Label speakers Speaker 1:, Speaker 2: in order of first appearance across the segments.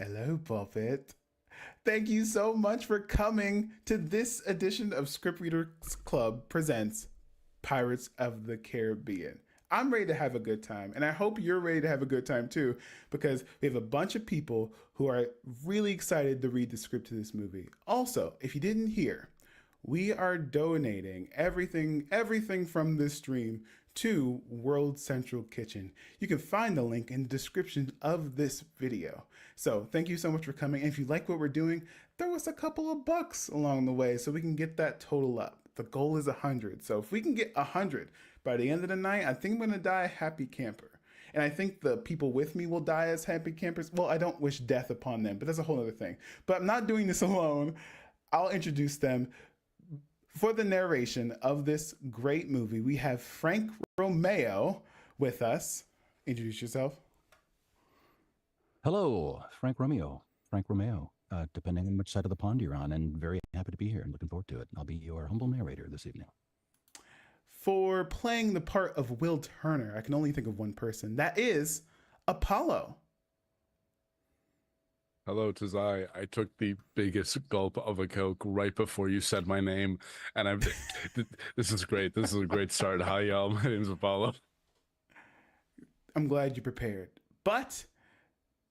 Speaker 1: Hello, Puppet. Thank you so much for coming to this edition of Script Readers Club Presents Pirates of the Caribbean. I'm ready to have a good time, and I hope you're ready to have a good time too, because we have a bunch of people who are really excited to read the script to this movie. Also, if you didn't hear, we are donating everything from this stream to World Central Kitchen. You can find the link in the description of this video. So thank you so much for coming. And if you like what we're doing, throw us a couple of bucks along the way so we can get that total up. The goal is 100. So if we can get 100 by the end of the night, I think I'm gonna die a happy camper. And I think the people with me will die as happy campers. Well, I don't wish death upon them, but that's a whole other thing. But I'm not doing this alone. I'll introduce them. For the narration of this great movie, we have Frank Romeo with us. Introduce yourself.
Speaker 2: Hello, Frank Romeo. Depending on which side of the pond you're on, and very happy to be here and looking forward to it. I'll be your humble narrator this evening.
Speaker 1: For playing the part of Will Turner, I can only think of one person. That is Apollo.
Speaker 3: Hello, Tazai. I took the biggest gulp of a Coke right before you said my name, and this is great. This is a great start. Hi, y'all. My name's Apollo.
Speaker 1: I'm glad you prepared. But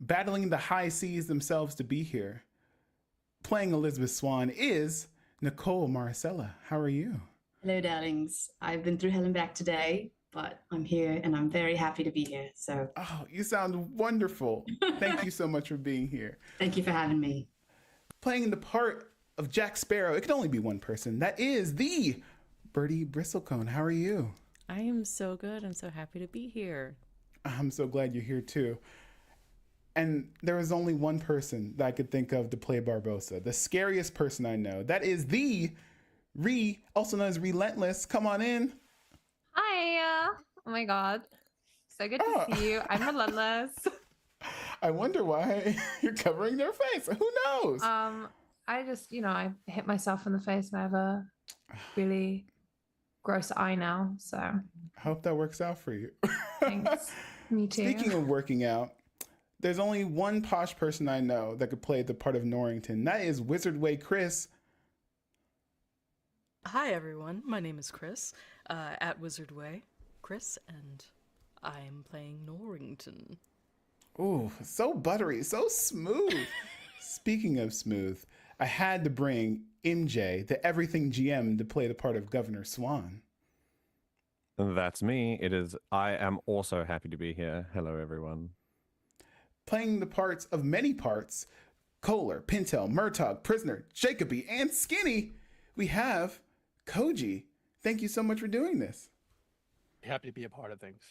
Speaker 1: battling the high seas themselves to be here, playing Elizabeth Swann is Nicole Marcella. How are you?
Speaker 4: Hello, darlings. I've been through hell and back today, but I'm here and I'm very happy to be here. So,
Speaker 1: oh, you sound wonderful. Thank you so much for being here.
Speaker 4: Thank you for having me.
Speaker 1: Playing the part of Jack Sparrow, it can only be one person. That is the Bertie Bristlecone. How are you?
Speaker 5: I am so good. I'm so happy to be here.
Speaker 1: I'm so glad you're here too. And there is only one person that I could think of to play Barbossa, the scariest person I know. That is the also known as Relentless. Come on in.
Speaker 6: Hi. Oh my God. So good to see you. I'm Relentless.
Speaker 1: I wonder why you're covering their face. Who knows?
Speaker 6: I just, I hit myself in the face and I have a really gross eye now. So
Speaker 1: I hope that works out for you.
Speaker 6: thanks. Me too.
Speaker 1: Speaking of working out, there's only one posh person I know that could play the part of Norrington. That is Wizard Way Chris.
Speaker 5: Hi, everyone. My name is Chris, at Wizard Way. Chris, and I'm playing Norrington.
Speaker 1: Ooh, so buttery, so smooth. Speaking of smooth, I had to bring MJ, the Everything GM, to play the part of Governor Swan.
Speaker 7: That's me. I am also happy to be here. Hello, everyone.
Speaker 1: Playing the parts of many parts, Kohler, Pintel, Murtaugh, Prisoner, Jacoby, and Skinny, we have Koji. Thank you so much for doing this.
Speaker 8: Happy to be a part of things.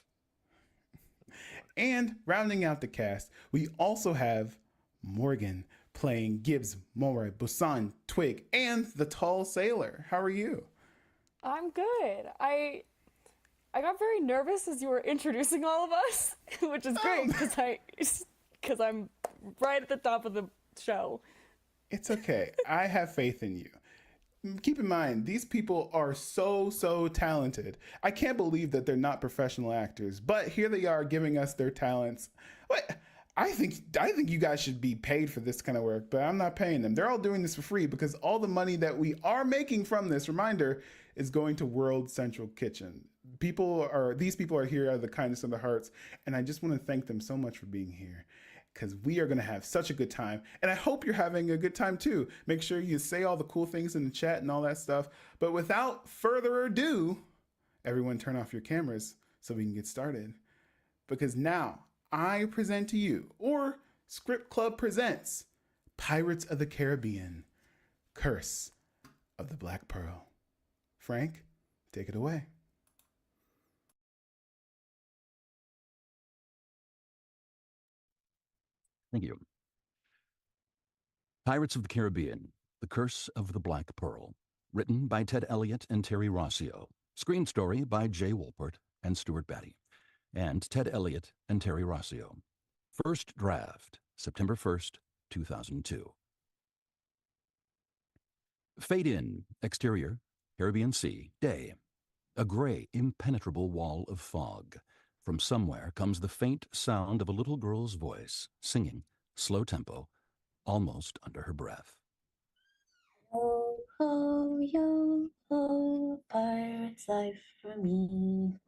Speaker 1: And rounding out the cast, we also have Morgan playing Gibbs, Moray, Busan, Twig, and the Tall Sailor. How are you?
Speaker 9: I'm good. I got very nervous as you were introducing all of us, which is great because I'm right at the top of the show.
Speaker 1: It's okay. I have faith in you. Keep in mind, these people are so talented. I can't believe that they're not professional actors, but here they are giving us their talents. What? I think you guys should be paid for this kind of work, but I'm not paying them. They're all doing this for free because all the money that we are making from this, reminder, is going to World Central Kitchen. These people are here out of the kindness of their hearts, and I just want to thank them so much for being here, because we are going to have such a good time. And I hope you're having a good time too. Make sure you say all the cool things in the chat and all that stuff. But without further ado, everyone turn off your cameras so we can get started. Because now I present to you, or Script Club presents, Pirates of the Caribbean, Curse of the Black Pearl. Frank, take it away.
Speaker 2: Thank you. Pirates of the Caribbean, The Curse of the Black Pearl. Written by Ted Elliott and Terry Rossio. Screen story by Jay Wolpert and Stuart Batty. And Ted Elliott and Terry Rossio. First draft, September 1st, 2002. Fade in, exterior, Caribbean Sea, day. A gray, impenetrable wall of fog. From somewhere comes the faint sound of a little girl's voice, singing, slow tempo, almost under her breath.
Speaker 4: Ho, ho, yo, ho, pirate's life for me.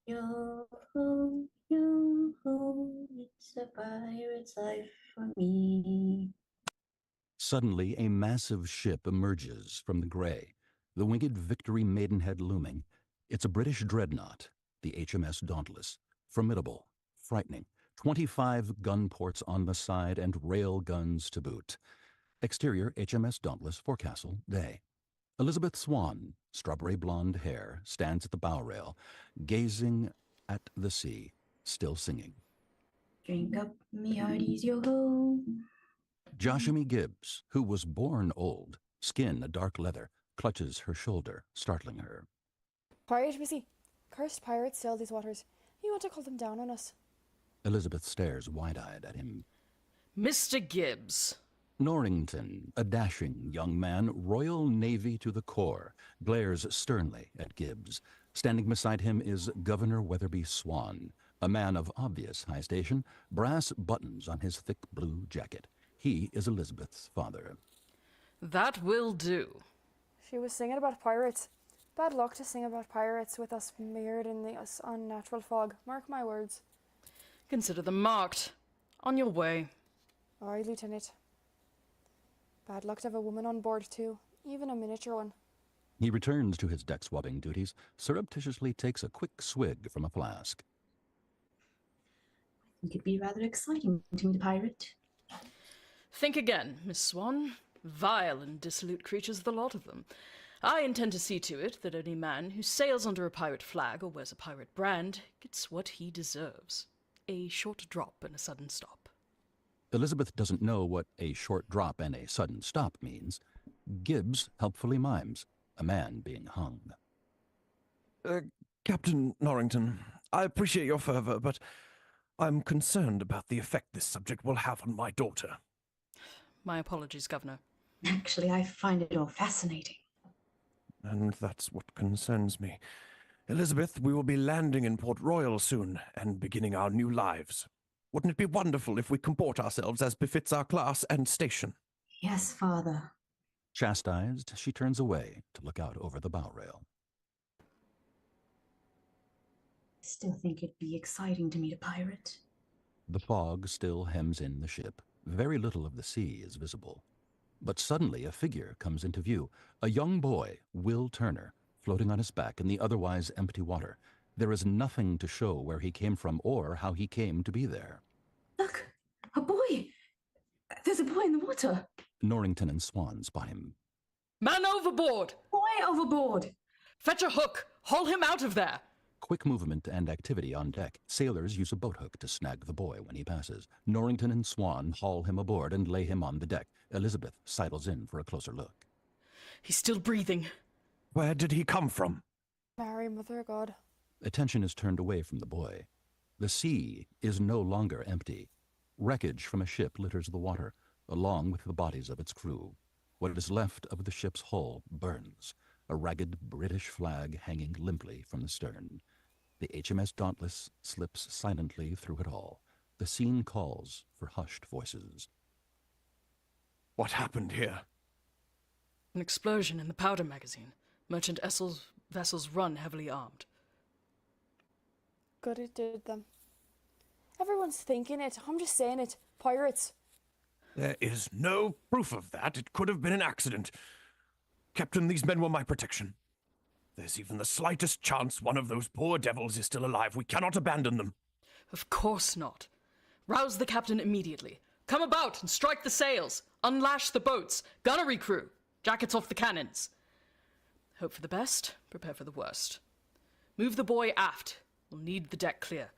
Speaker 4: Yo, ho, it's a pirate's life for me.
Speaker 2: Suddenly, a massive ship emerges from the gray, the winged Victory Maidenhead looming. It's a British dreadnought, the HMS Dauntless. Formidable, frightening, 25 gun ports on the side and rail guns to boot. Exterior HMS Dauntless, forecastle, day. Elizabeth Swan, strawberry blonde hair, stands at the bow rail, gazing at the sea, still singing.
Speaker 4: Drink up, me hearties, yo ho.
Speaker 2: Joshua Gibbs, who was born old, skin a dark leather, clutches her shoulder, startling her.
Speaker 9: Pirate Missy, cursed pirates sail these waters. You want to call them down on us?
Speaker 2: Elizabeth stares wide-eyed at him.
Speaker 5: Mr. Gibbs.
Speaker 2: Norrington, a dashing young man, Royal Navy to the core, glares sternly at Gibbs. Standing beside him is Governor Weatherby Swan, a man of obvious high station, brass buttons on his thick blue jacket. He is Elizabeth's father.
Speaker 5: That will do.
Speaker 9: She was singing about pirates. Bad luck to sing about pirates with us mirrored in the unnatural fog. Mark my words.
Speaker 5: Consider them marked. On your way.
Speaker 9: Aye, Lieutenant. Bad luck to have a woman on board too, even a miniature one.
Speaker 2: He returns to his deck swabbing duties, surreptitiously takes a quick swig from a flask.
Speaker 4: I think it'd be rather exciting to meet a pirate.
Speaker 5: Think again, Miss Swan. Vile and dissolute creatures, the lot of them. I intend to see to it that any man who sails under a pirate flag or wears a pirate brand gets what he deserves. A short drop and a sudden stop.
Speaker 2: Elizabeth doesn't know what a short drop and a sudden stop means. Gibbs helpfully mimes, a man being hung.
Speaker 7: Captain Norrington, I appreciate your fervor, but I'm concerned about the effect this subject will have on my daughter.
Speaker 5: My apologies, Governor.
Speaker 4: Actually, I find it all fascinating.
Speaker 7: And that's what concerns me. Elizabeth, we will be landing in Port Royal soon and beginning our new lives. Wouldn't it be wonderful if we comport ourselves as befits our class and station?
Speaker 4: Yes, Father.
Speaker 2: Chastised, she turns away to look out over the bow rail.
Speaker 4: I still think it'd be exciting to meet a pirate.
Speaker 2: The fog still hems in the ship. Very little of the sea is visible. But suddenly a figure comes into view. A young boy, Will Turner, floating on his back in the otherwise empty water. There is nothing to show where he came from or how he came to be there.
Speaker 4: Look, a boy! There's a boy in the water.
Speaker 2: Norrington and Swan spot him.
Speaker 5: Man overboard!
Speaker 4: Boy overboard!
Speaker 5: Fetch a hook! Haul him out of there!
Speaker 2: Quick movement and activity on deck. Sailors use a boat hook to snag the boy when he passes. Norrington and Swan haul him aboard and lay him on the deck. Elizabeth sidles in for a closer look.
Speaker 5: He's still breathing.
Speaker 7: Where did he come from?
Speaker 9: Mary, Mother of God.
Speaker 2: Attention is turned away from the boy. The sea is no longer empty. Wreckage from a ship litters the water, along with the bodies of its crew. What is left of the ship's hull burns, a ragged British flag hanging limply from the stern. The HMS Dauntless slips silently through it all. The scene calls for hushed voices.
Speaker 7: What happened here?
Speaker 5: An explosion in the powder magazine. Merchant Essel's vessels run heavily armed.
Speaker 9: Good it did them. Everyone's thinking it. I'm just saying it. Pirates.
Speaker 7: There is no proof of that. It could have been an accident. Captain, these men were my protection. There's even the slightest chance one of those poor devils is still alive. We cannot abandon them.
Speaker 5: Of course not. Rouse the captain immediately. Come about and strike the sails. Unlash the boats. Gunnery crew. Jackets off the cannons. Hope for the best, prepare for the worst. Move the boy aft. We'll need the deck clear.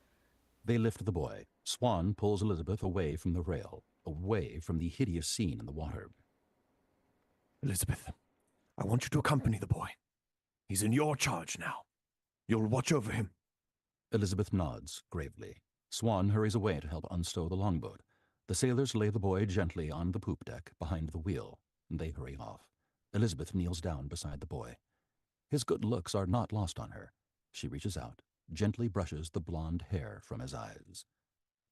Speaker 2: They lift the boy. Swan pulls Elizabeth away from the rail, away from the hideous scene in the water.
Speaker 7: Elizabeth, I want you to accompany the boy. He's in your charge now. You'll watch over him.
Speaker 2: Elizabeth nods gravely. Swan hurries away to help unstow the longboat. The sailors lay the boy gently on the poop deck behind the wheel, and they hurry off. Elizabeth kneels down beside the boy. His good looks are not lost on her. She reaches out, gently brushes the blonde hair from his eyes.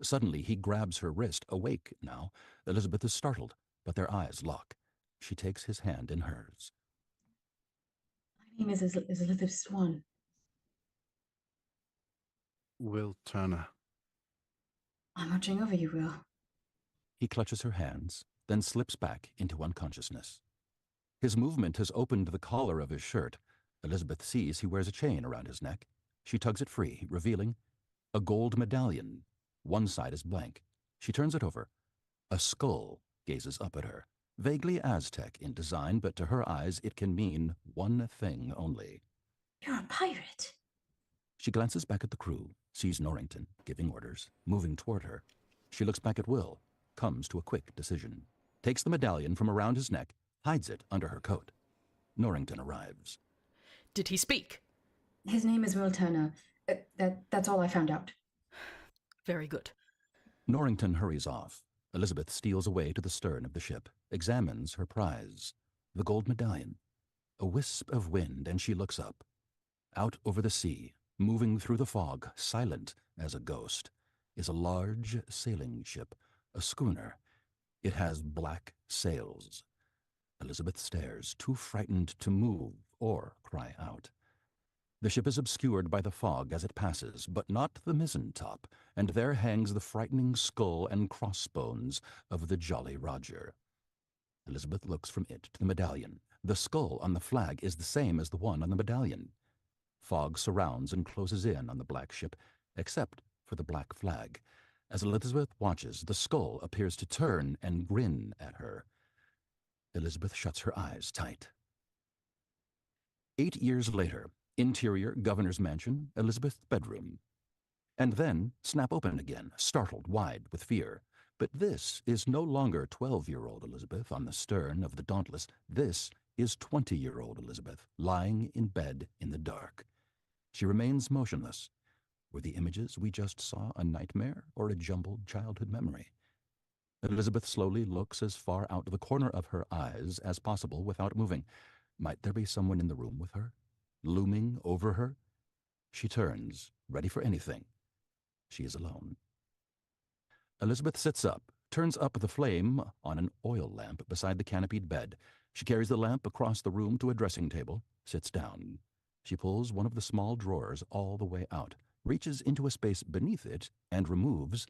Speaker 2: Suddenly, he grabs her wrist, awake now. Elizabeth is startled, but their eyes lock. She takes his hand in hers.
Speaker 4: My name is Elizabeth Swan.
Speaker 3: Will Turner.
Speaker 4: I'm watching over you, Will.
Speaker 2: He clutches her hands, then slips back into unconsciousness. His movement has opened the collar of his shirt. Elizabeth sees he wears a chain around his neck. She tugs it free, revealing a gold medallion. One side is blank. She turns it over. A skull gazes up at her, vaguely Aztec in design, but to her eyes it can mean one thing only.
Speaker 4: You're a pirate.
Speaker 2: She glances back at the crew, sees Norrington giving orders, moving toward her. She looks back at Will, comes to a quick decision, takes the medallion from around his neck, hides it under her coat. Norrington arrives.
Speaker 5: Did he speak?
Speaker 4: His name is Will Turner. That's all I found out.
Speaker 5: Very good.
Speaker 2: Norrington hurries off. Elizabeth steals away to the stern of the ship, examines her prize, the gold medallion. A wisp of wind, and she looks up. Out over the sea, moving through the fog, silent as a ghost, is a large sailing ship, a schooner. It has black sails. Elizabeth stares, too frightened to move or cry out. The ship is obscured by the fog as it passes, but not the mizzen top, and there hangs the frightening skull and crossbones of the Jolly Roger. Elizabeth looks from it to the medallion. The skull on the flag is the same as the one on the medallion. Fog surrounds and closes in on the black ship, except for the black flag. As Elizabeth watches, the skull appears to turn and grin at her. Elizabeth shuts her eyes tight. 8 years later, interior governor's mansion, Elizabeth's bedroom. And then snap open again, startled wide with fear. But this is no longer 12-year-old Elizabeth on the stern of the Dauntless. This is 20-year-old Elizabeth, lying in bed in the dark. She remains motionless. Were the images we just saw a nightmare or a jumbled childhood memory? Elizabeth slowly looks as far out the corner of her eyes as possible without moving. Might there be someone in the room with her, looming over her? She turns, ready for anything. She is alone. Elizabeth sits up, turns up the flame on an oil lamp beside the canopied bed. She carries the lamp across the room to a dressing table, sits down. She pulls one of the small drawers all the way out, reaches into a space beneath it, and removes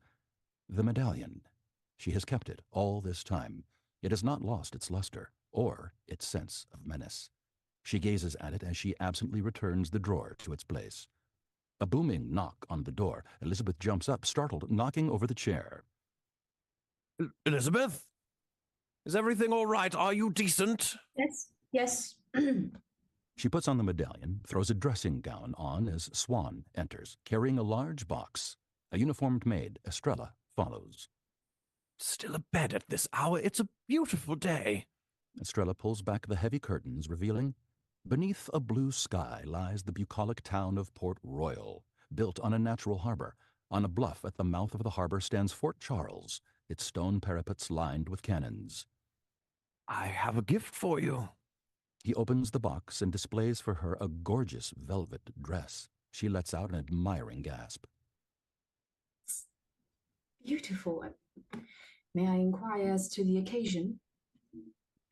Speaker 2: the medallion. She has kept it all this time. It has not lost its luster or its sense of menace. She gazes at it as she absently returns the drawer to its place. A booming knock on the door. Elizabeth jumps up, startled, knocking over the chair.
Speaker 7: Elizabeth? Is everything all right? Are you decent?
Speaker 4: Yes.
Speaker 2: She puts on the medallion, throws a dressing gown on as Swan enters, carrying a large box. A uniformed maid, Estrella, follows.
Speaker 7: Still abed at this hour? It's a beautiful day.
Speaker 2: Estrella pulls back the heavy curtains, revealing, beneath a blue sky lies the bucolic town of Port Royal, built on a natural harbor. On a bluff at the mouth of the harbor stands Fort Charles, its stone parapets lined with cannons.
Speaker 7: I have a gift for you.
Speaker 2: He opens the box and displays for her a gorgeous velvet dress. She lets out an admiring gasp.
Speaker 4: Beautiful. May I inquire as to the occasion?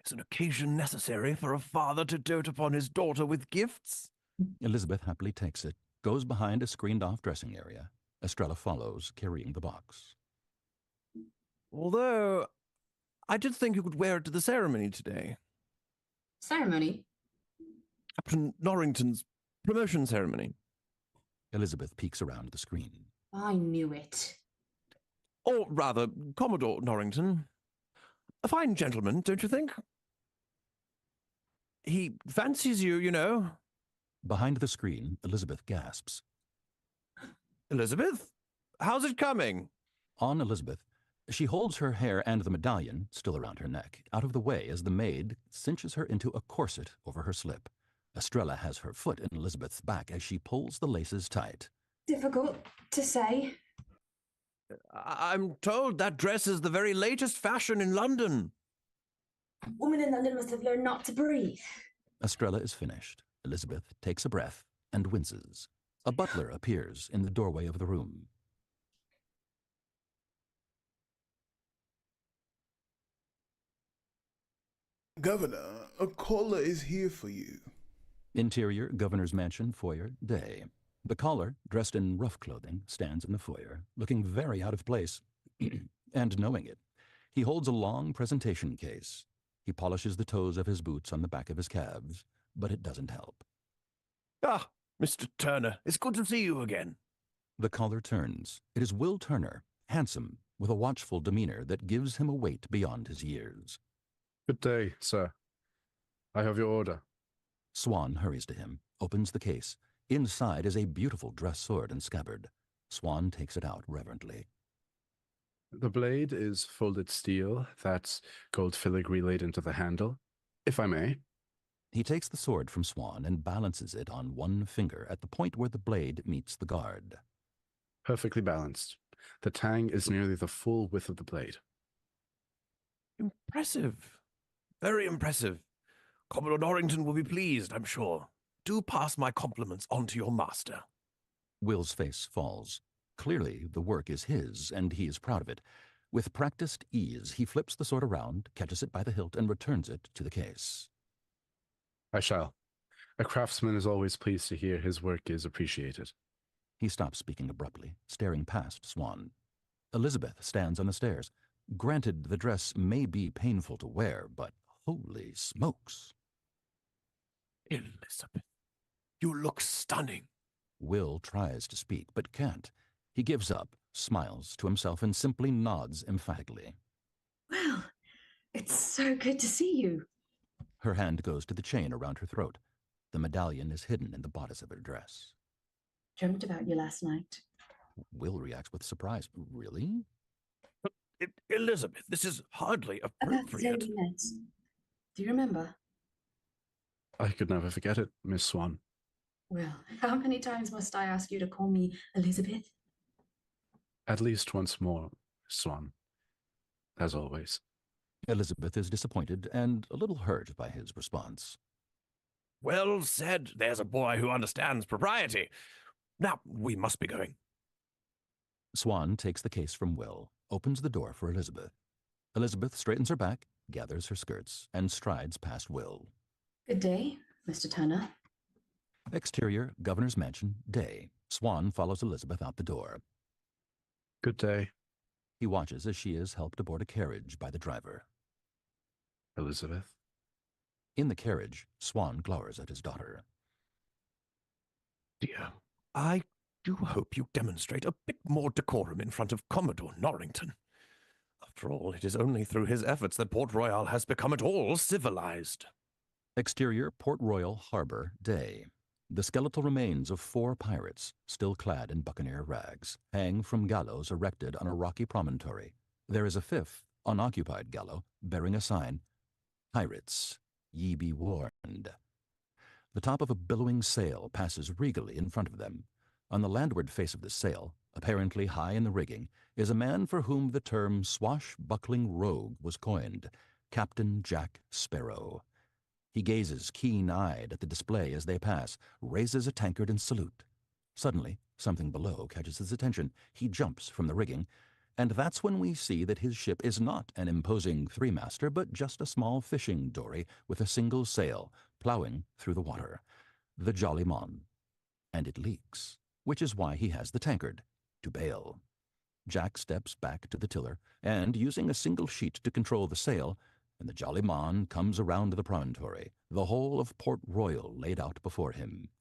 Speaker 7: Is an occasion necessary for a father to dote upon his daughter with gifts?
Speaker 2: Elizabeth happily takes it, goes behind a screened-off dressing area. Estrella follows, carrying the box.
Speaker 7: Although, I did think you could wear it to the ceremony today.
Speaker 4: Ceremony?
Speaker 7: Captain Norrington's promotion ceremony.
Speaker 2: Elizabeth peeks around the screen.
Speaker 4: I knew it.
Speaker 7: Or rather, Commodore Norrington. A fine gentleman, don't you think? He fancies you, you know.
Speaker 2: Behind the screen, Elizabeth gasps.
Speaker 7: Elizabeth? How's it coming?
Speaker 2: On Elizabeth, she holds her hair and the medallion, still around her neck, out of the way as the maid cinches her into a corset over her slip. Estrella has her foot in Elizabeth's back as she pulls the laces tight.
Speaker 4: Difficult to say.
Speaker 7: I'm told that dress is the very latest fashion in London.
Speaker 4: Women in London must have learned not to breathe.
Speaker 2: Estrella is finished. Elizabeth takes a breath and winces. A butler appears in the doorway of the room.
Speaker 1: Governor, a caller is here for you.
Speaker 2: Interior, Governor's Mansion, foyer, day. The caller, dressed in rough clothing, stands in the foyer, looking very out of place, and knowing it. He holds a long presentation case. He polishes the toes of his boots on the back of his calves, but it doesn't help.
Speaker 7: Ah, Mr. Turner, it's good to see you again.
Speaker 2: The caller turns. It is Will Turner, handsome, with a watchful demeanor that gives him a weight beyond his years.
Speaker 3: Good day, sir. I have your order.
Speaker 2: Swan hurries to him, opens the case. Inside is a beautiful dress sword and scabbard. Swan takes it out reverently.
Speaker 3: The blade is folded steel. That's gold filigree laid into the handle, if I may.
Speaker 2: He takes the sword from Swan and balances it on one finger at the point where the blade meets the guard.
Speaker 3: Perfectly balanced. The tang is nearly the full width of the blade.
Speaker 7: Impressive. Very impressive. Commodore Norrington will be pleased, I'm sure. Do pass my compliments on to your master.
Speaker 2: Will's face falls. Clearly, the work is his, and he is proud of it. With practiced ease, he flips the sword around, catches it by the hilt, and returns it to the case.
Speaker 3: I shall. A craftsman is always pleased to hear his work is appreciated.
Speaker 2: He stops speaking abruptly, staring past Swan. Elizabeth stands on the stairs. Granted, the dress may be painful to wear, but holy smokes.
Speaker 7: Elizabeth, you look stunning.
Speaker 2: Will tries to speak, but can't. He gives up, smiles to himself, and simply nods emphatically.
Speaker 4: Well, it's so good to see you.
Speaker 2: Her hand goes to the chain around her throat. The medallion is hidden in the bodice of her dress.
Speaker 4: Dreamt about you last night.
Speaker 2: Will reacts with surprise. Really?
Speaker 7: Elizabeth, this is hardly
Speaker 4: About the day
Speaker 7: appropriate.
Speaker 4: we met. Do you remember?
Speaker 3: I could never forget it, Miss Swan.
Speaker 4: Well, how many times must I ask you to call me Elizabeth?
Speaker 3: At least once more, Swan. As always.
Speaker 2: Elizabeth is disappointed and a little hurt by his response.
Speaker 7: Well said. There's a boy who understands propriety. Now, we must be going.
Speaker 2: Swan takes the case from Will, opens the door for Elizabeth. Elizabeth straightens her back, gathers her skirts, and strides past Will.
Speaker 4: Good day, Mr. Turner.
Speaker 2: Exterior, Governor's Mansion, day. Swan follows Elizabeth out the door.
Speaker 3: Good day,
Speaker 2: He watches as she is helped aboard a carriage by the driver.
Speaker 3: Elizabeth.
Speaker 2: In the carriage, Swan glowers at his daughter.
Speaker 7: Dear, I do hope you demonstrate a bit more decorum in front of Commodore Norrington. After all, it is only through his efforts that Port Royal has become at all civilized.
Speaker 2: Exterior, Port Royal Harbor, day. The skeletal remains of 4 pirates, still clad in buccaneer rags, hang from gallows erected on a rocky promontory. There is a 5th, unoccupied gallows, bearing a sign, "Pirates, ye be warned." The top of a billowing sail passes regally in front of them. On the landward face of the sail, apparently high in the rigging, is a man for whom the term swashbuckling rogue was coined, Captain Jack Sparrow. He gazes keen-eyed at the display as they pass, raises a tankard in salute. Suddenly, something below catches his attention. He jumps from the rigging, and that's when we see that his ship is not an imposing 3-master, but just a small fishing dory with a single sail, plowing through the water. The Jolly Mon. And it leaks, which is why he has the tankard, to bail. Jack steps back to the tiller, and, using a single sheet to control the sail, and the Jolly Mon comes around the promontory, the whole of Port Royal laid out before him.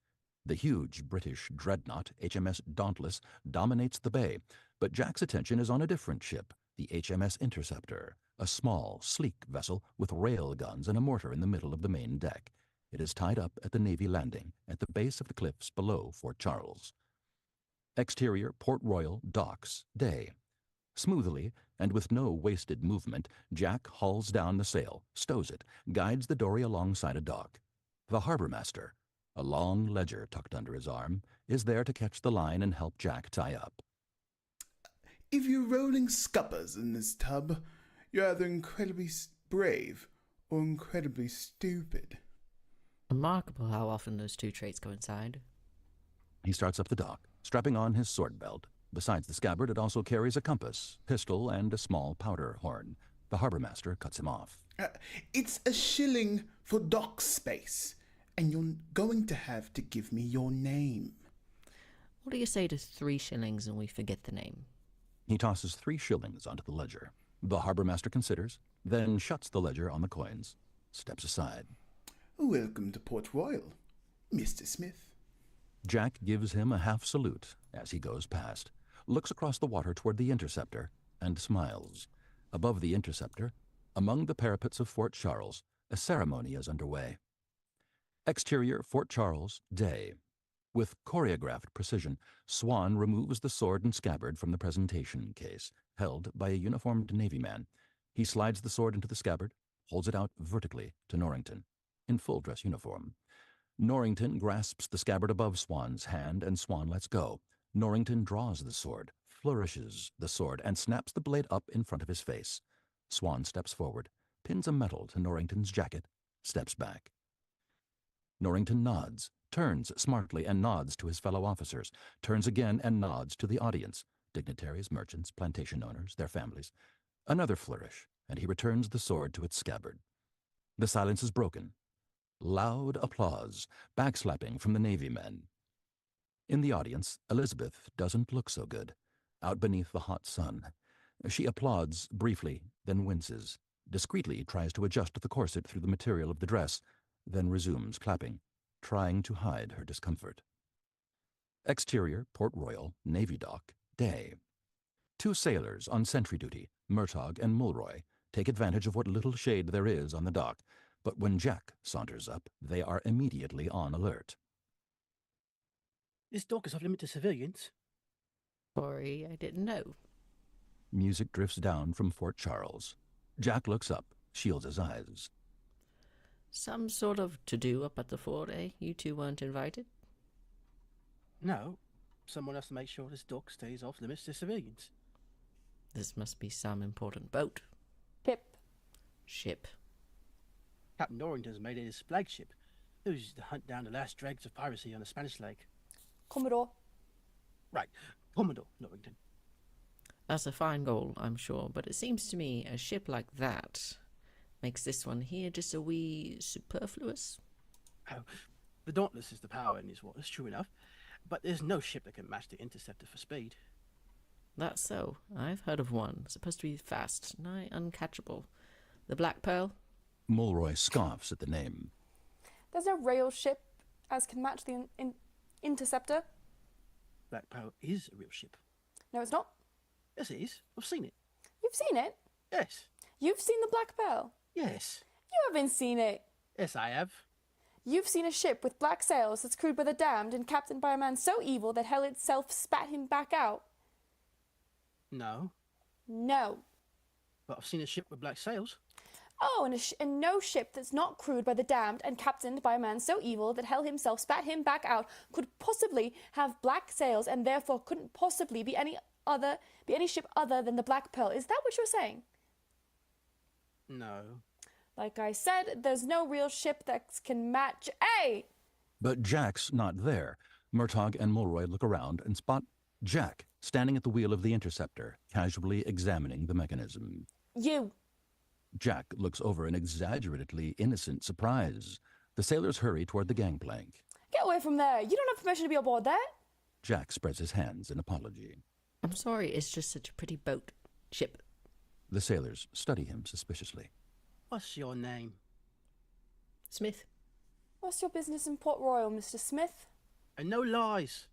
Speaker 2: The huge British dreadnought, HMS Dauntless, dominates the bay, but Jack's attention is on a different ship, the HMS Interceptor, a small, sleek vessel with rail guns and a mortar in the middle of the main deck. It is tied up at the Navy landing, at the base of the cliffs below Fort Charles. Exterior, Port Royal, docks, day. Smoothly, and with no wasted movement, Jack hauls down the sail, stows it, guides the dory alongside a dock. The harbor master, a long ledger tucked under his arm, is there to catch the line and help Jack tie up.
Speaker 1: If you're rolling scuppers in this tub, you're either incredibly brave or incredibly stupid.
Speaker 10: Remarkable how often those two traits coincide.
Speaker 2: He starts up the dock, strapping on his sword belt. Besides the scabbard, it also carries a compass, pistol, and a small powder horn. The harbor master cuts him off.
Speaker 1: It's a shilling for dock space, and you're going to have to give me your name.
Speaker 10: What do you say to 3 shillings and we forget the name?
Speaker 2: He tosses 3 shillings onto the ledger. The harbor master considers, then shuts the ledger on the coins, steps aside.
Speaker 1: Welcome to Port Royal, Mr. Smith.
Speaker 2: Jack gives him a half salute as he goes past, looks across the water toward the Interceptor, and smiles. Above the Interceptor, among the parapets of Fort Charles, a ceremony is underway. Exterior Fort Charles, day. With choreographed precision, Swan removes the sword and scabbard from the presentation case, held by a uniformed Navy man. He slides the sword into the scabbard, holds it out vertically to Norrington, in full dress uniform. Norrington grasps the scabbard above Swan's hand, and Swan lets go. Norrington draws the sword, flourishes the sword, and snaps the blade up in front of his face. Swan steps forward, pins a medal to Norrington's jacket, steps back. Norrington nods, turns smartly and nods to his fellow officers, turns again and nods to the audience, dignitaries, merchants, plantation owners, their families. Another flourish, and he returns the sword to its scabbard. The silence is broken. Loud applause, backslapping from the Navy men. In the audience, Elizabeth doesn't look so good, out beneath the hot sun. She applauds briefly, then winces, discreetly tries to adjust the corset through the material of the dress, then resumes clapping, trying to hide her discomfort. Exterior, Port Royal, Navy Dock, day. 2 sailors on sentry duty, Murtagh and Mulroy, take advantage of what little shade there is on the dock, but when Jack saunters up, they are immediately on alert.
Speaker 8: This dock is off limit to civilians.
Speaker 10: Sorry, I didn't know.
Speaker 2: Music drifts down from Fort Charles. Jack looks up, shields his eyes.
Speaker 10: Some sort of to-do up at the fort, eh? You 2 weren't invited?
Speaker 8: No, someone has to make sure this dock stays off limits to civilians.
Speaker 10: This must be some important boat.
Speaker 9: Ship.
Speaker 8: Captain Norrington's made it his flagship. It was to hunt down the last dregs of piracy on the Spanish lake.
Speaker 9: Commodore.
Speaker 8: Right, Commodore Norrington.
Speaker 10: That's a fine goal, I'm sure, but it seems to me a ship like that makes this one here just a wee superfluous.
Speaker 8: Oh, the Dauntless is the power in these waters, true enough, but there's no ship that can match the Interceptor for speed.
Speaker 10: That's so. I've heard of one, supposed to be fast, nigh uncatchable. The Black Pearl?
Speaker 2: Mulroy scoffs at the name.
Speaker 9: There's no rail ship as can match the Interceptor.
Speaker 8: Black Pearl is a real ship.
Speaker 9: No, it's not.
Speaker 8: Yes, it is. I've seen it.
Speaker 9: You've seen it?
Speaker 8: Yes.
Speaker 9: You've seen the Black Pearl?
Speaker 8: Yes.
Speaker 9: You haven't seen it.
Speaker 8: Yes, I have.
Speaker 9: You've seen a ship with black sails that's crewed by the damned and captained by a man so evil that hell itself spat him back out.
Speaker 8: No.
Speaker 9: No.
Speaker 8: But I've seen a ship with black sails.
Speaker 9: Oh, and no ship that's not crewed by the damned and captained by a man so evil that hell himself spat him back out could possibly have black sails and therefore couldn't possibly be any ship other than the Black Pearl. Is that what you're saying?
Speaker 8: No.
Speaker 9: Like I said, there's no real ship that can match A.
Speaker 2: But Jack's not there. Murtagh and Mulroy look around and spot Jack standing at the wheel of the Interceptor, casually examining the mechanism.
Speaker 9: You.
Speaker 2: Jack looks over in exaggeratedly innocent surprise. The sailors hurry toward the gangplank.
Speaker 9: Get away from there. You don't have permission to be aboard that.
Speaker 2: Jack spreads his hands in apology.
Speaker 10: I'm sorry, it's just such a pretty boat. Ship.
Speaker 2: The sailors study him suspiciously.
Speaker 8: What's your name?
Speaker 10: Smith.
Speaker 9: What's your business in Port Royal, Mr. Smith?
Speaker 8: And no lies.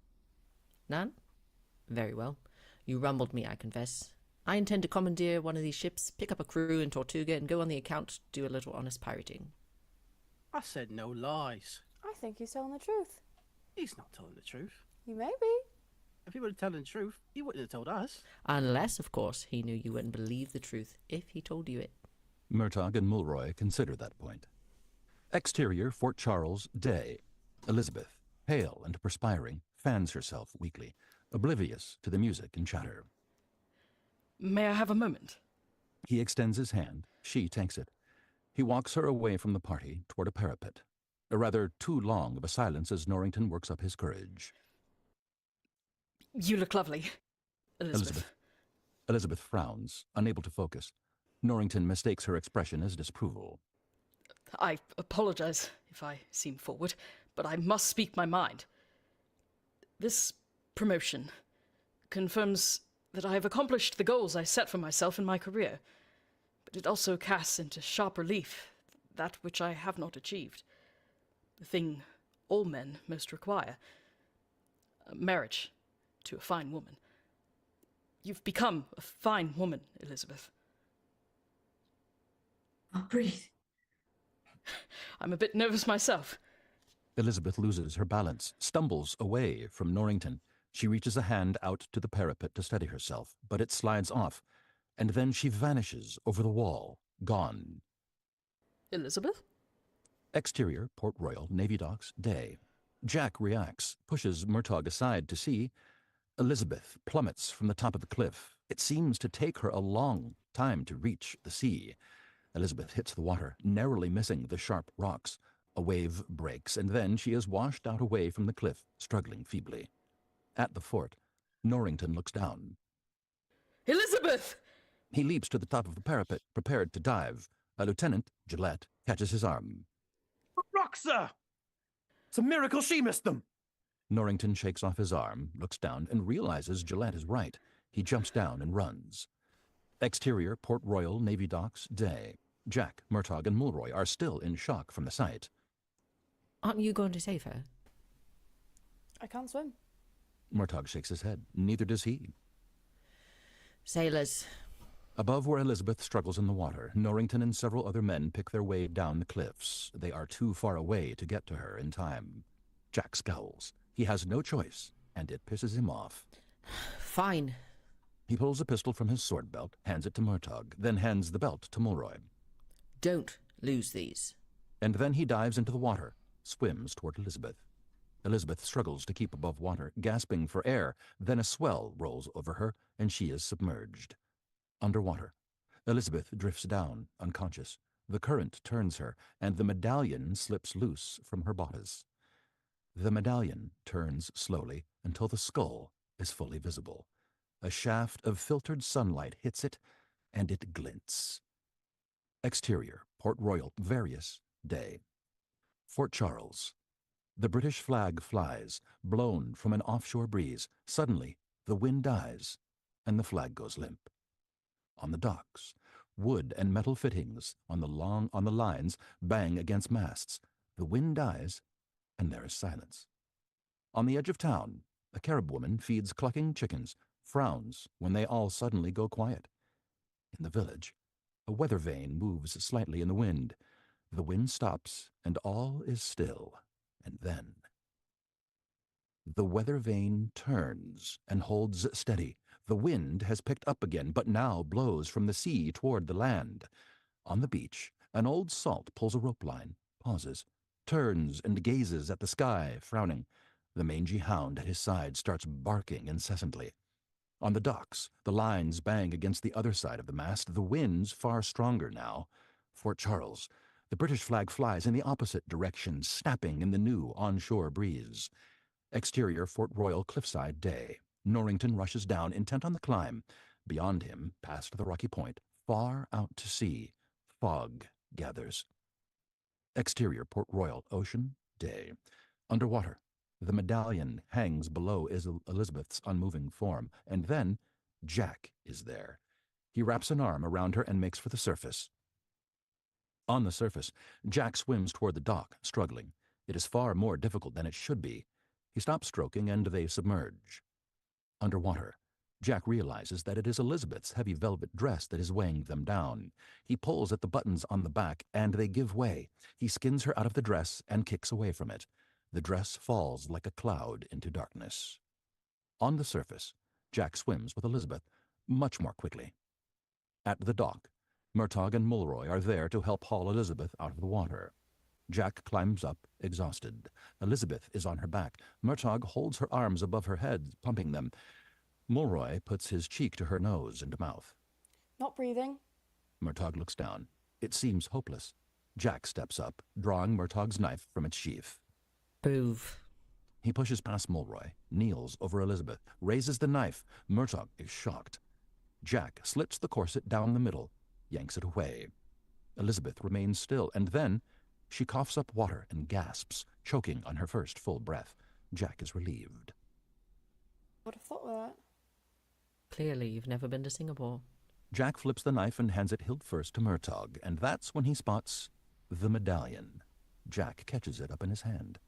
Speaker 10: None? Very well. You rumbled me, I confess. I intend to commandeer one of these ships, pick up a crew in Tortuga, and go on the account, do a little honest pirating.
Speaker 8: I said no lies.
Speaker 9: I think he's telling the truth.
Speaker 8: He's not telling the truth.
Speaker 9: You may be.
Speaker 8: If he were telling the truth, he wouldn't have told us.
Speaker 10: Unless, of course, he knew you wouldn't believe the truth if he told you it.
Speaker 2: Murtagh and Mulroy consider that point. Exterior, Fort Charles, day. Elizabeth, pale and perspiring, fans herself weakly, oblivious to the music and chatter.
Speaker 5: May I have a moment?
Speaker 2: He extends his hand. She takes it. He walks her away from the party toward a parapet. A rather too long of a silence as Norrington works up his courage.
Speaker 5: You look lovely, Elizabeth.
Speaker 2: Elizabeth frowns, unable to focus. Norrington mistakes her expression as disapproval.
Speaker 5: I apologize if I seem forward, but I must speak my mind. This promotion confirms that I have accomplished the goals I set for myself in my career, but it also casts into sharp relief that which I have not achieved. The thing all men most require. Marriage to a fine woman. You've become a fine woman, Elizabeth.
Speaker 4: I'll breathe.
Speaker 5: I'm a bit nervous myself.
Speaker 2: Elizabeth loses her balance, stumbles away from Norrington. She reaches a hand out to the parapet to steady herself, but it slides off, and then she vanishes over the wall, gone.
Speaker 5: Elizabeth?
Speaker 2: Exterior, Port Royal, Navy Docks, day. Jack reacts, pushes Murtaugh aside to see. Elizabeth plummets from the top of the cliff. It seems to take her a long time to reach the sea. Elizabeth hits the water, narrowly missing the sharp rocks. A wave breaks, and then she is washed out away from the cliff, struggling feebly. At the fort, Norrington looks down.
Speaker 5: Elizabeth!
Speaker 2: He leaps to the top of the parapet, prepared to dive. A lieutenant, Gillette, catches his arm.
Speaker 7: Roxa! It's a miracle she missed them!
Speaker 2: Norrington shakes off his arm, looks down, and realizes Gillette is right. He jumps down and runs. Exterior, Port Royal, Navy Docks, day. Jack, Murtaugh, and Mulroy are still in shock from the sight.
Speaker 10: Aren't you going to save her?
Speaker 9: I can't swim.
Speaker 2: Murtaugh shakes his head. Neither does he.
Speaker 10: Sailors.
Speaker 2: Above where Elizabeth struggles in the water, Norrington and several other men pick their way down the cliffs. They are too far away to get to her in time. Jack scowls. He has no choice, and it pisses him off.
Speaker 10: Fine.
Speaker 2: He pulls a pistol from his sword belt, hands it to Murtaugh, then hands the belt to Mulroy.
Speaker 10: Don't lose these.
Speaker 2: And then he dives into the water, swims toward Elizabeth. Elizabeth struggles to keep above water, gasping for air. Then a swell rolls over her, and she is submerged. Underwater, Elizabeth drifts down, unconscious. The current turns her, and the medallion slips loose from her bodice. The medallion turns slowly until the skull is fully visible. A shaft of filtered sunlight hits it, and it glints. Exterior, Port Royal, various, day. Fort Charles. The British flag flies, blown from an offshore breeze. Suddenly, the wind dies, and the flag goes limp. On the docks, wood and metal fittings on the lines bang against masts. The wind dies, and there is silence. On the edge of town, a Carib woman feeds clucking chickens, frowns when they all suddenly go quiet. In the village, a weather vane moves slightly in the wind. The wind stops, and all is still. And then the weather vane turns and holds steady. The wind has picked up again, but now blows from the sea toward the land. On the beach, an old salt pulls a rope line, pauses, turns and gazes at the sky, frowning. The mangy hound at his side starts barking incessantly. On the docks, the lines bang against the other side of the mast. The wind's far stronger now. Fort Charles. The British flag flies in the opposite direction, snapping in the new onshore breeze. Exterior, Fort Royal, cliffside, day. Norrington rushes down, intent on the climb. Beyond him, past the rocky point, far out to sea, fog gathers. Exterior, Port Royal, ocean, day. Underwater, the medallion hangs below Elizabeth's unmoving form, and then Jack is there. He wraps an arm around her and makes for the surface. On the surface, Jack swims toward the dock, struggling. It is far more difficult than it should be. He stops stroking, and they submerge. Underwater, Jack realizes that it is Elizabeth's heavy velvet dress that is weighing them down. He pulls at the buttons on the back, and they give way. He skins her out of the dress and kicks away from it. The dress falls like a cloud into darkness. On the surface, Jack swims with Elizabeth, much more quickly. At the dock, Murtaugh and Mulroy are there to help haul Elizabeth out of the water. Jack climbs up, exhausted. Elizabeth is on her back. Murtaugh holds her arms above her head, pumping them. Mulroy puts his cheek to her nose and mouth.
Speaker 9: Not breathing.
Speaker 2: Murtaugh looks down. It seems hopeless. Jack steps up, drawing Murtaugh's knife from its sheath.
Speaker 10: Prove.
Speaker 2: He pushes past Mulroy, kneels over Elizabeth, raises the knife. Murtaugh is shocked. Jack slits the corset down the middle, yanks it away. Elizabeth remains still, and then she coughs up water and gasps, choking on her first full breath. Jack is relieved.
Speaker 9: Would have thought of that.
Speaker 10: Clearly, you've never been to Singapore.
Speaker 2: Jack flips the knife and hands it hilt first to Murtagh, and that's when he spots the medallion. Jack catches it up in his hand.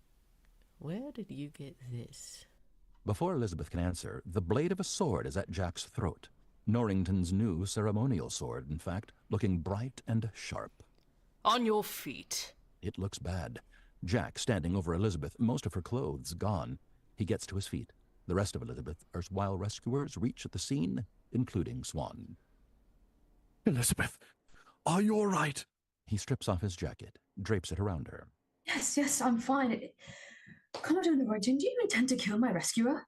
Speaker 10: Where did you get this?
Speaker 2: Before Elizabeth can answer, the blade of a sword is at Jack's throat. Norrington's new ceremonial sword, in fact, looking bright and sharp.
Speaker 5: On your feet.
Speaker 2: It looks bad. Jack standing over Elizabeth, most of her clothes gone. He gets to his feet. The rest of Elizabeth's erstwhile rescuers reach at the scene, including Swan.
Speaker 7: Elizabeth, are you all right?
Speaker 2: He strips off his jacket, drapes it around her.
Speaker 11: Yes, I'm fine. Commodore Norrington, do you intend to kill my rescuer?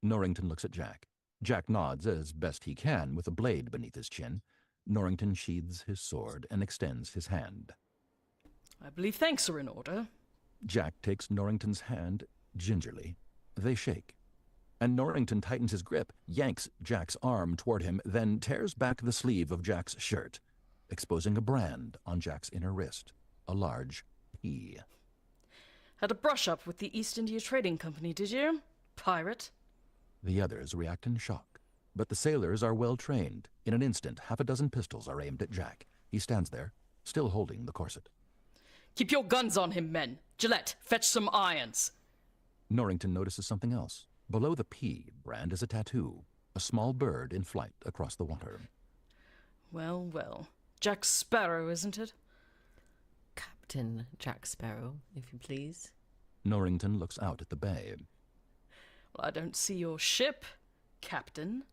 Speaker 2: Norrington looks at Jack. Jack nods as best he can with a blade beneath his chin. Norrington sheathes his sword and extends his hand.
Speaker 5: I believe thanks are in order.
Speaker 2: Jack takes Norrington's hand gingerly. They shake. And Norrington tightens his grip, yanks Jack's arm toward him, then tears back the sleeve of Jack's shirt, exposing a brand on Jack's inner wrist, a large P.
Speaker 5: Had a brush-up with the East India Trading Company, did you? Pirate?
Speaker 2: The others react in shock, but the sailors are well trained. In an instant, half a dozen pistols are aimed at Jack. He stands there, still holding the corset.
Speaker 5: Keep your guns on him, men. Gillette, fetch some irons.
Speaker 2: Norrington notices something else. Below the P brand is a tattoo, a small bird in flight across the water.
Speaker 5: Well. Jack Sparrow, isn't it?
Speaker 10: Captain Jack Sparrow, if you please.
Speaker 2: Norrington looks out at the bay.
Speaker 5: Well, I don't see your ship, Captain.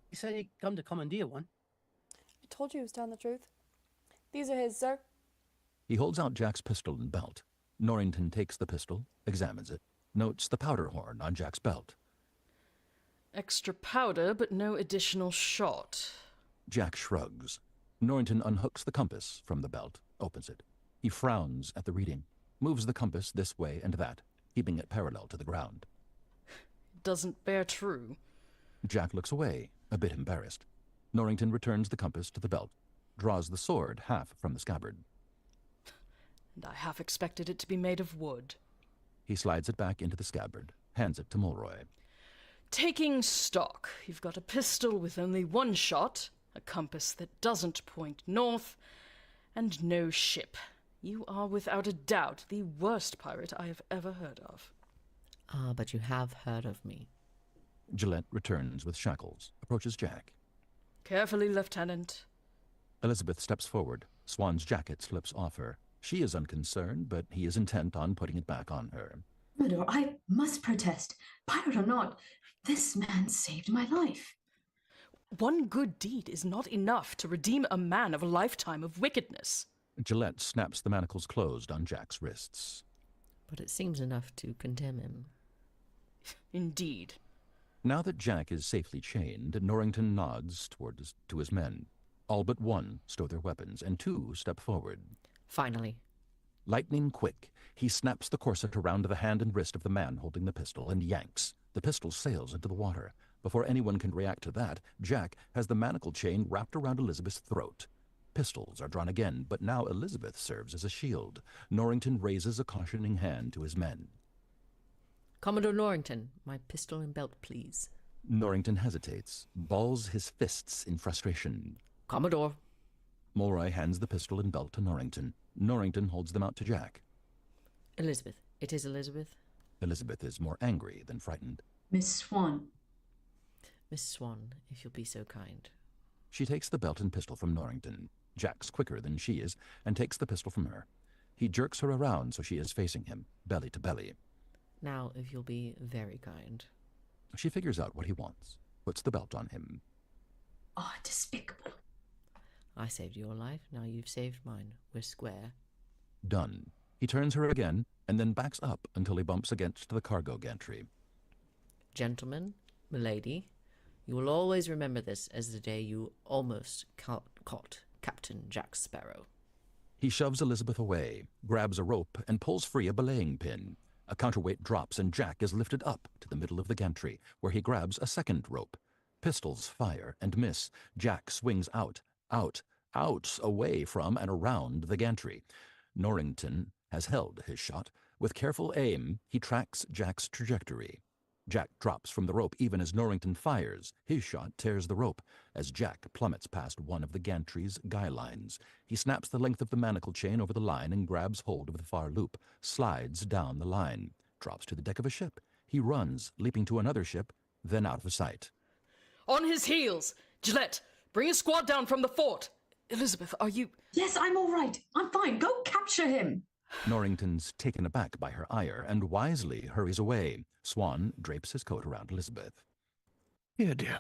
Speaker 8: He said he'd come to commandeer one.
Speaker 9: I told you he was telling the truth. These are his, sir.
Speaker 2: He holds out Jack's pistol and belt. Norrington takes the pistol, examines it, notes the powder horn on Jack's belt.
Speaker 5: Extra powder, but no additional shot.
Speaker 2: Jack shrugs. Norrington unhooks the compass from the belt, opens it. He frowns at the reading, moves the compass this way and that, keeping it parallel to the ground.
Speaker 5: Doesn't bear true.
Speaker 2: Jack looks away, a bit embarrassed. Norrington returns the compass to the belt, draws the sword half from the scabbard.
Speaker 5: And I half expected it to be made of wood.
Speaker 2: He slides it back into the scabbard, hands it to Mulroy.
Speaker 5: Taking stock, you've got a pistol with only one shot, a compass that doesn't point north, and no ship. You are without a doubt the worst pirate I have ever heard of.
Speaker 10: Ah, but you have heard of me.
Speaker 2: Gillette returns with shackles, approaches Jack.
Speaker 5: Carefully, Lieutenant.
Speaker 2: Elizabeth steps forward. Swan's jacket slips off her. She is unconcerned, but he is intent on putting it back on her.
Speaker 11: Commodore, I must protest. Pirate or not, this man saved my life.
Speaker 5: One good deed is not enough to redeem a man of a lifetime of wickedness.
Speaker 2: Gillette snaps the manacles closed on Jack's wrists.
Speaker 10: But it seems enough to condemn him.
Speaker 5: Indeed.
Speaker 2: Now that Jack is safely chained, Norrington nods to his men. All but one stow their weapons, and two step forward.
Speaker 10: Finally.
Speaker 2: Lightning quick, he snaps the corset around the hand and wrist of the man holding the pistol and yanks. The pistol sails into the water. Before anyone can react to that, Jack has the manacle chain wrapped around Elizabeth's throat. Pistols are drawn again, but now Elizabeth serves as a shield. Norrington raises a cautioning hand to his men.
Speaker 10: Commodore Norrington, my pistol and belt, please.
Speaker 2: Norrington hesitates, balls his fists in frustration.
Speaker 10: Commodore.
Speaker 2: Mulroy hands the pistol and belt to Norrington. Norrington holds them out to Jack.
Speaker 10: Elizabeth. It is Elizabeth.
Speaker 2: Elizabeth is more angry than frightened.
Speaker 11: Miss Swan.
Speaker 10: Miss Swan, if you'll be so kind.
Speaker 2: She takes the belt and pistol from Norrington. Jack's quicker than she is, and takes the pistol from her. He jerks her around so she is facing him, belly to belly.
Speaker 10: Now, if you'll be very kind.
Speaker 2: She figures out what he wants, puts the belt on him.
Speaker 11: Oh, despicable.
Speaker 10: I saved your life, now you've saved mine. We're square.
Speaker 2: Done. He turns her again, and then backs up until he bumps against the cargo gantry.
Speaker 10: Gentlemen, milady, you will always remember this as the day you almost caught Captain Jack Sparrow.
Speaker 2: He shoves Elizabeth away, grabs a rope, and pulls free a belaying pin. A counterweight drops, and Jack is lifted up to the middle of the gantry, where he grabs a second rope. Pistols fire and miss. Jack swings out, out, away from, and around the gantry. Norrington has held his shot. With careful aim, he tracks Jack's trajectory. Jack drops from the rope even as Norrington fires. His shot tears the rope as Jack plummets past one of the gantry's guy lines. He snaps the length of the manacle chain over the line and grabs hold of the far loop, slides down the line, drops to the deck of a ship. He runs, leaping to another ship, then out of sight.
Speaker 5: On his heels! Gillette, bring a squad down from the fort! Elizabeth, are you...
Speaker 11: Yes, I'm all right. I'm fine. Go capture him.
Speaker 2: Norrington's taken aback by her ire and wisely hurries away. Swan drapes his coat around Elizabeth.
Speaker 7: Here, dear.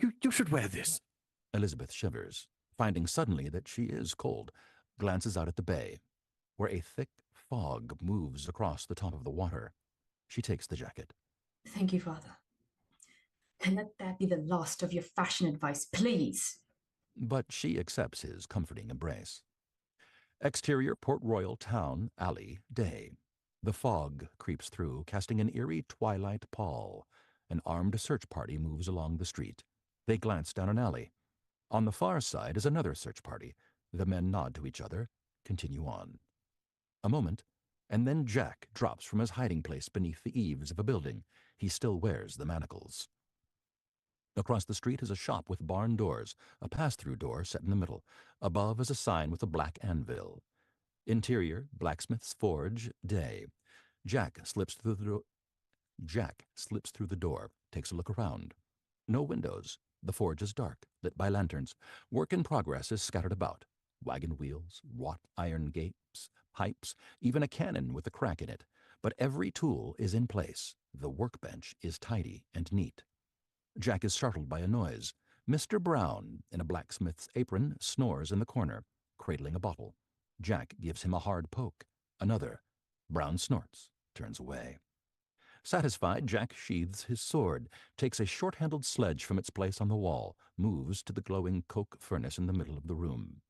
Speaker 7: You should wear this.
Speaker 2: Elizabeth shivers, finding suddenly that she is cold, glances out at the bay, where a thick fog moves across the top of the water. She takes the jacket.
Speaker 11: Thank you, Father. And let that be the last of your fashion advice, please.
Speaker 2: But she accepts his comforting embrace. Exterior Port Royal town, alley, day. The fog creeps through, casting an eerie twilight pall. An armed search party moves along the street. They glance down an alley. On the far side is another search party. The men nod to each other, continue on. A moment, and then Jack drops from his hiding place beneath the eaves of a building. He still wears the manacles. Across the street is a shop with barn doors, a pass-through door set in the middle. Above is a sign with a black anvil. Interior, blacksmith's forge, day. Jack slips through the door, takes a look around. No windows. The forge is dark, lit by lanterns. Work in progress is scattered about. Wagon wheels, wrought iron gates, pipes, even a cannon with a crack in it. But every tool is in place. The workbench is tidy and neat. Jack is startled by a noise. Mr. Brown, in a blacksmith's apron, snores in the corner, cradling a bottle. Jack gives him a hard poke. Another. Brown snorts, turns away. Satisfied, Jack sheathes his sword, takes a short-handled sledge from its place on the wall, moves to the glowing coke furnace in the middle of the room.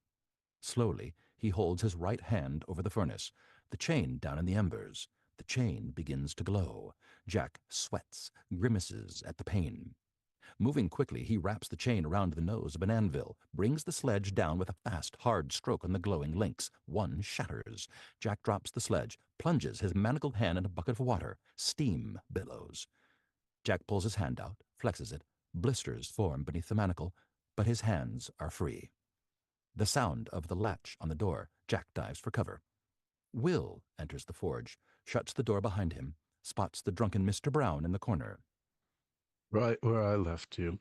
Speaker 2: Slowly, he holds his right hand over the furnace, the chain down in the embers. The chain begins to glow. Jack sweats, grimaces at the pain. Moving quickly, he wraps the chain around the nose of an anvil, brings the sledge down with a fast, hard stroke on the glowing links. One shatters. Jack drops the sledge, plunges his manacled hand in a bucket of water. Steam billows. Jack pulls his hand out, flexes it. Blisters form beneath the manacle, but his hands are free. The sound of the latch on the door. Jack dives for cover. Will enters the forge, shuts the door behind him, spots the drunken Mr. Brown in the corner.
Speaker 3: Right where I left you.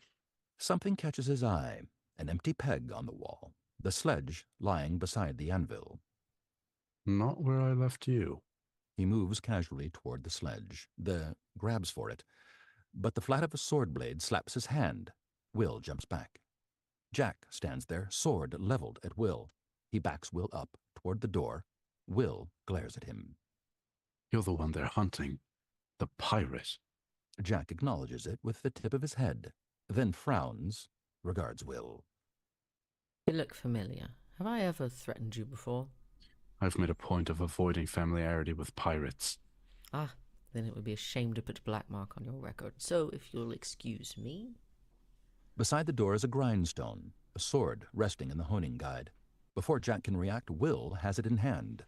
Speaker 2: Something catches his eye, an empty peg on the wall, the sledge lying beside the anvil.
Speaker 3: Not where I left you.
Speaker 2: He moves casually toward the sledge, grabs for it, but the flat of a sword blade slaps his hand. Will jumps back. Jack stands there, sword leveled at Will. He backs Will up toward the door. Will glares at him.
Speaker 3: You're the one they're hunting. The pirate.
Speaker 2: Jack acknowledges it with the tip of his head, then frowns, regards Will.
Speaker 10: You look familiar. Have I ever threatened you before?
Speaker 3: I've made a point of avoiding familiarity with pirates.
Speaker 10: Ah, then it would be a shame to put a black mark on your record. So, if you'll excuse me...
Speaker 2: Beside the door is a grindstone, a sword resting in the honing guide. Before Jack can react, Will has it in hand.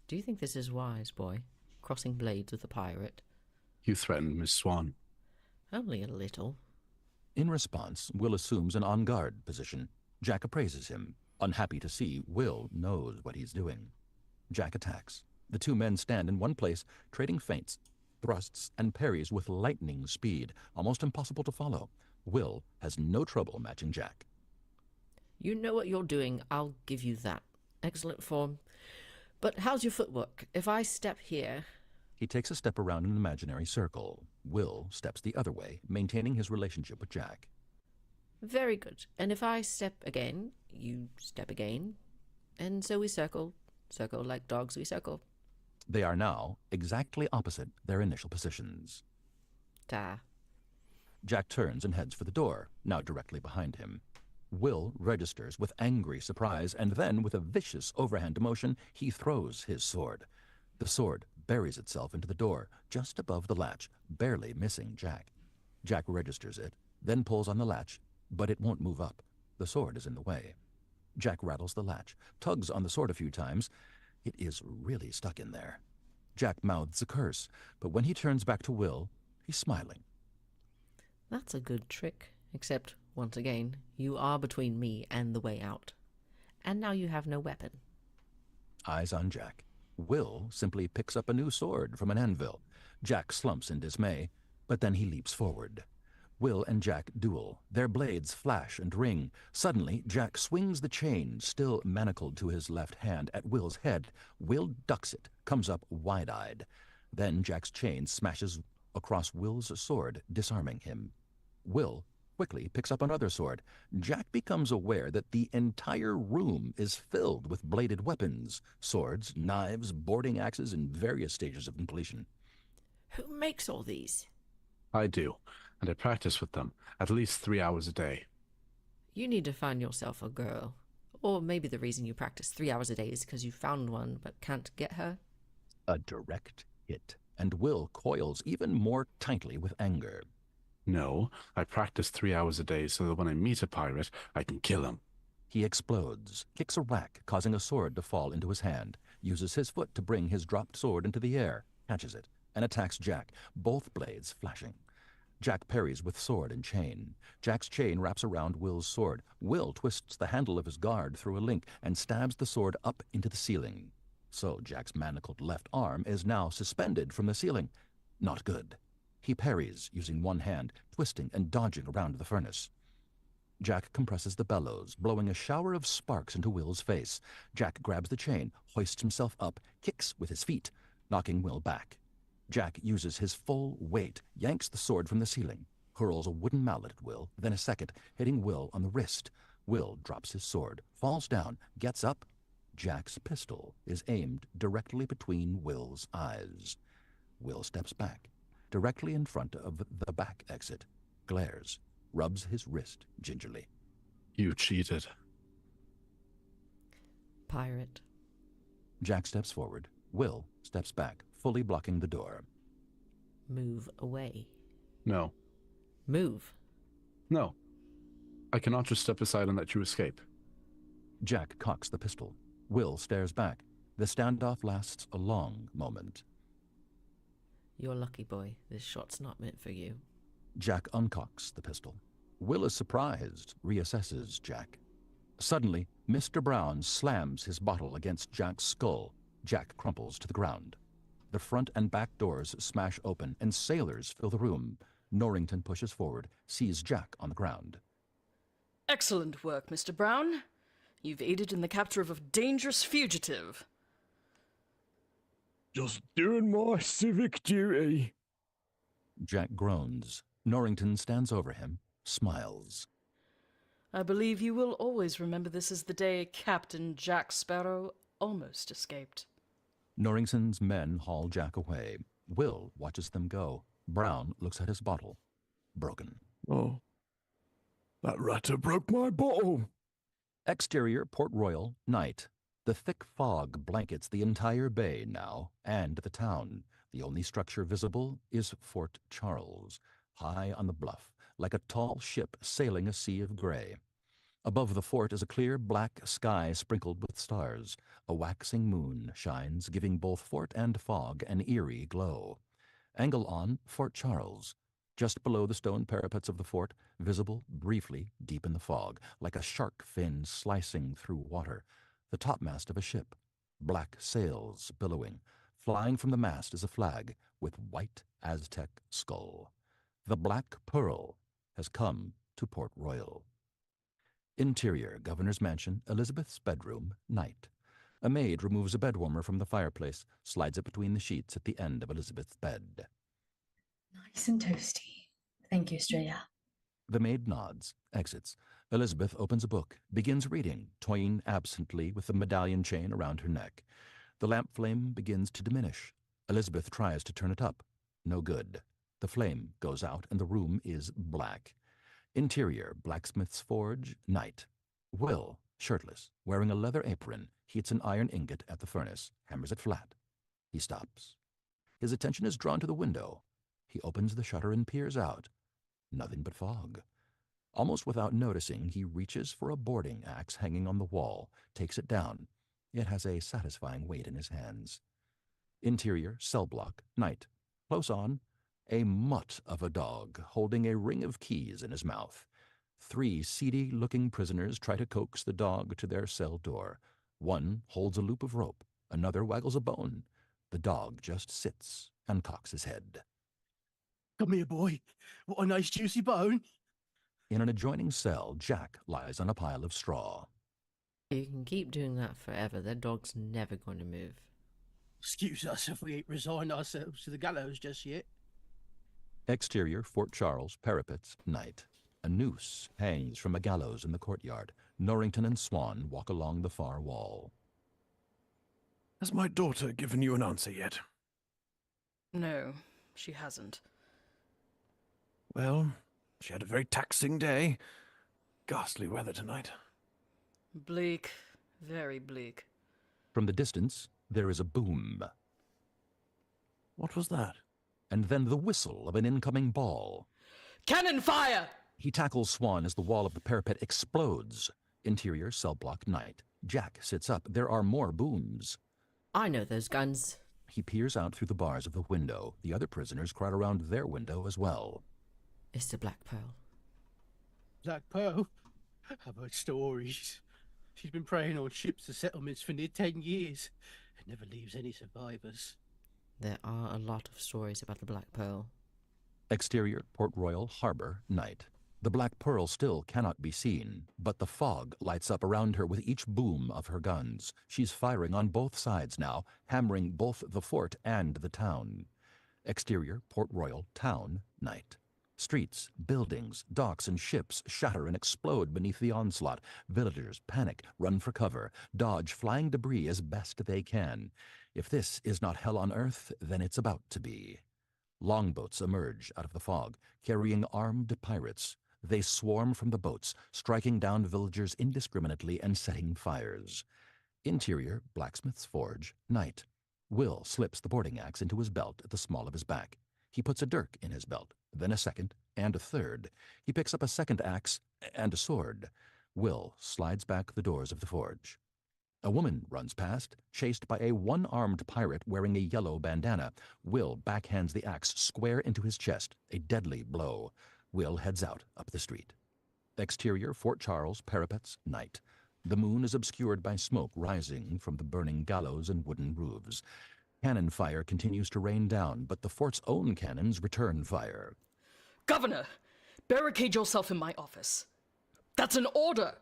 Speaker 10: Do you think this is wise, boy? Crossing blades with a pirate?
Speaker 3: You threatened Miss Swan.
Speaker 10: Only a little.
Speaker 2: In response, Will assumes an on-guard position. Jack appraises him, unhappy to see Will knows what he's doing. Jack attacks. The two men stand in one place, trading feints, thrusts, and parries with lightning speed, almost impossible to follow. Will has no trouble matching Jack.
Speaker 10: You know what you're doing, I'll give you that. Excellent form. But how's your footwork? If I step here...
Speaker 2: He takes a step around an imaginary circle. Will steps the other way, maintaining his relationship with Jack.
Speaker 10: Very good. And if I step again, you step again. And so we circle. Circle like dogs we circle.
Speaker 2: They are now exactly opposite their initial positions.
Speaker 10: Ta.
Speaker 2: Jack turns and heads for the door, now directly behind him. Will registers with angry surprise, and then, with a vicious overhand motion, he throws his sword. The sword buries itself into the door, just above the latch, barely missing Jack. Jack registers it, then pulls on the latch, but it won't move up. The sword is in the way. Jack rattles the latch, tugs on the sword a few times. It is really stuck in there. Jack mouths a curse, but when he turns back to Will, he's smiling.
Speaker 10: That's a good trick, except, once again, you are between me and the way out. And now you have no weapon.
Speaker 2: Eyes on Jack. Will simply picks up a new sword from an anvil. Jack slumps in dismay, but then he leaps forward. Will and Jack duel. Their blades flash and ring. Suddenly, Jack swings the chain, still manacled to his left hand, at Will's head. Will ducks it, comes up wide-eyed. Then Jack's chain smashes across Will's sword, disarming him. Will quickly picks up another sword. Jack becomes aware that the entire room is filled with bladed weapons, swords, knives, boarding axes in various stages of completion.
Speaker 10: Who makes all these?
Speaker 3: I do, and I practice with them at least 3 hours a day.
Speaker 10: You need to find yourself a girl. Or maybe the reason you practice 3 hours a day is because you found one but can't get her.
Speaker 2: A direct hit, and Will coils even more tightly with anger.
Speaker 3: No, I practice 3 hours a day so that when I meet a pirate, I can kill him.
Speaker 2: He explodes, kicks a rack, causing a sword to fall into his hand, uses his foot to bring his dropped sword into the air, catches it, and attacks Jack, both blades flashing. Jack parries with sword and chain. Jack's chain wraps around Will's sword. Will twists the handle of his guard through a link and stabs the sword up into the ceiling. So Jack's manacled left arm is now suspended from the ceiling. Not good. He parries, using one hand, twisting and dodging around the furnace. Jack compresses the bellows, blowing a shower of sparks into Will's face. Jack grabs the chain, hoists himself up, kicks with his feet, knocking Will back. Jack uses his full weight, yanks the sword from the ceiling, hurls a wooden mallet at Will, then a second, hitting Will on the wrist. Will drops his sword, falls down, gets up. Jack's pistol is aimed directly between Will's eyes. Will steps back, directly in front of the back exit, glares, rubs his wrist gingerly.
Speaker 3: You cheated.
Speaker 10: Pirate.
Speaker 2: Jack steps forward. Will steps back, fully blocking the door.
Speaker 10: Move away.
Speaker 3: No.
Speaker 10: Move.
Speaker 3: No. I cannot just step aside and let you escape.
Speaker 2: Jack cocks the pistol. Will stares back. The standoff lasts a long moment.
Speaker 10: You're lucky, boy. This shot's not meant for you.
Speaker 2: Jack uncocks the pistol. Will is surprised, reassesses Jack. Suddenly, Mr. Brown slams his bottle against Jack's skull. Jack crumples to the ground. The front and back doors smash open, and sailors fill the room. Norrington pushes forward, sees Jack on the ground.
Speaker 5: Excellent work, Mr. Brown. You've aided in the capture of a dangerous fugitive.
Speaker 7: Just doing my civic duty.
Speaker 2: Jack groans. Norrington stands over him, smiles.
Speaker 5: I believe you will always remember this as the day Captain Jack Sparrow almost escaped.
Speaker 2: Norrington's men haul Jack away. Will watches them go. Brown looks at his bottle. Broken.
Speaker 7: Oh, that ratter broke my bottle.
Speaker 2: Exterior, Port Royal, night. The thick fog blankets the entire bay now, and the town. The only structure visible is Fort Charles, high on the bluff, like a tall ship sailing a sea of gray. Above the fort is a clear black sky sprinkled with stars. A waxing moon shines, giving both fort and fog an eerie glow. Angle on, Fort Charles. Just below the stone parapets of the fort, visible briefly deep in the fog, like a shark fin slicing through water. The topmast of a ship, black sails billowing. Flying from the mast is a flag with white Aztec skull. The Black Pearl has come to Port Royal. Interior, Governor's Mansion, Elizabeth's bedroom, night. A maid removes a bed warmer from the fireplace, slides it between the sheets at the end of Elizabeth's bed.
Speaker 11: Nice and toasty. Thank you, Estrella.
Speaker 2: The maid nods, exits. Elizabeth opens a book, begins reading, toying absently with the medallion chain around her neck. The lamp flame begins to diminish. Elizabeth tries to turn it up. No good. The flame goes out and the room is black. Interior, blacksmith's forge, night. Will, shirtless, wearing a leather apron, heats an iron ingot at the furnace, hammers it flat. He stops. His attention is drawn to the window. He opens the shutter and peers out. Nothing but fog. Almost without noticing, he reaches for a boarding axe hanging on the wall, takes it down. It has a satisfying weight in his hands. Interior, cell block, night. Close on, a mutt of a dog holding a ring of keys in his mouth. 3 seedy-looking prisoners try to coax the dog to their cell door. One holds a loop of rope, another waggles a bone. The dog just sits and cocks his head.
Speaker 8: Come here, boy. What a nice juicy bone.
Speaker 2: In an adjoining cell, Jack lies on a pile of straw.
Speaker 10: You can keep doing that forever. That dog's never going to move.
Speaker 8: Excuse us if we ain't resigned ourselves to the gallows just yet.
Speaker 2: Exterior, Fort Charles, parapets, night. A noose hangs from a gallows in the courtyard. Norrington and Swan walk along the far wall.
Speaker 7: Has my daughter given you an answer yet?
Speaker 5: No, she hasn't.
Speaker 7: Well, she had a very taxing day. Ghastly weather tonight.
Speaker 5: Bleak. Very bleak.
Speaker 2: From the distance, there is a boom.
Speaker 7: What was that?
Speaker 2: And then the whistle of an incoming ball.
Speaker 5: Cannon fire!
Speaker 2: He tackles Swan as the wall of the parapet explodes. Interior, cell block, night. Jack sits up. There are more booms.
Speaker 10: I know those guns.
Speaker 2: He peers out through the bars of the window. The other prisoners crowd around their window as well.
Speaker 10: It's the Black Pearl.
Speaker 8: Black Pearl? I've heard stories. She's been preying on ships and settlements for near 10 years and never leaves any survivors.
Speaker 10: There are a lot of stories about the Black Pearl.
Speaker 2: Exterior, Port Royal, harbor, night. The Black Pearl still cannot be seen, but the fog lights up around her with each boom of her guns. She's firing on both sides now, hammering both the fort and the town. Exterior, Port Royal, town, night. Streets, buildings, docks, and ships shatter and explode beneath the onslaught. Villagers panic, run for cover, dodge flying debris as best they can. If this is not hell on earth, then it's about to be. Longboats emerge out of the fog, carrying armed pirates. They swarm from the boats, striking down villagers indiscriminately and setting fires. Interior, blacksmith's forge, night. Will slips the boarding axe into his belt at the small of his back. He puts a dirk in his belt, then a second, and a third. He picks up a second axe and a sword. Will slides back the doors of the forge. A woman runs past, chased by a one-armed pirate wearing a yellow bandana. Will backhands the axe square into his chest, a deadly blow. Will heads out up the street. Exterior, Fort Charles, parapets, night. The moon is obscured by smoke rising from the burning gallows and wooden roofs. Cannon fire continues to rain down, but the fort's own cannons return fire.
Speaker 5: Governor, barricade yourself in my office. That's an order!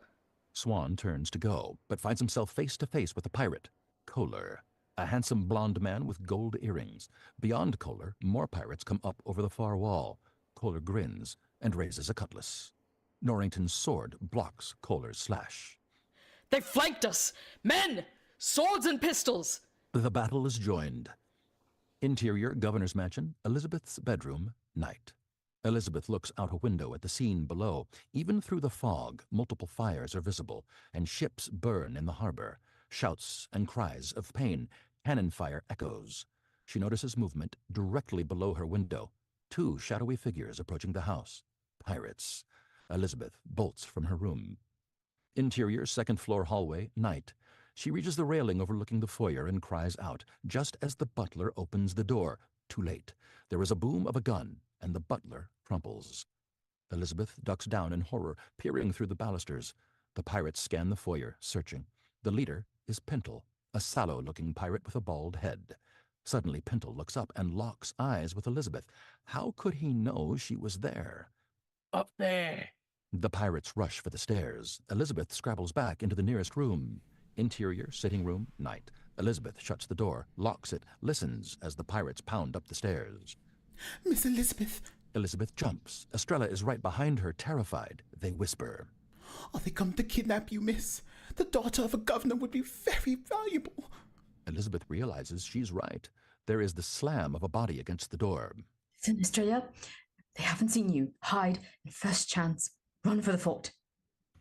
Speaker 2: Swan turns to go, but finds himself face to face with a pirate, Kohler, a handsome blond man with gold earrings. Beyond Kohler, more pirates come up over the far wall. Kohler grins and raises a cutlass. Norrington's sword blocks Kohler's slash.
Speaker 5: They flanked us! Men! Swords and pistols!
Speaker 2: The battle is joined. Interior, Governor's Mansion, Elizabeth's bedroom, night. Elizabeth looks out a window at the scene below. Even through the fog, multiple fires are visible, and ships burn in the harbor. Shouts and cries of pain. Cannon fire echoes. She notices movement directly below her window. 2 shadowy figures approaching the house. Pirates. Elizabeth bolts from her room. Interior, second-floor hallway, night. She reaches the railing overlooking the foyer and cries out, just as the butler opens the door. Too late. There is a boom of a gun, and the butler crumples. Elizabeth ducks down in horror, peering through the balusters. The pirates scan the foyer, searching. The leader is Pintle, a sallow-looking pirate with a bald head. Suddenly, Pintle looks up and locks eyes with Elizabeth. How could he know she was there?
Speaker 8: Up there!
Speaker 2: The pirates rush for the stairs. Elizabeth scrabbles back into the nearest room. Interior, sitting room, night. Elizabeth shuts the door, locks it, listens as the pirates pound up the stairs.
Speaker 1: Miss Elizabeth.
Speaker 2: Elizabeth jumps. Estrella is right behind her, terrified. They whisper.
Speaker 1: Are they come to kidnap you, miss? The daughter of a governor would be very valuable.
Speaker 2: Elizabeth realizes she's right. There is the slam of a body against the door.
Speaker 11: Listen, Estrella, they haven't seen you. Hide, and first chance, run for the fort.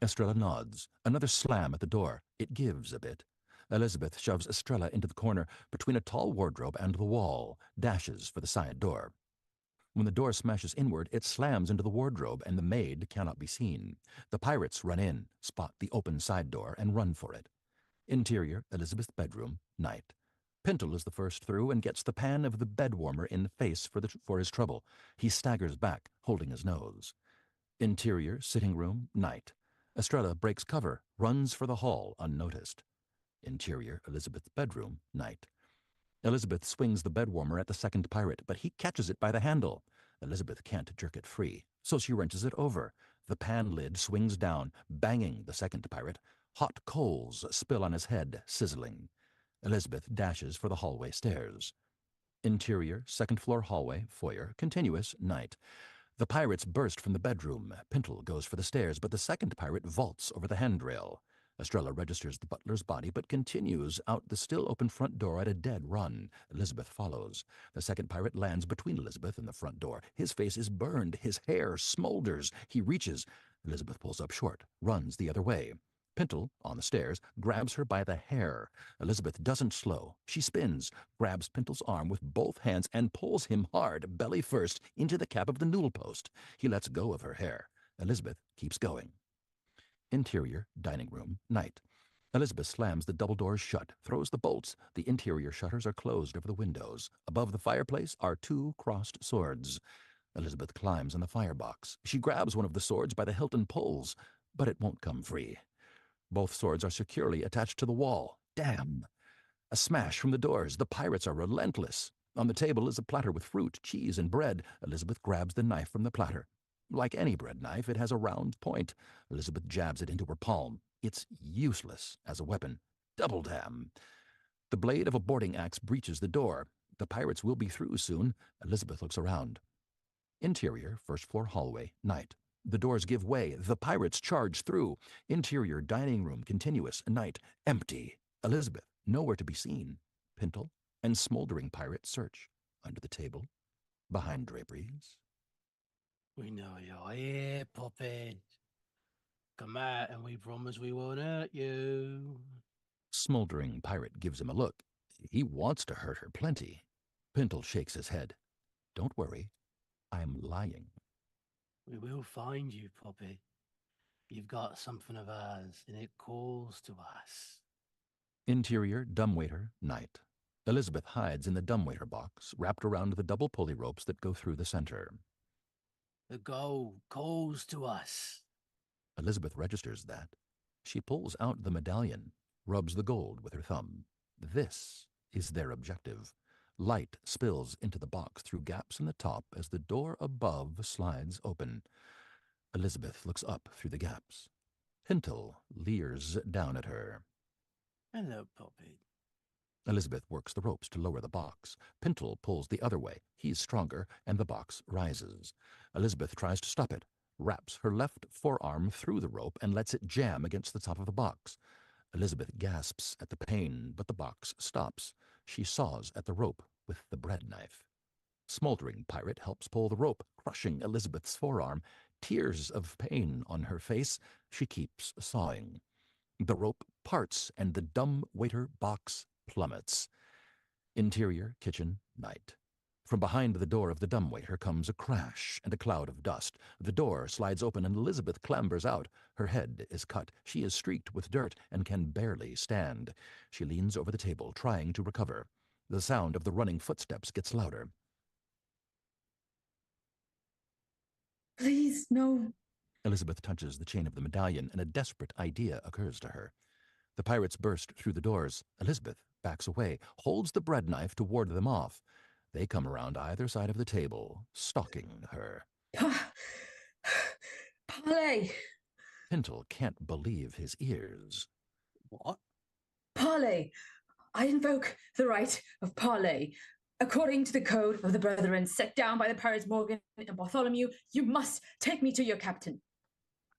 Speaker 2: Estrella nods. Another slam at the door. It gives a bit. Elizabeth shoves Estrella into the corner between a tall wardrobe and the wall, dashes for the side door. When the door smashes inward, it slams into the wardrobe, and the maid cannot be seen. The pirates run in, spot the open side door, and run for it. Interior, Elizabeth's bedroom, night. Pintle is the first through and gets the pan of the bed warmer in the face for his trouble. He staggers back, holding his nose. Interior, sitting room, night. Estrella breaks cover, runs for the hall unnoticed. Interior, Elizabeth's bedroom, night. Elizabeth swings the bed warmer at the second pirate, but he catches it by the handle. Elizabeth can't jerk it free, so she wrenches it over. The pan lid swings down, banging the second pirate. Hot coals spill on his head, sizzling. Elizabeth dashes for the hallway stairs. Interior, second-floor hallway, foyer, continuous, night. The pirates burst from the bedroom. Pintle goes for the stairs, but the second pirate vaults over the handrail. Estrella registers the butler's body, but continues out the still-open front door at a dead run. Elizabeth follows. The second pirate lands between Elizabeth and the front door. His face is burned. His hair smolders. He reaches. Elizabeth pulls up short, runs the other way. Pintle, on the stairs, grabs her by the hair. Elizabeth doesn't slow. She spins, grabs Pintle's arm with both hands, and pulls him hard, belly first, into the cap of the newel post. He lets go of her hair. Elizabeth keeps going. Interior, dining room, night. Elizabeth slams the double doors shut, throws the bolts. The interior shutters are closed over the windows. Above the fireplace are 2 crossed swords. Elizabeth climbs on the firebox. She grabs one of the swords by the hilt and pulls, but it won't come free. Both swords are securely attached to the wall. Damn! A smash from the doors. The pirates are relentless. On the table is a platter with fruit, cheese, and bread. Elizabeth grabs the knife from the platter. Like any bread knife, it has a round point. Elizabeth jabs it into her palm. It's useless as a weapon. Double damn! The blade of a boarding axe breaches the door. The pirates will be through soon. Elizabeth looks around. Interior, first-floor hallway, night. The doors give way. The pirates charge through. Interior, dining room, continuous, night, empty. Elizabeth, nowhere to be seen. Pintle and smoldering pirate search. Under the table, behind draperies.
Speaker 8: We know you're here, Poppin. Come out and we promise we won't hurt you.
Speaker 2: Smoldering pirate gives him a look. He wants to hurt her plenty. Pintle shakes his head. Don't worry, I'm lying.
Speaker 8: We will find you, Poppy. You've got something of ours, and it calls to us.
Speaker 2: Interior, dumbwaiter, night. Elizabeth hides in the dumbwaiter box, wrapped around the double pulley ropes that go through the center.
Speaker 8: The gold calls to us.
Speaker 2: Elizabeth registers that. She pulls out the medallion, rubs the gold with her thumb. This is their objective. Light spills into the box through gaps in the top as the door above slides open. Elizabeth looks up through the gaps. Pintle leers down at her.
Speaker 8: Hello, Poppy.
Speaker 2: Elizabeth works the ropes to lower the box. Pintle pulls the other way. He's stronger, and the box rises. Elizabeth tries to stop it, wraps her left forearm through the rope, and lets it jam against the top of the box. Elizabeth gasps at the pain, but the box stops. She saws at the rope with the bread knife. Smoldering pirate helps pull the rope, crushing Elizabeth's forearm. Tears of pain on her face, she keeps sawing. The rope parts, and the dumbwaiter box plummets. Interior, kitchen, night. From behind the door of the dumbwaiter comes a crash and a cloud of dust. The door slides open and Elizabeth clambers out. Her head is cut. She is streaked with dirt and can barely stand. She leans over the table, trying to recover. The sound of the running footsteps gets louder.
Speaker 11: Please, no.
Speaker 2: Elizabeth touches the chain of the medallion, and a desperate idea occurs to her. The pirates burst through the doors. Elizabeth backs away, holds the bread knife to ward them off. They come around either side of the table, stalking her.
Speaker 11: Parley!
Speaker 2: Pintle can't believe his ears.
Speaker 8: What?
Speaker 11: Parley! I invoke the right of parley. According to the code of the Brethren set down by the pirates Morgan and Bartholomew, you must take me to your captain.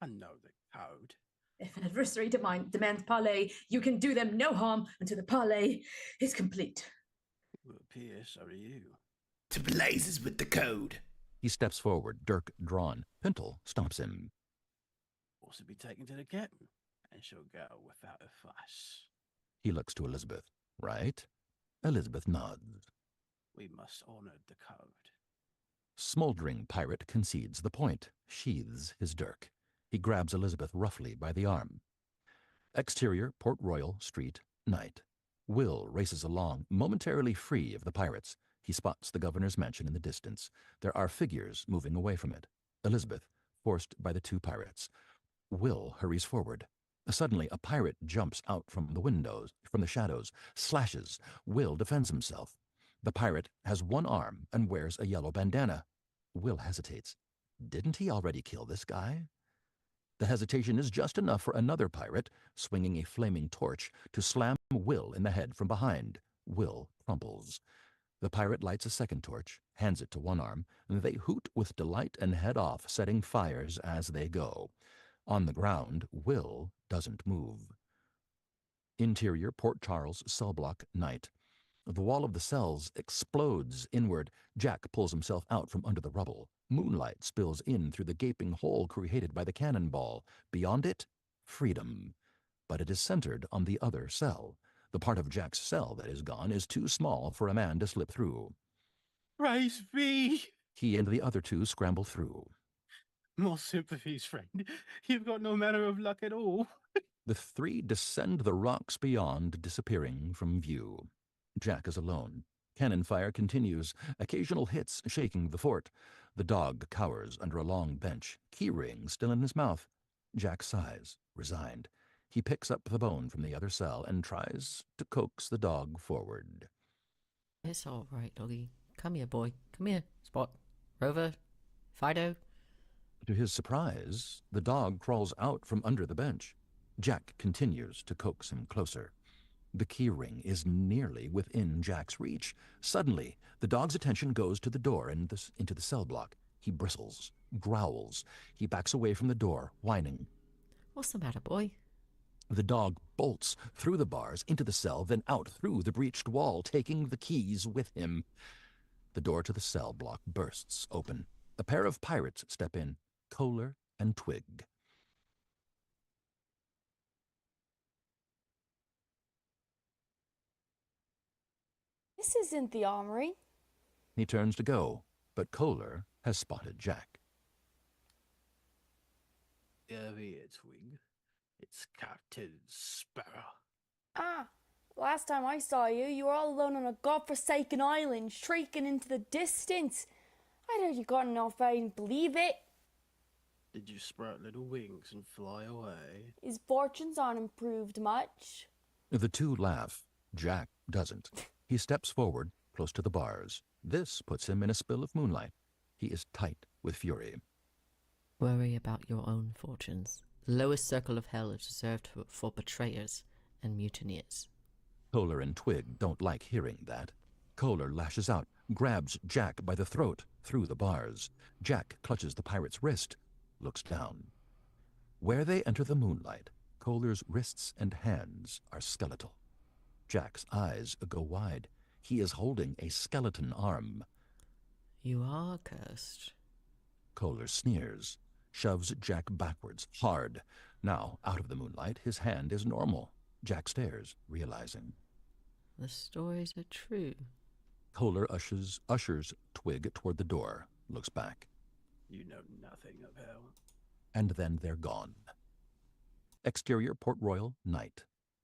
Speaker 8: I know the code.
Speaker 11: If an adversary demands parley, you can do them no harm until the parley is complete.
Speaker 8: It will appear so do you.
Speaker 1: To blazes with the code.
Speaker 2: He steps forward, dirk drawn. Pintle stops him.
Speaker 8: Also be taken to the captain, and she'll go without a fuss.
Speaker 2: He looks to Elizabeth. Right? Elizabeth nods.
Speaker 8: We must honor the code.
Speaker 2: Smoldering pirate concedes the point, sheathes his dirk. He grabs Elizabeth roughly by the arm. Exterior, Port Royal Street, night. Will races along, momentarily free of the pirates. He spots the governor's mansion in the distance. There are figures moving away from it. Elizabeth, forced by the two pirates. Will hurries forward. Suddenly, a pirate jumps out from the shadows, slashes. Will defends himself. The pirate has one arm and wears a yellow bandana. Will hesitates. Didn't he already kill this guy? The hesitation is just enough for another pirate, swinging a flaming torch, to slam Will in the head from behind. Will crumples. The pirate lights a second torch, hands it to one arm, and they hoot with delight and head off, setting fires as they go. On the ground, Will doesn't move. Interior, Port Charles cell block, night. The wall of the cells explodes inward. Jack pulls himself out from under the rubble. Moonlight spills in through the gaping hole created by the cannonball. Beyond it, freedom. But it is centered on the other cell. The part of Jack's cell that is gone is too small for a man to slip through.
Speaker 8: Praise be!
Speaker 2: He and the other two scramble through.
Speaker 8: More sympathies, friend. You've got no manner of luck at all.
Speaker 2: The three descend the rocks beyond, disappearing from view. Jack is alone. Cannon fire continues, occasional hits shaking the fort. The dog cowers under a long bench, keyring still in his mouth. Jack sighs, resigned. He picks up the bone from the other cell and tries to coax the dog forward.
Speaker 10: It's all right, doggy. Come here, boy. Come here. Spot. Rover. Fido.
Speaker 2: To his surprise, the dog crawls out from under the bench. Jack continues to coax him closer. The keyring is nearly within Jack's reach. Suddenly, the dog's attention goes to the door and into the cell block. He bristles, growls. He backs away from the door, whining.
Speaker 10: What's the matter, boy?
Speaker 2: The dog bolts through the bars into the cell, then out through the breached wall, taking the keys with him. The door to the cell block bursts open. A pair of pirates step in, Kohler and Twig.
Speaker 9: This isn't the armory.
Speaker 2: He turns to go, but Kohler has spotted Jack.
Speaker 8: Here, Twig. It's Captain Sparrow.
Speaker 9: Ah, last time I saw you, you were all alone on a godforsaken island, shrieking into the distance. I'd heard you got enough, I didn't believe it.
Speaker 8: Did you sprout little wings and fly away?
Speaker 9: His fortunes aren't improved much.
Speaker 2: The two laugh. Jack doesn't. He steps forward, close to the bars. This puts him in a spill of moonlight. He is tight with fury.
Speaker 10: Worry about your own fortunes. The lowest circle of hell is reserved for betrayers and mutineers.
Speaker 2: Kohler and Twig don't like hearing that. Kohler lashes out, grabs Jack by the throat through the bars. Jack clutches the pirate's wrist, looks down. Where they enter the moonlight, Kohler's wrists and hands are skeletal. Jack's eyes go wide. He is holding a skeleton arm.
Speaker 10: You are cursed.
Speaker 2: Kohler sneers, shoves Jack backwards, hard. Now, out of the moonlight, his hand is normal. Jack stares, realizing.
Speaker 10: The stories are true.
Speaker 2: Kohler ushers Twig toward the door, looks back.
Speaker 8: You know nothing of hell.
Speaker 2: And then they're gone. Exterior, Port Royal, night.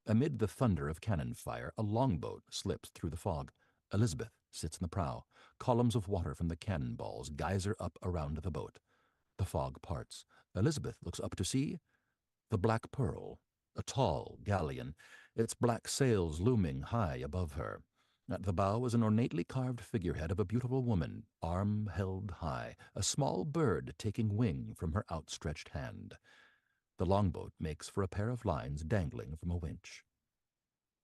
Speaker 2: Amid the thunder of cannon fire, a longboat slips through the fog. Elizabeth sits in the prow. Columns of water from the cannonballs geyser up around the boat. The fog parts. Elizabeth looks up to see the Black Pearl, a tall galleon, its black sails looming high above her. At the bow is an ornately carved figurehead of a beautiful woman, arm held high, a small bird taking wing from her outstretched hand. The longboat makes for a pair of lines dangling from a winch.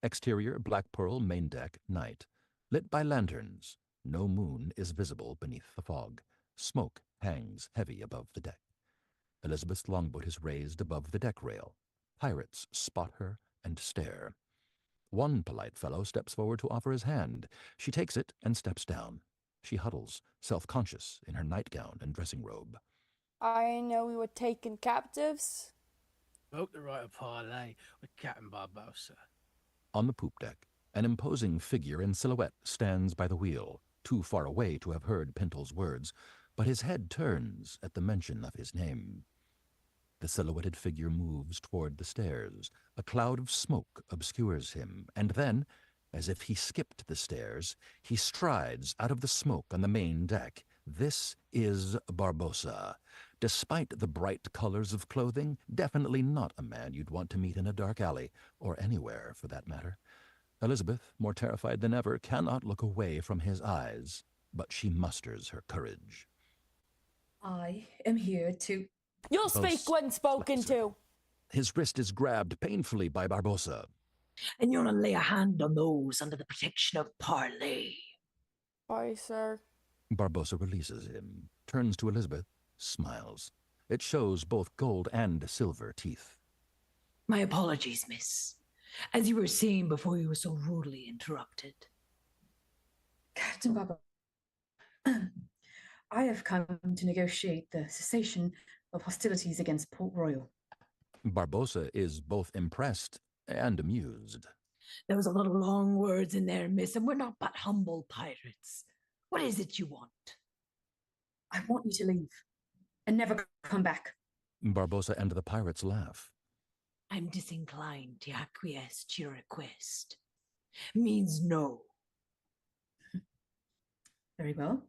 Speaker 2: Exterior, Black Pearl main deck, night. Lit by lanterns. No moon is visible beneath the fog. Smoke hangs heavy above the deck. Elizabeth's longboat is raised above the deck rail. Pirates spot her and stare. One polite fellow steps forward to offer his hand. She takes it and steps down. She huddles, self-conscious, in her nightgown and dressing robe.
Speaker 9: I know we were taken captives.
Speaker 8: Spoke the right of parley with Captain Barbosa.
Speaker 2: On the poop deck, an imposing figure in silhouette stands by the wheel, too far away to have heard Pintel's words. but his head turns at the mention of his name. The silhouetted figure moves toward the stairs. A cloud of smoke obscures him, and then, as if he skipped the stairs, he strides out of the smoke on the main deck. This is Barbossa. Despite the bright colors of clothing, definitely not a man you'd want to meet in a dark alley, or anywhere for that matter. Elizabeth, more terrified than ever, cannot look away from his eyes, but she musters her courage.
Speaker 11: I am here to.
Speaker 9: You'll speak when spoken to.
Speaker 2: His wrist is grabbed painfully by Barbossa.
Speaker 11: And you're gonna lay a hand on those under the protection of Parley.
Speaker 9: Aye, sir.
Speaker 2: Barbossa releases him, turns to Elizabeth, smiles. It shows both gold and silver teeth.
Speaker 11: My apologies, miss. As you were saying before you were so rudely interrupted. Captain Barbossa, I have come to negotiate the cessation of hostilities against Port Royal.
Speaker 2: Barbossa is both impressed and amused.
Speaker 11: There was a lot of long words in there, miss, and we're not but humble pirates. What is it you want? I want you to leave and never come back.
Speaker 2: Barbossa and the pirates laugh.
Speaker 11: I'm disinclined to acquiesce to your request. Means no. Very well.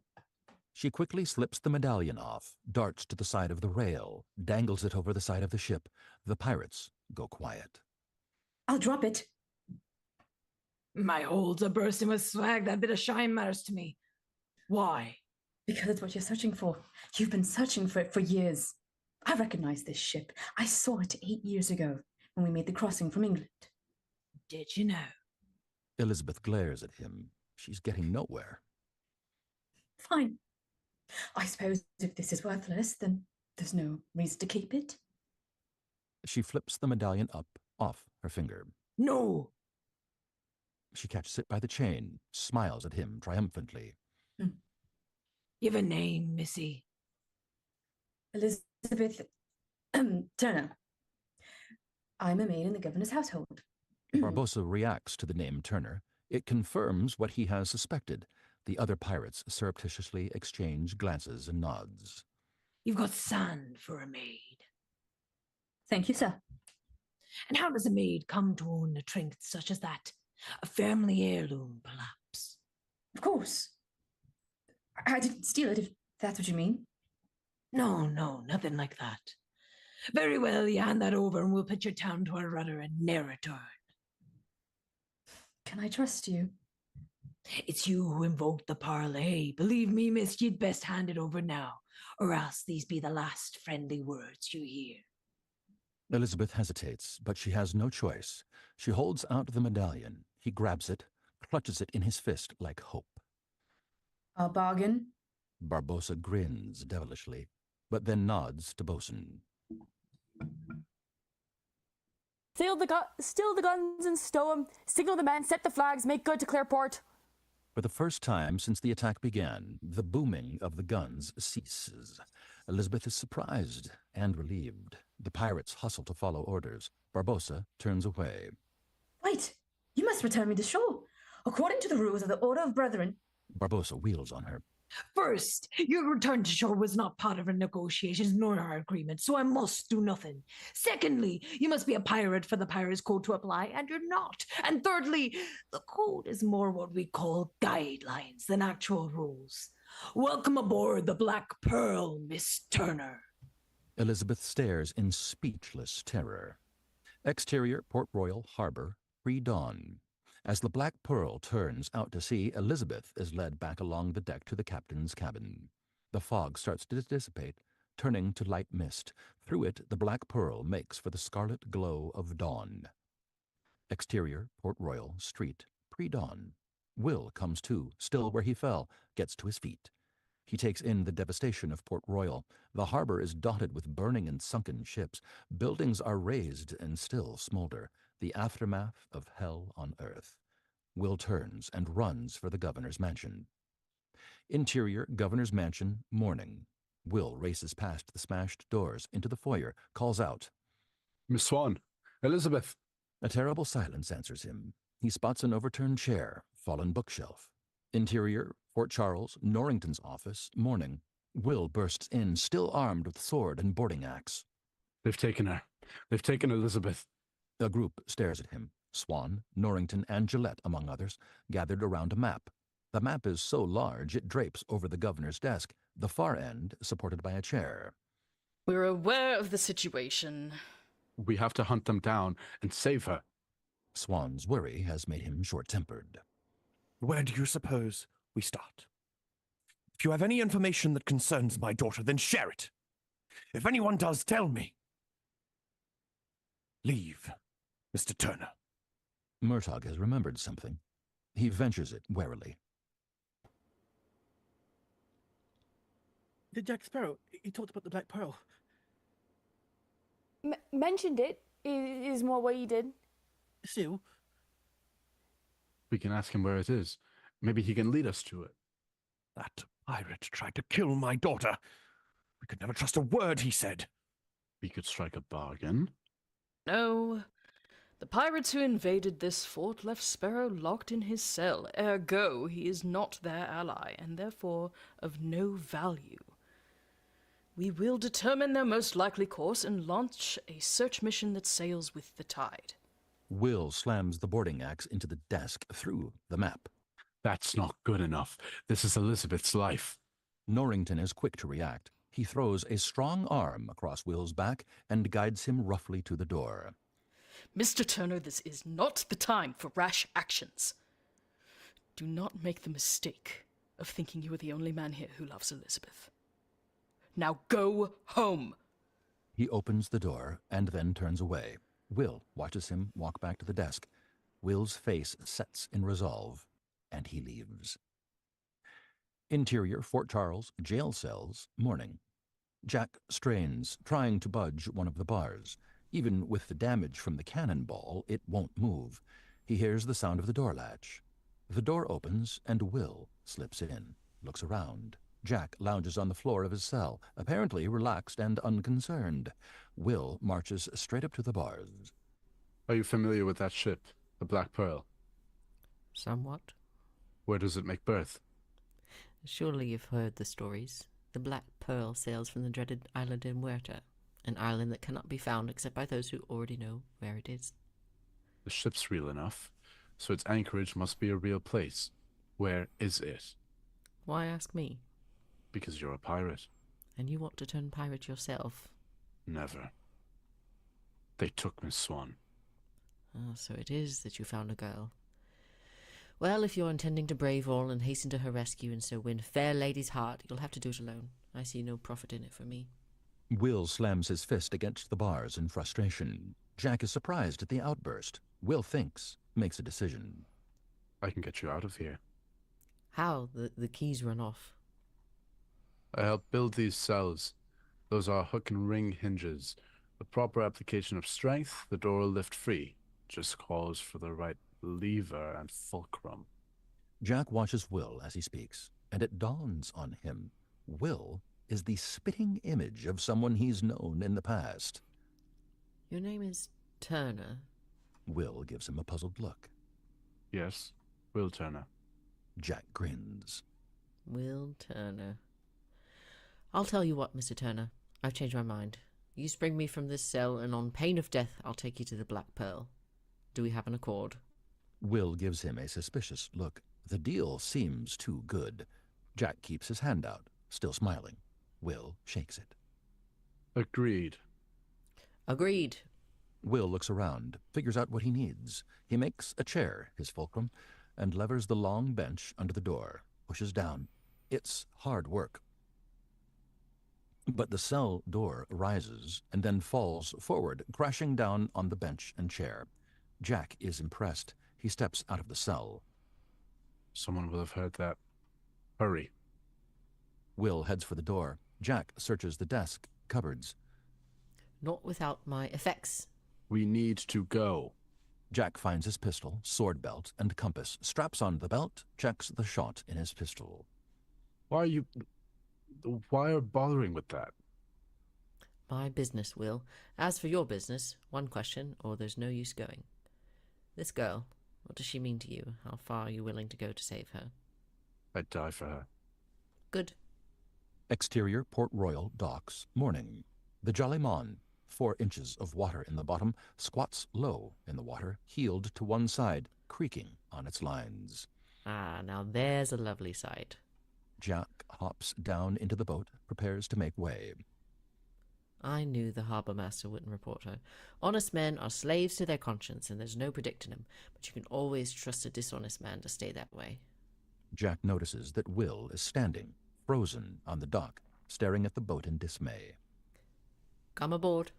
Speaker 2: She quickly slips the medallion off, darts to the side of the rail, dangles it over the side of the ship. The pirates go quiet.
Speaker 11: I'll drop it. My holds are bursting with swag. That bit of shine matters to me. Why? Because it's what you're searching for. You've been searching for it for years. I recognize this ship. I saw it 8 years ago when we made the crossing from England. Did you know?
Speaker 2: Elizabeth glares at him. She's getting nowhere.
Speaker 11: Fine. I suppose if this is worthless, then there's no reason to keep it.
Speaker 2: She flips the medallion up, off her finger.
Speaker 11: No!
Speaker 2: She catches it by the chain, smiles at him triumphantly.
Speaker 11: You have a name, missy. Elizabeth Turner. I'm a maid in the governor's household.
Speaker 2: Barbossa reacts to the name Turner. It confirms what he has suspected. The other pirates surreptitiously exchange glances and nods.
Speaker 11: You've got sand for a maid. Thank you, sir. And how does a maid come to own a trinket such as that? A family heirloom, perhaps? Of course. I didn't steal it, if that's what you mean. No, nothing like that. Very well, you hand that over and we'll put your town to a rudder and ne'er return. Can I trust you? It's you who invoked the parley. Believe me, miss, you'd best hand it over now, or else these be the last friendly words you hear.
Speaker 2: Elizabeth hesitates, but she has no choice. She holds out the medallion. He grabs it, clutches it in his fist like hope.
Speaker 11: A bargain?
Speaker 2: Barbossa grins devilishly, but then nods to Bosun.
Speaker 9: Steal the guns and stow 'em. Signal the men, set the flags, make good to clear port.
Speaker 2: For the first time since the attack began, the booming of the guns ceases. Elizabeth is surprised and relieved. The pirates hustle to follow orders. Barbossa turns away.
Speaker 11: Wait, you must return me to shore. According to the rules of the Order of Brethren.
Speaker 2: Barbossa wheels on her.
Speaker 11: First, your return to shore was not part of our negotiations nor our agreement, so I must do nothing. Secondly, you must be a pirate for the Pirates Code to apply, and you're not. And thirdly, the code is more what we call guidelines than actual rules. Welcome aboard the Black Pearl, Miss Turner.
Speaker 2: Elizabeth stares in speechless terror. Exterior Port Royal Harbor, pre-dawn. As the Black Pearl turns out to sea, Elizabeth is led back along the deck to the captain's cabin. The fog starts to dissipate, turning to light mist. Through it, the Black Pearl makes for the scarlet glow of dawn. Exterior Port Royal Street, pre-dawn. Will comes to, still where he fell, gets to his feet. He takes in the devastation of Port Royal. The harbor is dotted with burning and sunken ships. Buildings are razed and still smolder. The aftermath of hell on earth. Will turns and runs for the governor's mansion. Interior governor's mansion, morning. Will races past the smashed doors into the foyer, calls out,
Speaker 3: Miss Swan, Elizabeth.
Speaker 2: A terrible silence answers him. He spots an overturned chair, fallen bookshelf. Interior, Fort Charles, Norrington's office, morning. Will bursts in, still armed with sword and boarding axe.
Speaker 3: They've taken her. They've taken Elizabeth.
Speaker 2: A group stares at him. Swan, Norrington, and Gillette, among others, gathered around a map. The map is so large it drapes over the governor's desk, the far end supported by a chair.
Speaker 5: We're aware of the situation.
Speaker 3: We have to hunt them down and save her.
Speaker 2: Swan's worry has made him short-tempered.
Speaker 7: Where do you suppose we start? If you have any information that concerns my daughter, then share it. If anyone does, tell me. Leave, Mr. Turner.
Speaker 2: Murtaugh has remembered something. He ventures it warily.
Speaker 8: The Jack Sparrow, he talked about the Black Pearl.
Speaker 9: Mentioned it is more what he did.
Speaker 8: Still,
Speaker 3: We can ask him where it is. Maybe he can lead us to it.
Speaker 7: That pirate tried to kill my daughter. We could never trust a word he said.
Speaker 3: We could strike a bargain.
Speaker 5: No. The pirates who invaded this fort left Sparrow locked in his cell. Ergo, he is not their ally, and therefore of no value. We will determine their most likely course and launch a search mission that sails with the tide.
Speaker 2: Will slams the boarding axe into the desk through the map.
Speaker 3: That's not good enough. This is Elizabeth's life.
Speaker 2: Norrington is quick to react. He throws a strong arm across Will's back and guides him roughly to the door.
Speaker 5: Mr. Turner, this is not the time for rash actions. Do not make the mistake of thinking you are the only man here who loves Elizabeth. Now go home.
Speaker 2: He opens the door and then turns away. Will watches him walk back to the desk. Will's face sets in resolve, and he leaves. Interior Fort Charles, jail cells, morning. Jack strains, trying to budge one of the bars. Even with the damage from the cannonball, it won't move. He hears the sound of the door latch. The door opens, and Will slips in, looks around. Jack lounges on the floor of his cell, apparently relaxed and unconcerned. Will marches straight up to the bars.
Speaker 3: Are you familiar with that ship, the Black Pearl?
Speaker 10: Somewhat.
Speaker 3: Where does it make berth?
Speaker 10: Surely you've heard the stories. The Black Pearl sails from the dreaded island de Muerta, an island that cannot be found except by those who already know where it is.
Speaker 3: The ship's real enough, so its anchorage must be a real place. Where is it?
Speaker 10: Why ask me?
Speaker 3: Because you're a pirate.
Speaker 10: And you want to turn pirate yourself?
Speaker 3: Never. They took Miss Swan.
Speaker 10: Ah, so it is that you found a girl. Well, if you're intending to brave all and hasten to her rescue and so win fair lady's heart, you'll have to do it alone. I see no profit in it for me.
Speaker 2: Will slams his fist against the bars in frustration. Jack is surprised at the outburst. Will thinks, makes a decision.
Speaker 3: I can get you out of here.
Speaker 10: How? The keys run off.
Speaker 3: I helped build these cells. Those are hook and ring hinges. The proper application of strength, the door will lift free. Just calls for the right lever and fulcrum.
Speaker 2: Jack watches Will as he speaks, and it dawns on him. Will is the spitting image of someone he's known in the past.
Speaker 10: Your name is Turner.
Speaker 2: Will gives him a puzzled look.
Speaker 3: Yes, Will Turner.
Speaker 2: Jack grins.
Speaker 10: Will Turner. I'll tell you what, Mr. Turner. I've changed my mind. You spring me from this cell, and on pain of death, I'll take you to the Black Pearl. Do we have an accord?
Speaker 2: Will gives him a suspicious look. The deal seems too good. Jack keeps his hand out, still smiling. Will shakes it.
Speaker 3: Agreed.
Speaker 10: Agreed.
Speaker 2: Will looks around, figures out what he needs. He makes a chair, his fulcrum, and levers the long bench under the door, pushes down. It's hard work. But the cell door rises and then falls forward, crashing down on the bench and chair. Jack is impressed. He steps out of the cell.
Speaker 3: Someone will have heard that. Hurry.
Speaker 2: Will heads for the door. Jack searches the desk, cupboards.
Speaker 10: Not without my effects.
Speaker 3: We need to go.
Speaker 2: Jack finds his pistol, sword belt, and compass, straps on the belt, checks the shot in his pistol.
Speaker 3: Why are bothering with that?
Speaker 10: My business, Will. As for your business, one question, or there's no use going. This girl, what does she mean to you? How far are you willing to go to save her?
Speaker 3: I'd die for her.
Speaker 10: Good.
Speaker 2: Exterior Port Royal docks, morning. The Jolly Mon, 4 inches of water in the bottom, squats low in the water, heeled to one side, creaking on its lines.
Speaker 10: Ah, now there's a lovely sight.
Speaker 2: Jack hops down into the boat, prepares to make way.
Speaker 10: I knew the harbour master wouldn't report her. Honest men are slaves to their conscience, and there's no predicting them, but you can always trust a dishonest man to stay that way.
Speaker 2: Jack notices that Will is standing, frozen on the dock, staring at the boat in dismay.
Speaker 10: Come aboard.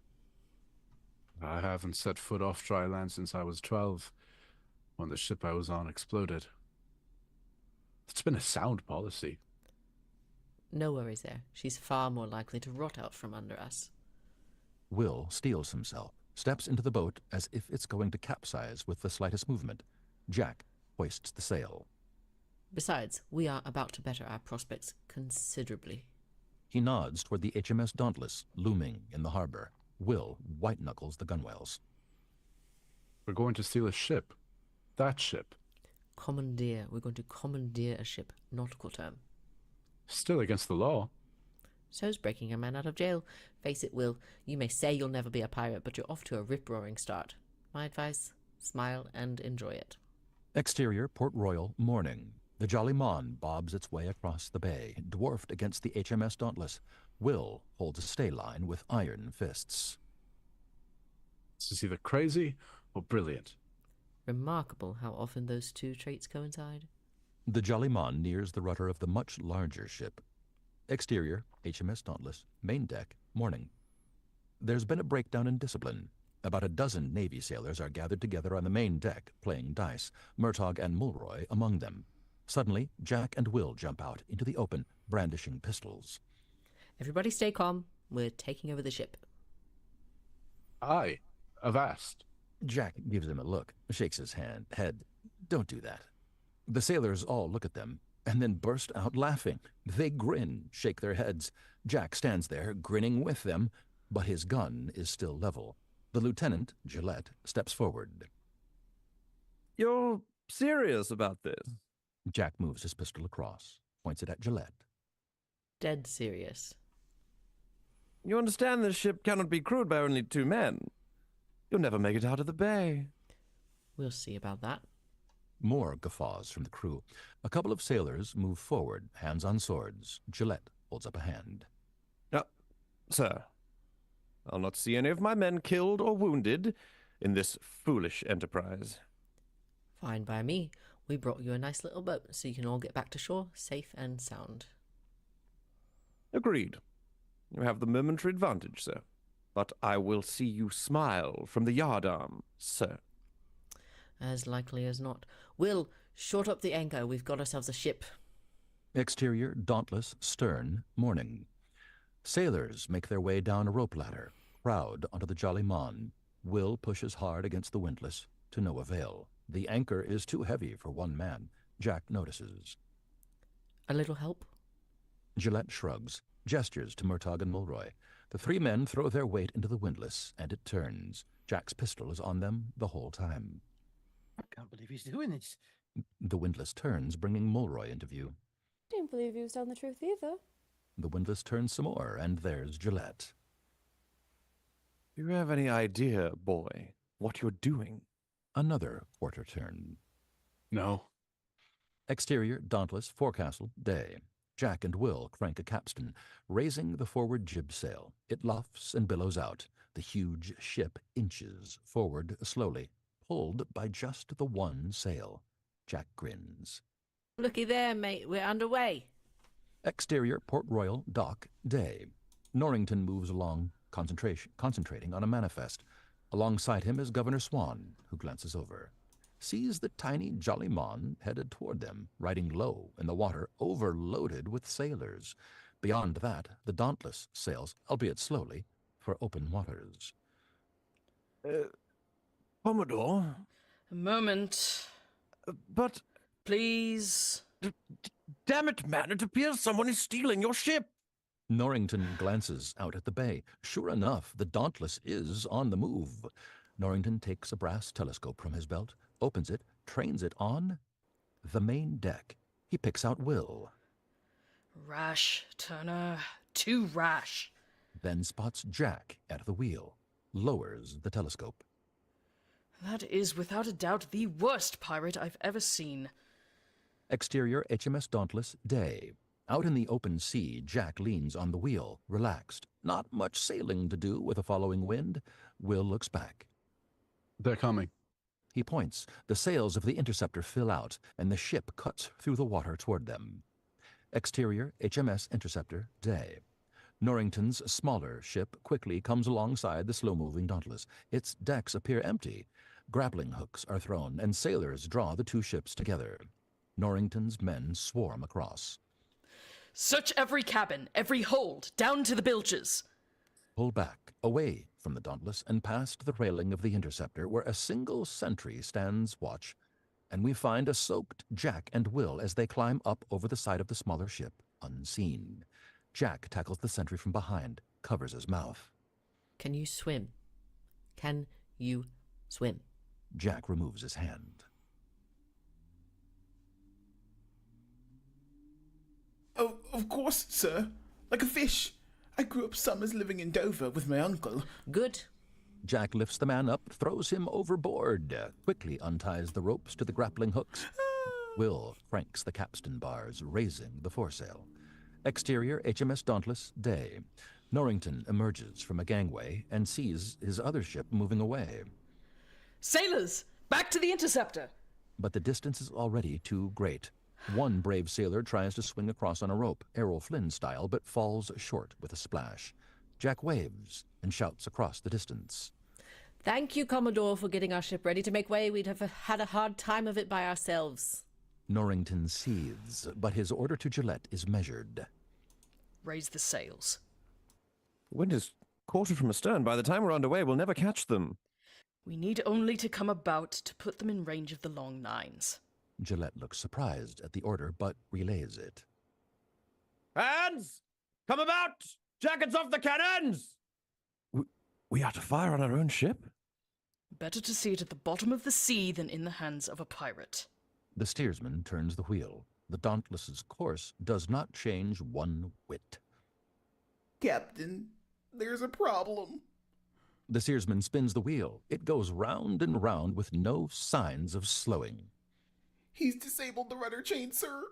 Speaker 3: I haven't set foot off dry land since I was 12, when the ship I was on exploded. It's been a sound policy.
Speaker 10: No worries there. She's far more likely to rot out from under us.
Speaker 2: Will steels himself, steps into the boat as if it's going to capsize with the slightest movement. Jack hoists the sail.
Speaker 10: Besides, we are about to better our prospects considerably.
Speaker 2: He nods toward the HMS Dauntless, looming in the harbor. Will white-knuckles the gunwales.
Speaker 3: We're going to steal a ship. That ship.
Speaker 10: Commandeer. We're going to commandeer a ship. Nautical term.
Speaker 3: Still against the law.
Speaker 10: So's breaking a man out of jail. Face it, Will. You may say you'll never be a pirate, but you're off to a rip-roaring start. My advice, smile and enjoy it.
Speaker 2: Exterior Port Royal, morning. The Jolly Mon bobs its way across the bay, dwarfed against the HMS Dauntless. Will holds a stay line with iron fists.
Speaker 3: This is either crazy or brilliant.
Speaker 10: Remarkable how often those two traits coincide.
Speaker 2: The Jolly Mon nears the rudder of the much larger ship. Exterior, HMS Dauntless, main deck, morning. There's been a breakdown in discipline. About a dozen Navy sailors are gathered together on the main deck, playing dice, Murtagh and Mulroy among them. Suddenly, Jack and Will jump out into the open, brandishing pistols.
Speaker 10: Everybody stay calm. We're taking over the ship.
Speaker 3: Aye, avast.
Speaker 2: Jack gives him a look, shakes his head. Don't do that. The sailors all look at them, and then burst out laughing. They grin, shake their heads. Jack stands there, grinning with them, but his gun is still level. The lieutenant, Gillette, steps forward.
Speaker 7: You're serious about this?
Speaker 2: Jack moves his pistol across, points it at Gillette.
Speaker 10: Dead serious.
Speaker 7: You understand this ship cannot be crewed by only 2 men. You'll never make it out of the bay.
Speaker 10: We'll see about that.
Speaker 2: More guffaws from the crew. A couple of sailors move forward, hands on swords. Gillette holds up a hand.
Speaker 7: Sir, I'll not see any of my men killed or wounded in this foolish enterprise.
Speaker 10: Fine by me. We brought you a nice little boat, so you can all get back to shore safe and sound.
Speaker 7: Agreed. You have the momentary advantage, sir. But I will see you smile from the yardarm, sir.
Speaker 10: As likely as not. Will, short up the anchor. We've got ourselves a ship.
Speaker 2: Exterior, Dauntless, stern, morning. Sailors make their way down a rope ladder, crowd onto the Jolly Mon. Will pushes hard against the windlass, to no avail. The anchor is too heavy for one man. Jack notices.
Speaker 10: A little help?
Speaker 2: Gillette shrugs, gestures to Murtagh and Mulroy. The 3 men throw their weight into the windlass, and it turns. Jack's pistol is on them the whole time.
Speaker 8: I can't believe he's doing this.
Speaker 2: The windlass turns, bringing Mulroy into view.
Speaker 9: Didn't believe he was telling the truth either.
Speaker 2: The windlass turns some more, and there's Gillette.
Speaker 7: Do you have any idea, boy, what you're doing?
Speaker 2: Another quarter turn.
Speaker 3: No.
Speaker 2: Exterior, Dauntless, forecastle, day. Jack and Will crank a capstan, raising the forward jib sail. It luffs and billows out. The huge ship inches forward slowly, pulled by just the one sail. Jack grins.
Speaker 10: Looky there, mate. We're underway.
Speaker 2: Exterior, Port Royal, dock, day. Norrington moves along, concentrating on a manifest. Alongside him is Governor Swan, who glances over. Sees the tiny Jolly Mon headed toward them, riding low in the water, overloaded with sailors. Beyond that, the Dauntless sails, albeit slowly, for open waters.
Speaker 7: Commodore?
Speaker 5: A moment.
Speaker 7: But...
Speaker 5: Please.
Speaker 7: Damn it, man, it appears someone is stealing your ship.
Speaker 2: Norrington glances out at the bay. Sure enough, the Dauntless is on the move. Norrington takes a brass telescope from his belt, opens it, trains it on the main deck. He picks out Will.
Speaker 5: Rash, Turner. Too rash.
Speaker 2: Then spots Jack at the wheel, lowers the telescope.
Speaker 5: That is without a doubt the worst pirate I've ever seen.
Speaker 2: Exterior HMS Dauntless, day. Out in the open sea, Jack leans on the wheel, relaxed. Not much sailing to do with a following wind. Will looks back.
Speaker 3: They're coming.
Speaker 2: He points. The sails of the Interceptor fill out, and the ship cuts through the water toward them. Exterior HMS Interceptor, day. Norrington's smaller ship quickly comes alongside the slow-moving Dauntless. Its decks appear empty. Grappling hooks are thrown, and sailors draw the two ships together. Norrington's men swarm across.
Speaker 5: Search every cabin, every hold, down to the bilges.
Speaker 2: Pull back, away from the Dauntless, and past the railing of the Interceptor, where a single sentry stands watch, and we find a soaked Jack and Will as they climb up over the side of the smaller ship, unseen. Jack tackles the sentry from behind, covers his mouth.
Speaker 10: Can you swim? Can you swim?
Speaker 2: Jack removes his hand.
Speaker 1: Oh, of course, sir. Like a fish. I grew up summers living in Dover with my uncle.
Speaker 10: Good.
Speaker 2: Jack lifts the man up, throws him overboard, quickly unties the ropes to the grappling hooks. Will cranks the capstan bars, raising the foresail. Exterior HMS Dauntless, day. Norrington emerges from a gangway and sees his other ship moving away.
Speaker 5: Sailors, back to the Interceptor!
Speaker 2: But the distance is already too great. One brave sailor tries to swing across on a rope, Errol Flynn style, but falls short with a splash. Jack waves and shouts across the distance.
Speaker 10: Thank you, Commodore, for getting our ship ready to make way. We'd have had a hard time of it by ourselves.
Speaker 2: Norrington seethes, but his order to Gillette is measured.
Speaker 5: Raise the sails.
Speaker 7: Wind is quarter from astern. By the time we're underway, we'll never catch them.
Speaker 5: We need only to come about to put them in range of the long nines.
Speaker 2: Gillette looks surprised at the order, but relays it.
Speaker 7: Hands! Come about! Jackets off the cannons! We are to fire on our own ship?
Speaker 5: Better to see it at the bottom of the sea than in the hands of a pirate.
Speaker 2: The steersman turns the wheel. The Dauntless's course does not change one whit.
Speaker 1: Captain, there's a problem.
Speaker 2: The steersman spins the wheel. It goes round and round with no signs of slowing.
Speaker 1: He's disabled the rudder chain, sir.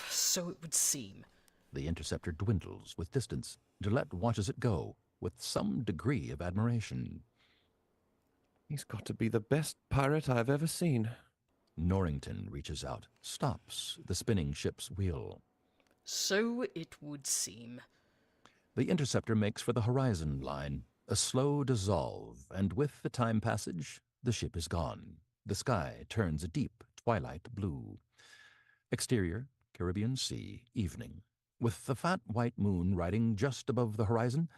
Speaker 5: So it would seem.
Speaker 2: The Interceptor dwindles with distance. Gillette watches it go with some degree of admiration.
Speaker 7: He's got to be the best pirate I've ever seen.
Speaker 2: Norrington reaches out, stops the spinning ship's wheel.
Speaker 5: So it would seem.
Speaker 2: The Interceptor makes for the horizon line, a slow dissolve, and with the time passage, the ship is gone. The sky turns a deep twilight blue. Exterior, Caribbean Sea, evening. With the fat white moon riding just above the horizon,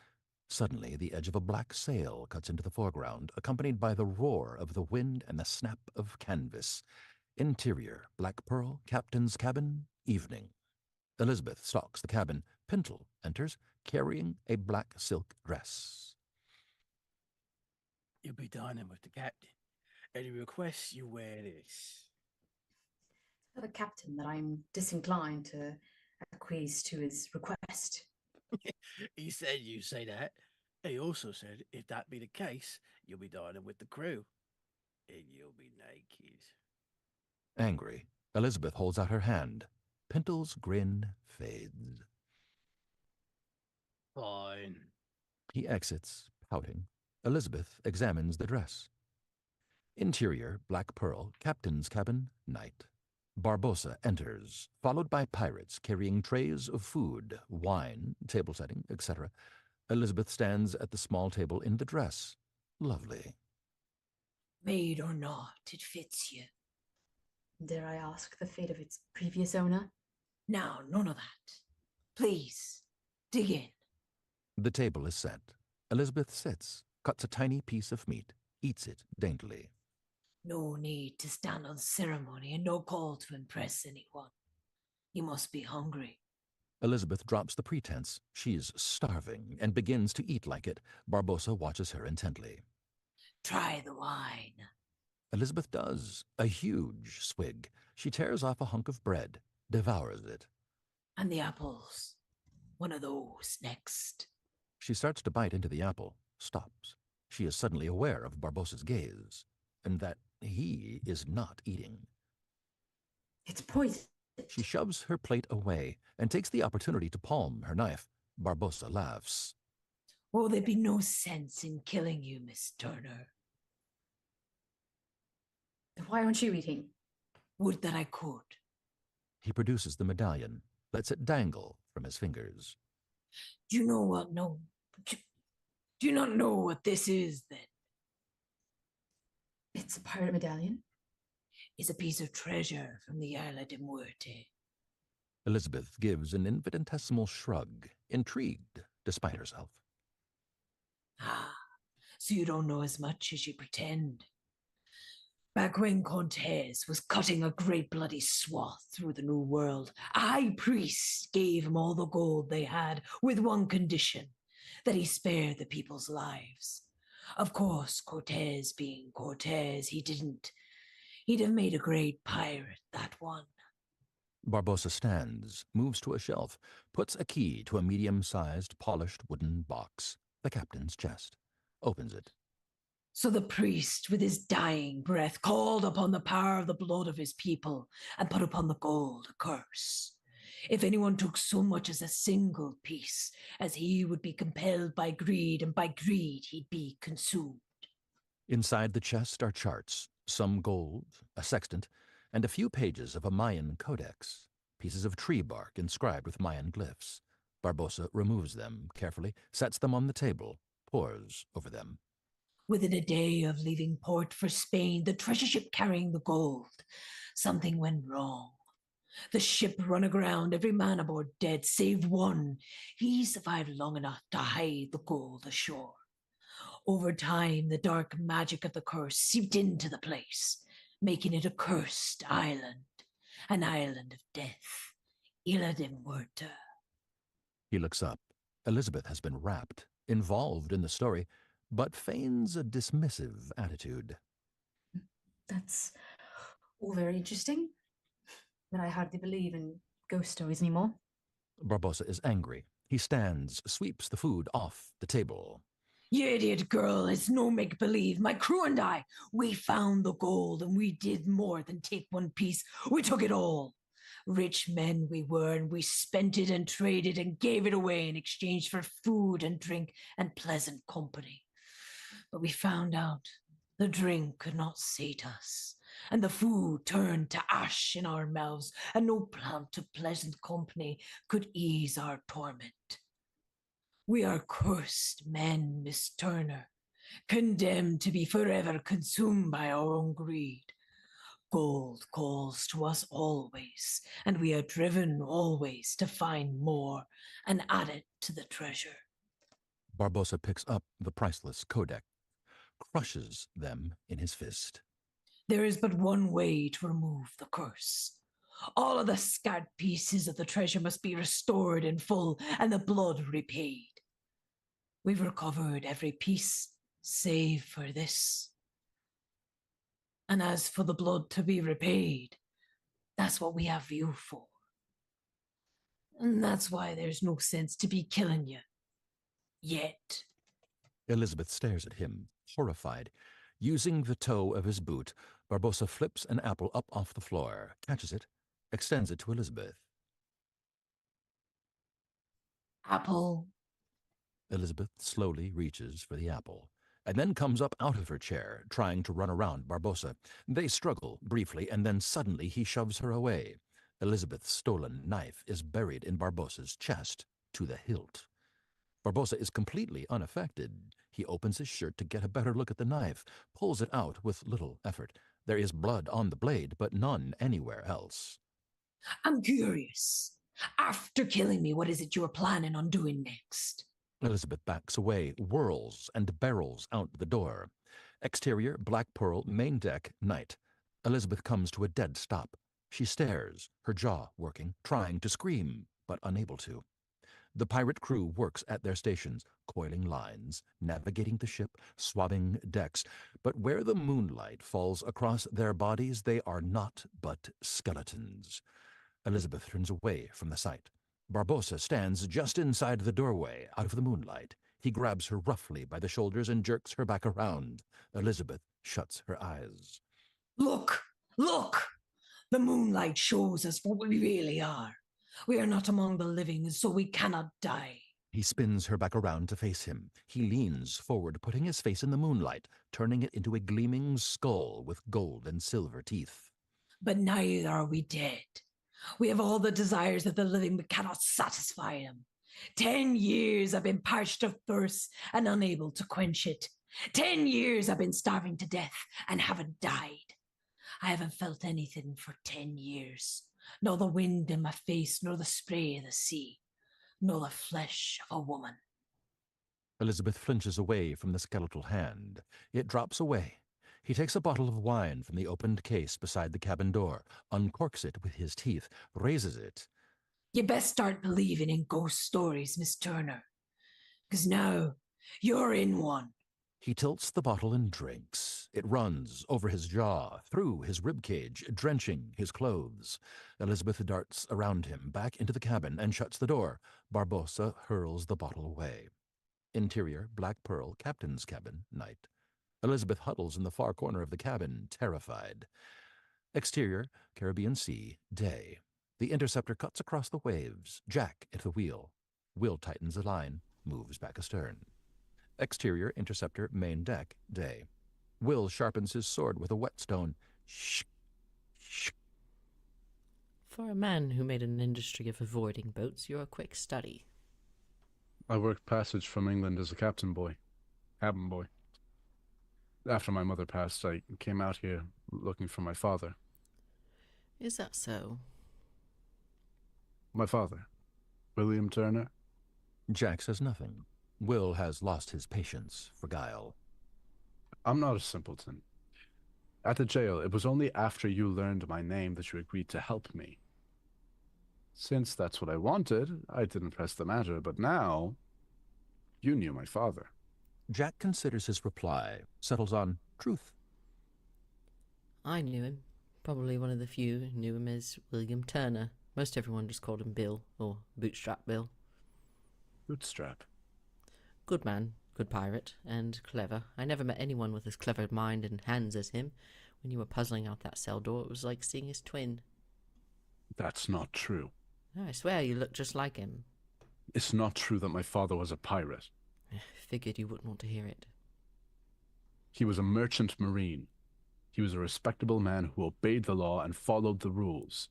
Speaker 2: suddenly the edge of a black sail cuts into the foreground, accompanied by the roar of the wind and the snap of canvas. Interior, Black Pearl, captain's cabin, evening. Elizabeth stalks the cabin. Pintle enters, carrying a black silk dress.
Speaker 8: You'll be dining with the captain. Any requests, you wear this.
Speaker 4: Tell the captain that I'm disinclined to acquiesce to his request.
Speaker 8: He said you say that. He also said if that be the case, you'll be dining with the crew. And you'll be naked.
Speaker 2: Angry, Elizabeth holds out her hand. Pintle's grin fades.
Speaker 8: Fine.
Speaker 2: He exits, pouting. Elizabeth examines the dress. Interior, Black Pearl, captain's cabin, night. Barbossa enters, followed by pirates carrying trays of food, wine, table setting, etc. Elizabeth stands at the small table in the dress. Lovely.
Speaker 11: Maid or not, it fits you.
Speaker 4: Dare I ask the fate of its previous owner?
Speaker 11: Now, none of that. Please, dig in.
Speaker 2: The table is set. Elizabeth sits, cuts a tiny piece of meat, eats it daintily.
Speaker 11: No need to stand on ceremony and no call to impress anyone. You must be hungry.
Speaker 2: Elizabeth drops the pretense. She's starving and begins to eat like it. Barbossa watches her intently.
Speaker 11: Try the wine.
Speaker 2: Elizabeth does. A huge swig. She tears off a hunk of bread, devours it.
Speaker 11: And the apples. One of those next.
Speaker 2: She starts to bite into the apple, stops. She is suddenly aware of Barbossa's gaze, and that he is not eating.
Speaker 4: It's poison.
Speaker 2: She shoves her plate away and takes the opportunity to palm her knife. Barbossa laughs.
Speaker 11: Oh, there'd be no sense in killing you, Miss Turner.
Speaker 4: Then why aren't you eating?
Speaker 11: Would that I could.
Speaker 2: He produces the medallion, lets it dangle from his fingers.
Speaker 11: Do you know what? No. Do you not know what this is, then?
Speaker 4: It's a pirate medallion.
Speaker 11: It's a piece of treasure from the Isla de Muerte.
Speaker 2: Elizabeth gives an infinitesimal shrug, intrigued despite herself.
Speaker 11: Ah, so you don't know as much as you pretend. Back when Cortez was cutting a great bloody swath through the New World, a high priest gave him all the gold they had with one condition, that he spared the people's lives. Of course, Cortez being Cortez, he didn't. He'd have made a great pirate, that one.
Speaker 2: Barbossa stands, moves to a shelf, puts a key to a medium-sized, polished wooden box, the captain's chest, opens it.
Speaker 11: So the priest, with his dying breath, called upon the power of the blood of his people and put upon the gold a curse. If anyone took so much as a single piece, as he would be compelled by greed, and by greed he'd be consumed.
Speaker 2: Inside the chest are charts, some gold, a sextant, and a few pages of a Mayan codex, pieces of tree bark inscribed with Mayan glyphs. Barbossa removes them carefully, sets them on the table, pores over them.
Speaker 11: Within a day of leaving port for Spain, the treasure ship carrying the gold, something went wrong. The ship run aground, every man aboard dead, save one. He survived long enough to hide the gold ashore. Over time, the dark magic of the curse seeped into the place, making it a cursed island, an island of death, Isla de Muerte.
Speaker 2: He looks up. Elizabeth has been wrapped, involved in the story, but feigns a dismissive attitude.
Speaker 4: That's all very interesting, but I hardly believe in ghost stories anymore.
Speaker 2: Barbossa is angry. He stands, sweeps the food off the table.
Speaker 11: You idiot girl, it's no make-believe. My crew and I, we found the gold, and we did more than take one piece. We took it all. Rich men we were, and we spent it and traded and gave it away in exchange for food and drink and pleasant company. But we found out the drink could not sate us, and the food turned to ash in our mouths, and no plant of pleasant company could ease our torment. We are cursed men, Miss Turner, condemned to be forever consumed by our own greed. Gold calls to us always, and we are driven always to find more and add it to the treasure.
Speaker 2: Barbossa picks up the priceless codex, crushes them in his fist.
Speaker 11: There is but one way to remove the curse. All of the scattered pieces of the treasure must be restored in full and the blood repaid. We've recovered every piece, save for this. And as for the blood to be repaid, that's what we have you for. And that's why there's no sense to be killing you. Yet.
Speaker 2: Elizabeth stares at him, horrified. Using the toe of his boot, Barbossa flips an apple up off the floor, catches it, extends it to Elizabeth.
Speaker 11: Apple.
Speaker 2: Elizabeth slowly reaches for the apple, and then comes up out of her chair, trying to run around Barbossa. They struggle briefly, and then suddenly he shoves her away. Elizabeth's stolen knife is buried in Barbossa's chest to the hilt. Barbossa is completely unaffected. He opens his shirt to get a better look at the knife, pulls it out with little effort. There is blood on the blade, but none anywhere else.
Speaker 11: I'm curious. After killing me, what is it you're planning on doing next?
Speaker 2: Elizabeth backs away, whirls, and barrels out the door. Exterior, Black Pearl, main deck, night. Elizabeth comes to a dead stop. She stares, her jaw working, trying to scream, but unable to. The pirate crew works at their stations, coiling lines, navigating the ship, swabbing decks, but where the moonlight falls across their bodies, they are naught but skeletons. Elizabeth turns away from the sight. Barbossa stands just inside the doorway, out of the moonlight. He grabs her roughly by the shoulders and jerks her back around. Elizabeth shuts her eyes.
Speaker 11: Look! Look! The moonlight shows us what we really are. We are not among the living, so we cannot die.
Speaker 2: He spins her back around to face him. He leans forward, putting his face in the moonlight, turning it into a gleaming skull with gold and silver teeth.
Speaker 11: But neither are we dead. We have all the desires of the living, but cannot satisfy them. 10 years I've been parched of thirst and unable to quench it. 10 years I've been starving to death and haven't died. I haven't felt anything for 10 years. Nor the wind in my face, nor the spray of the sea, nor the flesh of a woman.
Speaker 2: Elizabeth flinches away from the skeletal hand. It drops away. He takes a bottle of wine from the opened case beside the cabin door, uncorks it with his teeth, raises it.
Speaker 11: You best start believing in ghost stories, Miss Turner. 'Cause now you're in one.
Speaker 2: He tilts the bottle and drinks. It runs over his jaw, through his ribcage, drenching his clothes. Elizabeth darts around him, back into the cabin, and shuts the door. Barbossa hurls the bottle away. Interior, Black Pearl, captain's cabin, night. Elizabeth huddles in the far corner of the cabin, terrified. Exterior, Caribbean Sea, day. The interceptor cuts across the waves, Jack at the wheel. Will tightens the line, moves back astern. Exterior, interceptor, main deck, day. Will sharpens his sword with a whetstone. Shh, shh.
Speaker 10: For a man who made an industry of avoiding boats, you're a quick study.
Speaker 3: I worked passage from England as a cabin boy. After my mother passed, I came out here looking for my father.
Speaker 10: Is that so?
Speaker 3: My father, William Turner.
Speaker 2: Jack says nothing. Will has lost his patience for guile.
Speaker 3: I'm not a simpleton. At the jail, it was only after you learned my name that you agreed to help me. Since that's what I wanted, I didn't press the matter, but now you knew my father.
Speaker 2: Jack considers his reply, settles on truth.
Speaker 10: I knew him. Probably one of the few who knew him as William Turner. Most everyone just called him Bill, or Bootstrap Bill.
Speaker 3: Bootstrap?
Speaker 10: Good man, good pirate, and clever. I never met anyone with as clever mind and hands as him. When you were puzzling out that cell door, it was like seeing his twin.
Speaker 3: That's not true.
Speaker 10: No, I swear you look just like him.
Speaker 3: It's not true that my father was a pirate.
Speaker 10: Figured you wouldn't want to hear it.
Speaker 3: He was a merchant marine. He was a respectable man who obeyed the law and followed the rules.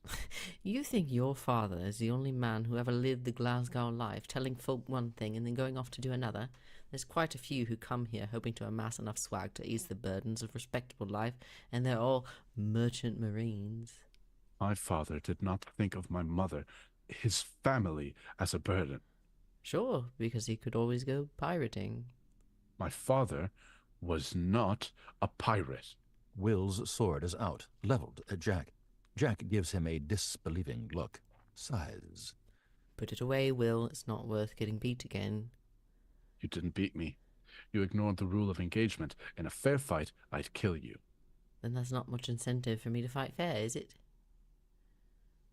Speaker 10: You think your father is the only man who ever lived the Glasgow life, telling folk one thing and then going off to do another? There's quite a few who come here hoping to amass enough swag to ease the burdens of respectable life, and they're all merchant marines.
Speaker 3: My father did not think of my mother, his family, as a burden.
Speaker 10: Sure, because he could always go pirating.
Speaker 3: My father was not a pirate.
Speaker 2: Will's sword is out, leveled at Jack. Jack gives him a disbelieving look, sighs.
Speaker 10: Put it away, Will. It's not worth getting beat again.
Speaker 3: You didn't beat me. You ignored the rule of engagement. In a fair fight, I'd kill you.
Speaker 10: Then there's not much incentive for me to fight fair, is it?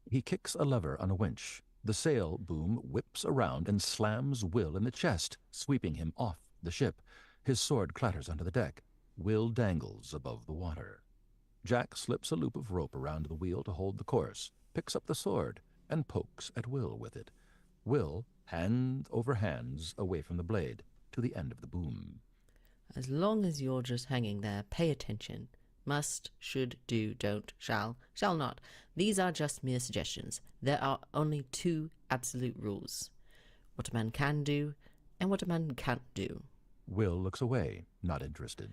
Speaker 2: He kicks a lever on a winch. The sail boom whips around and slams Will in the chest, sweeping him off the ship. His sword clatters onto the deck. Will dangles above the water. Jack slips a loop of rope around the wheel to hold the course, picks up the sword, and pokes at Will with it. Will, hand over hands away from the blade, to the end of the boom.
Speaker 10: As long as you're just hanging there, pay attention. Must, should, do, don't, shall, shall not. These are just mere suggestions. There are only two absolute rules. What a man can do, and what a man can't do.
Speaker 2: Will looks away, not interested.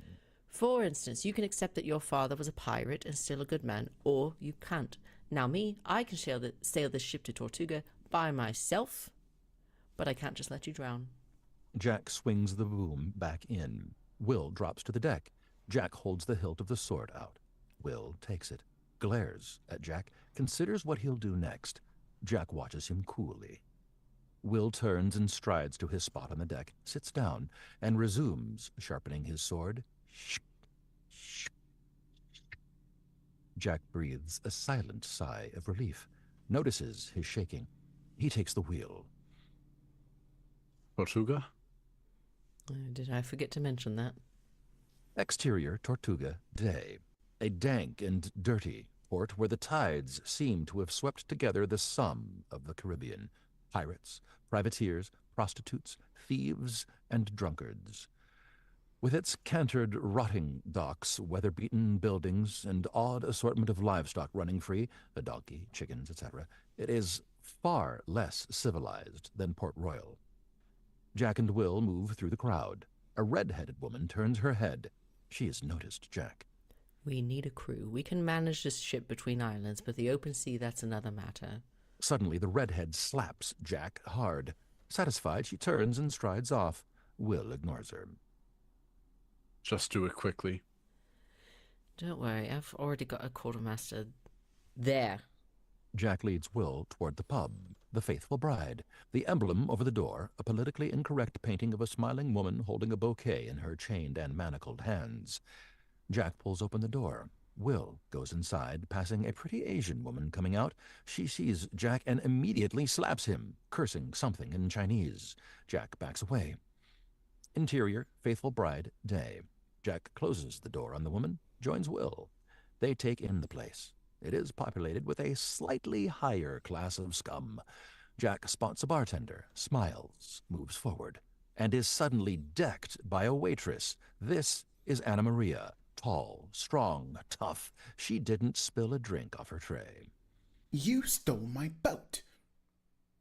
Speaker 10: For instance, you can accept that your father was a pirate and still a good man, or you can't. Now me, I can sail this ship to Tortuga by myself, but I can't just let you drown.
Speaker 2: Jack swings the boom back in. Will drops to the deck. Jack holds the hilt of the sword out. Will takes it, glares at Jack, considers what he'll do next. Jack watches him coolly. Will turns and strides to his spot on the deck, sits down, and resumes, sharpening his sword. Jack breathes a silent sigh of relief, notices his shaking. He takes the wheel.
Speaker 3: Tortuga?
Speaker 10: Did I forget to mention that?
Speaker 2: Exterior Tortuga, day. A dank and dirty port where the tides seem to have swept together the sum of the Caribbean. Pirates, privateers, prostitutes, thieves, and drunkards. With its cantered, rotting docks, weather-beaten buildings, and odd assortment of livestock running free, a donkey, chickens, etc., it is far less civilized than Port Royal. Jack and Will move through the crowd. A red-headed woman turns her head. She has noticed Jack.
Speaker 10: We need a crew. We can manage this ship between islands, but the open sea, that's another matter.
Speaker 2: Suddenly, the redhead slaps Jack hard. Satisfied, she turns and strides off. Will ignores her.
Speaker 3: Just do it quickly.
Speaker 10: Don't worry, I've already got a quartermaster there.
Speaker 2: Jack leads Will toward the pub, the Faithful Bride. The emblem over the door, a politically incorrect painting of a smiling woman holding a bouquet in her chained and manacled hands. Jack pulls open the door. Will goes inside, passing a pretty Asian woman coming out. She sees Jack and immediately slaps him, cursing something in Chinese. Jack backs away. Interior, Faithful Bride, day. Jack closes the door on the woman, joins Will. They take in the place. It is populated with a slightly higher class of scum. Jack spots a bartender, smiles, moves forward, and is suddenly decked by a waitress. This is Anna Maria, tall, strong, tough. She didn't spill a drink off her tray.
Speaker 1: You stole my boat.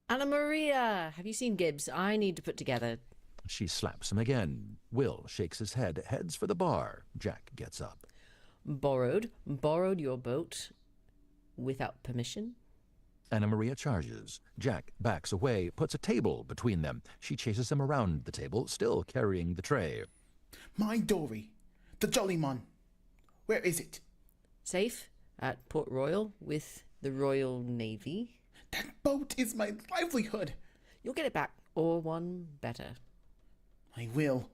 Speaker 10: Anna Maria, have you seen Gibbs? I need to put together.
Speaker 2: She slaps him again. Will shakes his head, heads for the bar. Jack gets up.
Speaker 10: Borrowed your boat without permission?
Speaker 2: Anna Maria charges. Jack backs away, puts a table between them. She chases him around the table, still carrying the tray.
Speaker 1: My dory, the Jollymon. Where is it?
Speaker 10: Safe at Port Royal with the Royal Navy.
Speaker 1: That boat is my livelihood.
Speaker 10: You'll get it back, or one better.
Speaker 1: I will.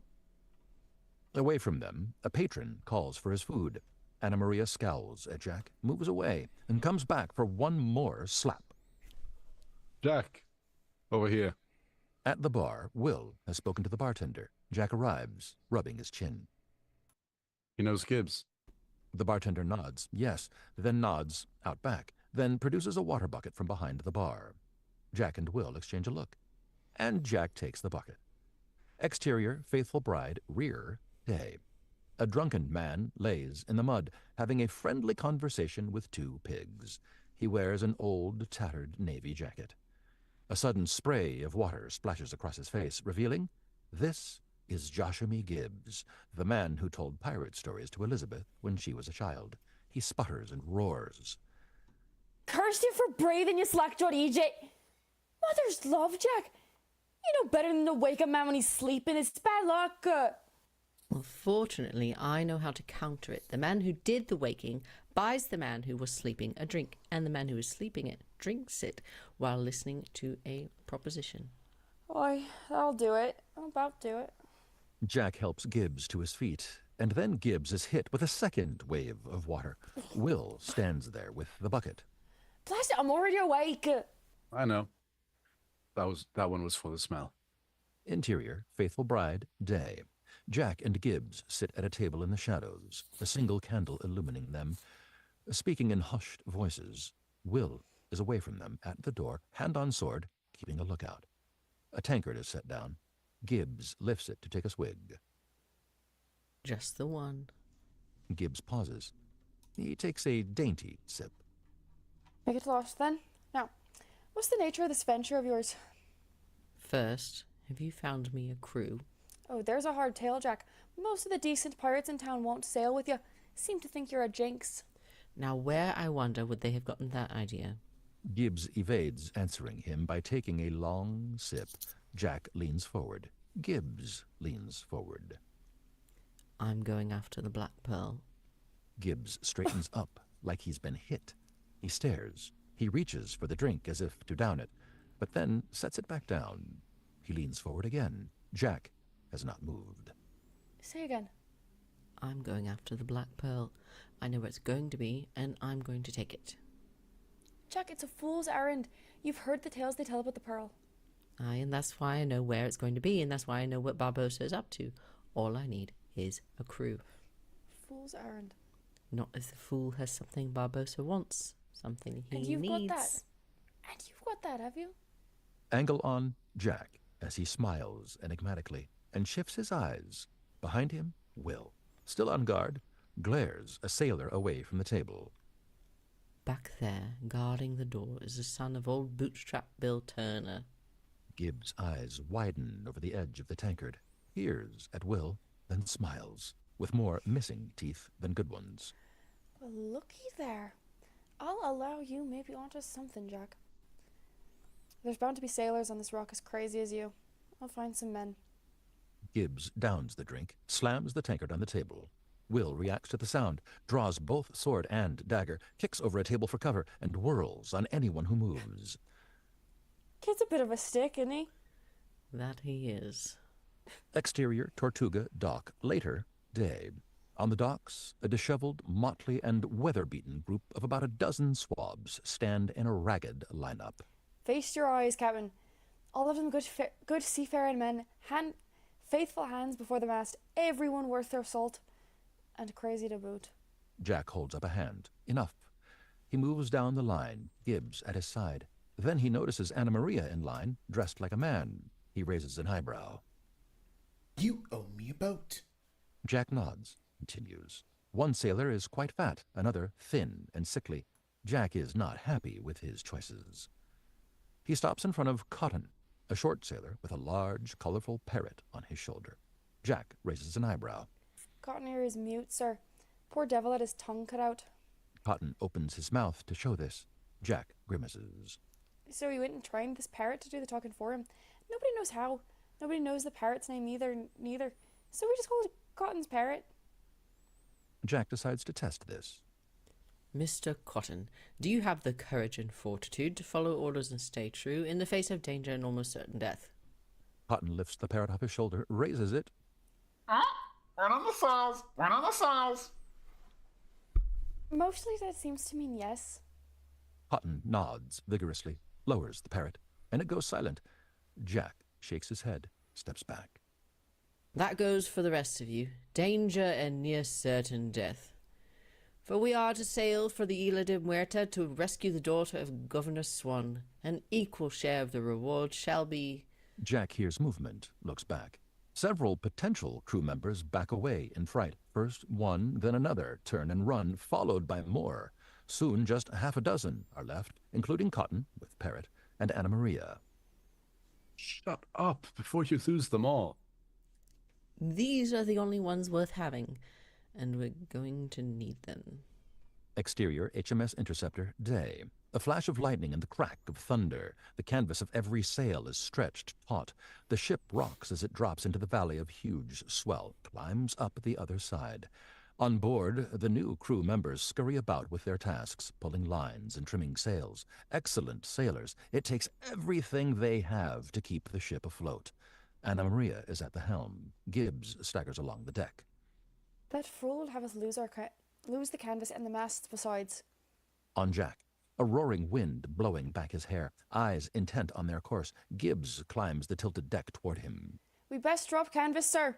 Speaker 2: Away from them, a patron calls for his food. Anna Maria scowls at Jack, moves away, and comes back for one more slap.
Speaker 3: Jack, over here.
Speaker 2: At the bar, Will has spoken to the bartender. Jack arrives, rubbing his chin.
Speaker 3: He knows Gibbs.
Speaker 2: The bartender nods, yes, then nods out back, then produces a water bucket from behind the bar. Jack and Will exchange a look, and Jack takes the bucket. Exterior, Faithful Bride, rear, day. A drunken man lays in the mud, having a friendly conversation with two pigs. He wears an old, tattered navy jacket. A sudden spray of water splashes across his face, revealing this is Joshua Gibbs, the man who told pirate stories to Elizabeth when she was a child. He sputters and roars.
Speaker 9: Curse you for breathing, you slack-jawed EJ. Mother's love, Jack. You know better than to wake a man when he's sleeping. It's bad luck.
Speaker 10: Well, fortunately, I know how to counter it. The man who did the waking buys the man who was sleeping a drink, and the man who is sleeping it drinks it while listening to a proposition.
Speaker 9: Oi, I'll do it. I'll about do it.
Speaker 2: Jack helps Gibbs to his feet, and then Gibbs is hit with a second wave of water. Will stands there with the bucket.
Speaker 9: Blast it, I'm already awake.
Speaker 3: I know. That one was for the smell.
Speaker 2: Interior, Faithful Bride, day. Jack and Gibbs sit at a table in the shadows, a single candle illumining them. Speaking in hushed voices, Will is away from them at the door, hand on sword, keeping a lookout. A tankard is set down. Gibbs lifts it to take a swig.
Speaker 10: Just the one.
Speaker 2: Gibbs pauses. He takes a dainty sip.
Speaker 9: Make it lost then. Now, what's the nature of this venture of yours?
Speaker 10: First, have you found me a crew?
Speaker 9: Oh, there's a hard tale, Jack. Most of the decent pirates in town won't sail with you. Seem to think you're a jinx.
Speaker 10: Now, where, I wonder, would they have gotten that idea?
Speaker 2: Gibbs evades answering him by taking a long sip. Jack leans forward. Gibbs leans forward.
Speaker 10: I'm going after the Black Pearl.
Speaker 2: Gibbs straightens up like he's been hit. He stares. He reaches for the drink as if to down it, but then sets it back down. He leans forward again. Jack has not moved.
Speaker 9: Say again.
Speaker 10: I'm going after the Black Pearl. I know where it's going to be, and I'm going to take it.
Speaker 9: Jack, it's a fool's errand. You've heard the tales they tell about the pearl.
Speaker 10: Aye, and that's why I know where it's going to be, and that's why I know what Barbosa is up to. All I need is a crew.
Speaker 9: Fool's errand.
Speaker 10: Not if the fool has something Barbosa wants, something he
Speaker 9: And you've
Speaker 10: needs.
Speaker 9: got that. And you've got that, have you?
Speaker 2: Angle on Jack as he smiles enigmatically and shifts his eyes. Behind him, Will, still on guard, glares a sailor away from the table.
Speaker 10: Back there, guarding the door, is the son of old Bootstrap Bill Turner.
Speaker 2: Gibbs' eyes widen over the edge of the tankard, peers at Will, then smiles, with more missing teeth than good ones.
Speaker 9: Well, looky there. I'll allow you maybe onto something, Jack. There's bound to be sailors on this rock as crazy as you. I'll find some men.
Speaker 2: Gibbs downs the drink, slams the tankard on the table. Will reacts to the sound, draws both sword and dagger, kicks over a table for cover, and whirls on anyone who moves.
Speaker 9: Kid's a bit of a stick, isn't he?
Speaker 10: That he is.
Speaker 2: Exterior, Tortuga, dock. Later, day. On the docks, a disheveled, motley, and weather-beaten group of about a dozen swabs stand in a ragged lineup.
Speaker 9: Face your eyes, Captain. All of them good seafaring men, faithful hands before the mast, everyone worth their salt, and crazy to boot.
Speaker 2: Jack holds up a hand. Enough. He moves down the line, Gibbs at his side. Then he notices Anna Maria in line, dressed like a man. He raises an eyebrow.
Speaker 1: You owe me a boat.
Speaker 2: Jack nods, continues. One sailor is quite fat, another thin and sickly. Jack is not happy with his choices. He stops in front of Cotton, a short sailor with a large, colorful parrot on his shoulder. Jack raises an eyebrow.
Speaker 9: Cotton here is mute, sir. Poor devil had his tongue cut out.
Speaker 2: Cotton opens his mouth to show this. Jack grimaces.
Speaker 9: So he went and trained this parrot to do the talking for him. Nobody knows how. Nobody knows the parrot's name neither. So we just call it Cotton's parrot.
Speaker 2: Jack decides to test this.
Speaker 10: Mr. Cotton, do you have the courage and fortitude to follow orders and stay true in the face of danger and almost certain death?
Speaker 2: Cotton lifts the parrot off his shoulder, raises it.
Speaker 1: One on the sails! One on the sails!
Speaker 9: Mostly that seems to mean yes.
Speaker 2: Cotton nods vigorously, lowers the parrot, and it goes silent. Jack shakes his head, steps back.
Speaker 10: That goes for the rest of you. Danger and near certain death. For we are to sail for the Isla de Muerta to rescue the daughter of Governor Swan. An equal share of the reward shall be...
Speaker 2: Jack hears movement, looks back. Several potential crew members back away in fright. First one, then another turn and run, followed by more. Soon just half a dozen are left, including Cotton, with Parrot, and Anna Maria.
Speaker 3: Shut up before you lose them all.
Speaker 10: These are the only ones worth having, and we're going to need them.
Speaker 2: Exterior HMS Interceptor, day. A flash of lightning and the crack of thunder. The canvas of every sail is stretched taut. The ship rocks as it drops into the valley of huge swell, climbs up the other side. On board, the new crew members scurry about with their tasks, pulling lines and trimming sails. Excellent sailors. It takes everything they have to keep the ship afloat. Anna Maria is at the helm. Gibbs staggers along the deck.
Speaker 9: That fool will have us lose the canvas and the masts besides.
Speaker 2: On Jack, a roaring wind blowing back his hair, eyes intent on their course, Gibbs climbs the tilted deck toward him.
Speaker 9: We best drop canvas, sir.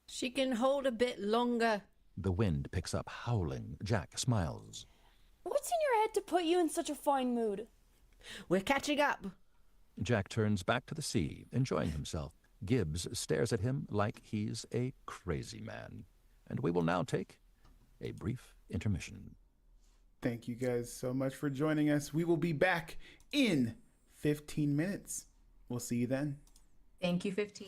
Speaker 10: She can hold a bit longer.
Speaker 2: The wind picks up, howling. Jack smiles.
Speaker 9: What's in your head to put you in such a fine mood?
Speaker 10: We're catching up.
Speaker 2: Jack turns back to the sea, enjoying himself. Gibbs stares at him like he's a crazy man. And we will now take a brief intermission.
Speaker 1: Thank you guys so much for joining us. We will be back in 15 minutes. We'll see you then.
Speaker 4: Thank you, 15.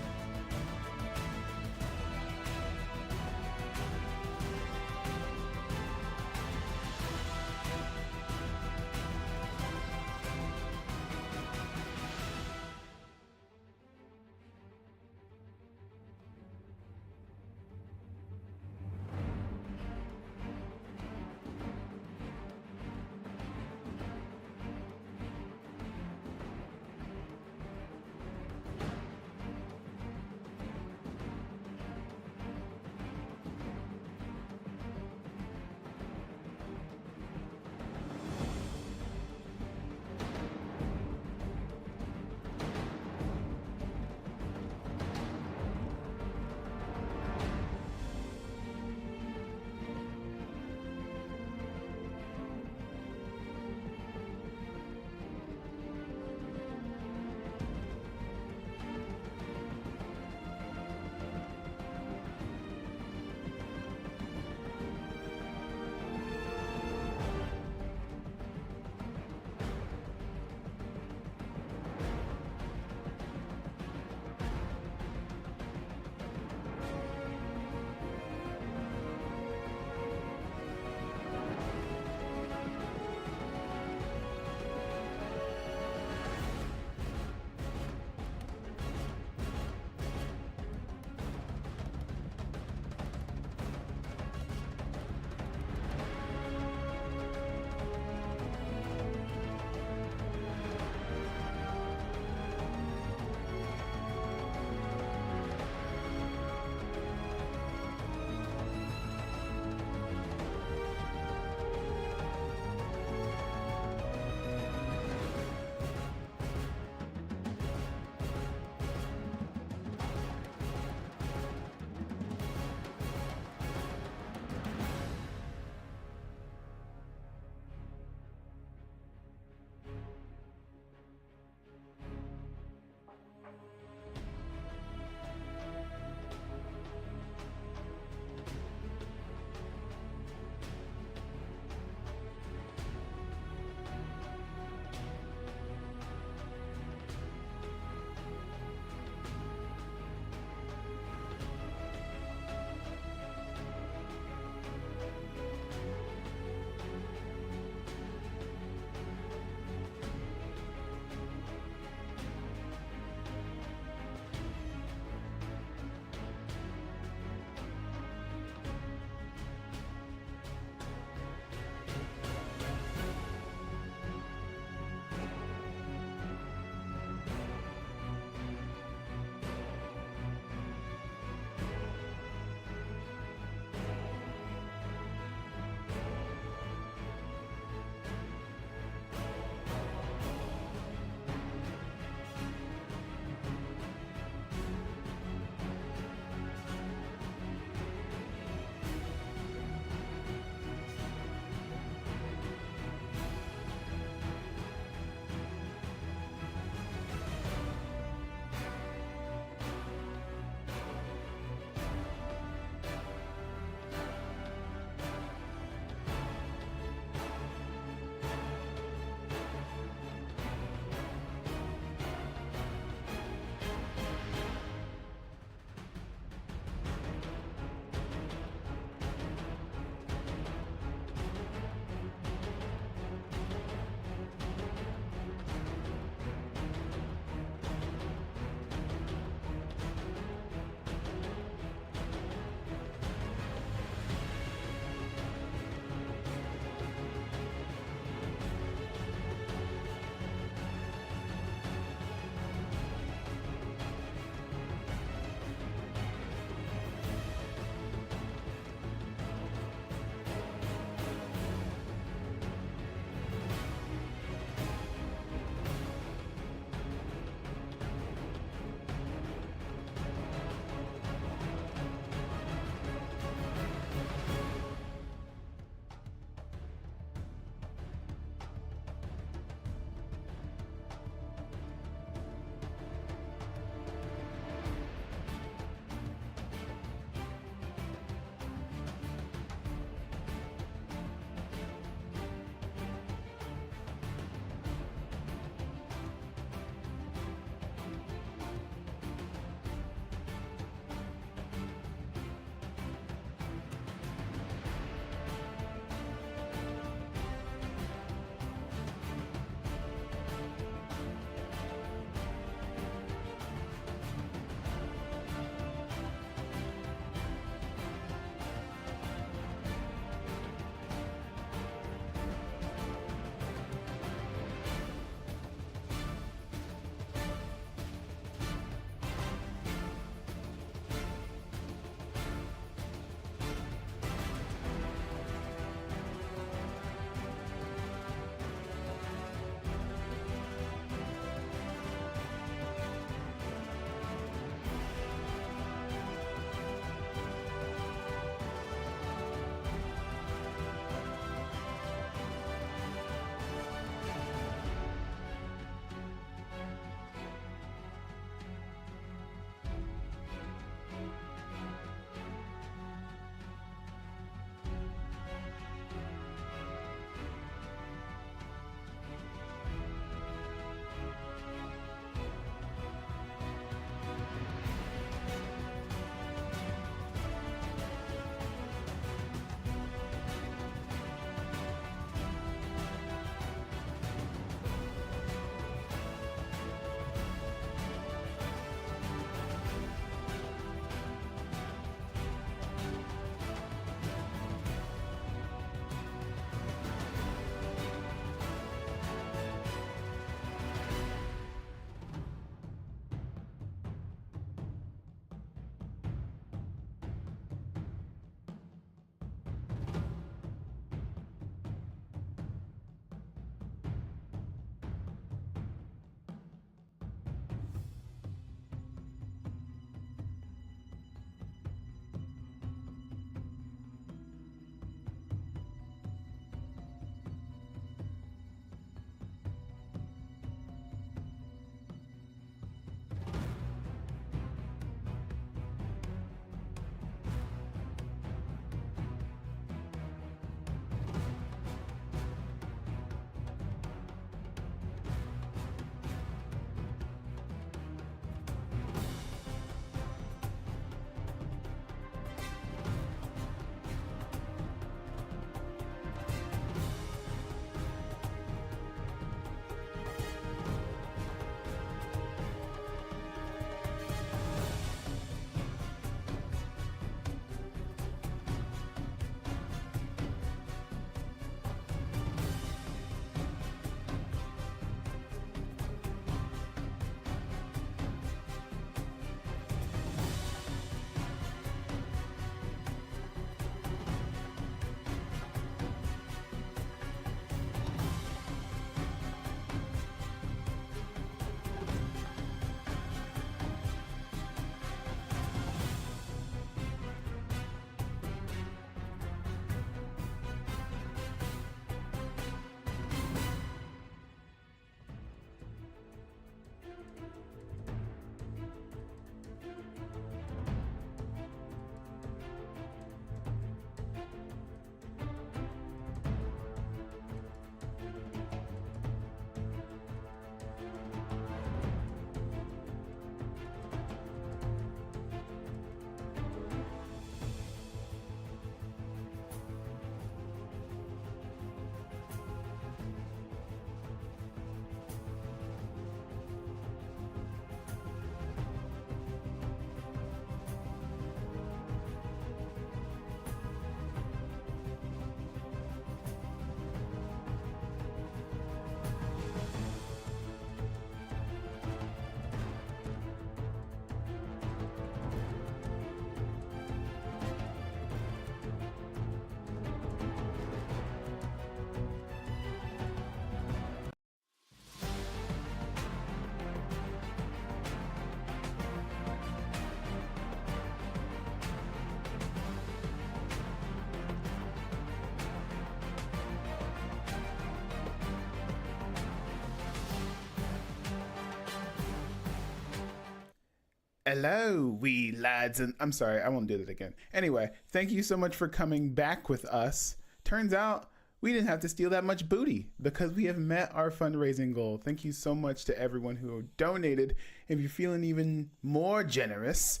Speaker 1: Hello, wee lads, and I'm sorry, I won't do that again. Anyway, thank you so much for coming back with us. Turns out we didn't have to steal that much booty because we have met our fundraising goal. Thank you so much to everyone who donated. If you're feeling even more generous,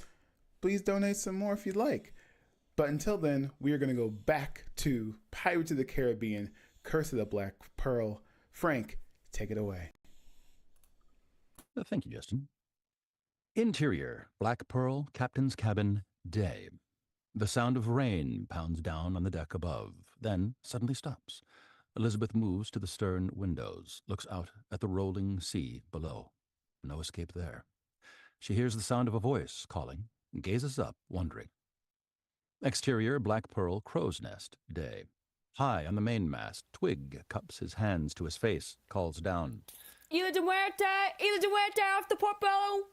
Speaker 1: please donate some more if you'd like. But until then, we are going to go back to Pirates of the Caribbean, Curse of the Black Pearl. Frank, take it away.
Speaker 2: Thank you, Justin. Interior, Black Pearl, Captain's Cabin, day. The sound of rain pounds down on the deck above, then suddenly stops. Elizabeth moves to the stern windows, looks out at the rolling sea below. No escape there. She hears the sound of a voice calling, gazes up, wondering. Exterior, Black Pearl, Crow's Nest, day. High on the mainmast, Twig cups his hands to his face, calls down.
Speaker 9: Isla de Muerte off the Portobello!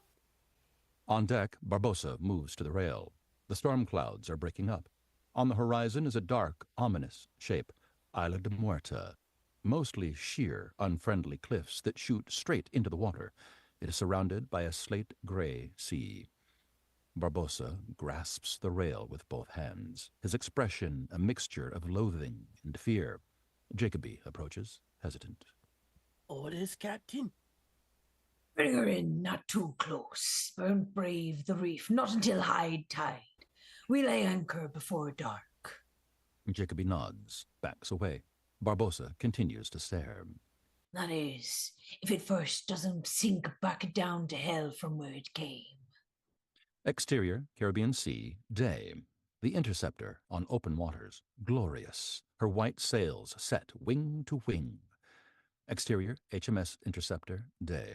Speaker 2: On deck, Barbossa moves to the rail. The storm clouds are breaking up. On the horizon is a dark, ominous shape, Isla de Muerta. Mostly sheer, unfriendly cliffs that shoot straight into the water. It is surrounded by a slate-gray sea. Barbossa grasps the rail with both hands, his expression a mixture of loathing and fear. Jacoby approaches, hesitant.
Speaker 8: Orders, Captain?
Speaker 11: Bring her in, not too close. Won't brave the reef, not until high tide. We lay anchor before dark.
Speaker 2: Jacoby nods, backs away. Barbossa continues to stare.
Speaker 11: That is, if it first doesn't sink back down to hell from where it came.
Speaker 2: Exterior, Caribbean Sea, day. The Interceptor on open waters, glorious, her white sails set wing to wing. Exterior, HMS Interceptor, day.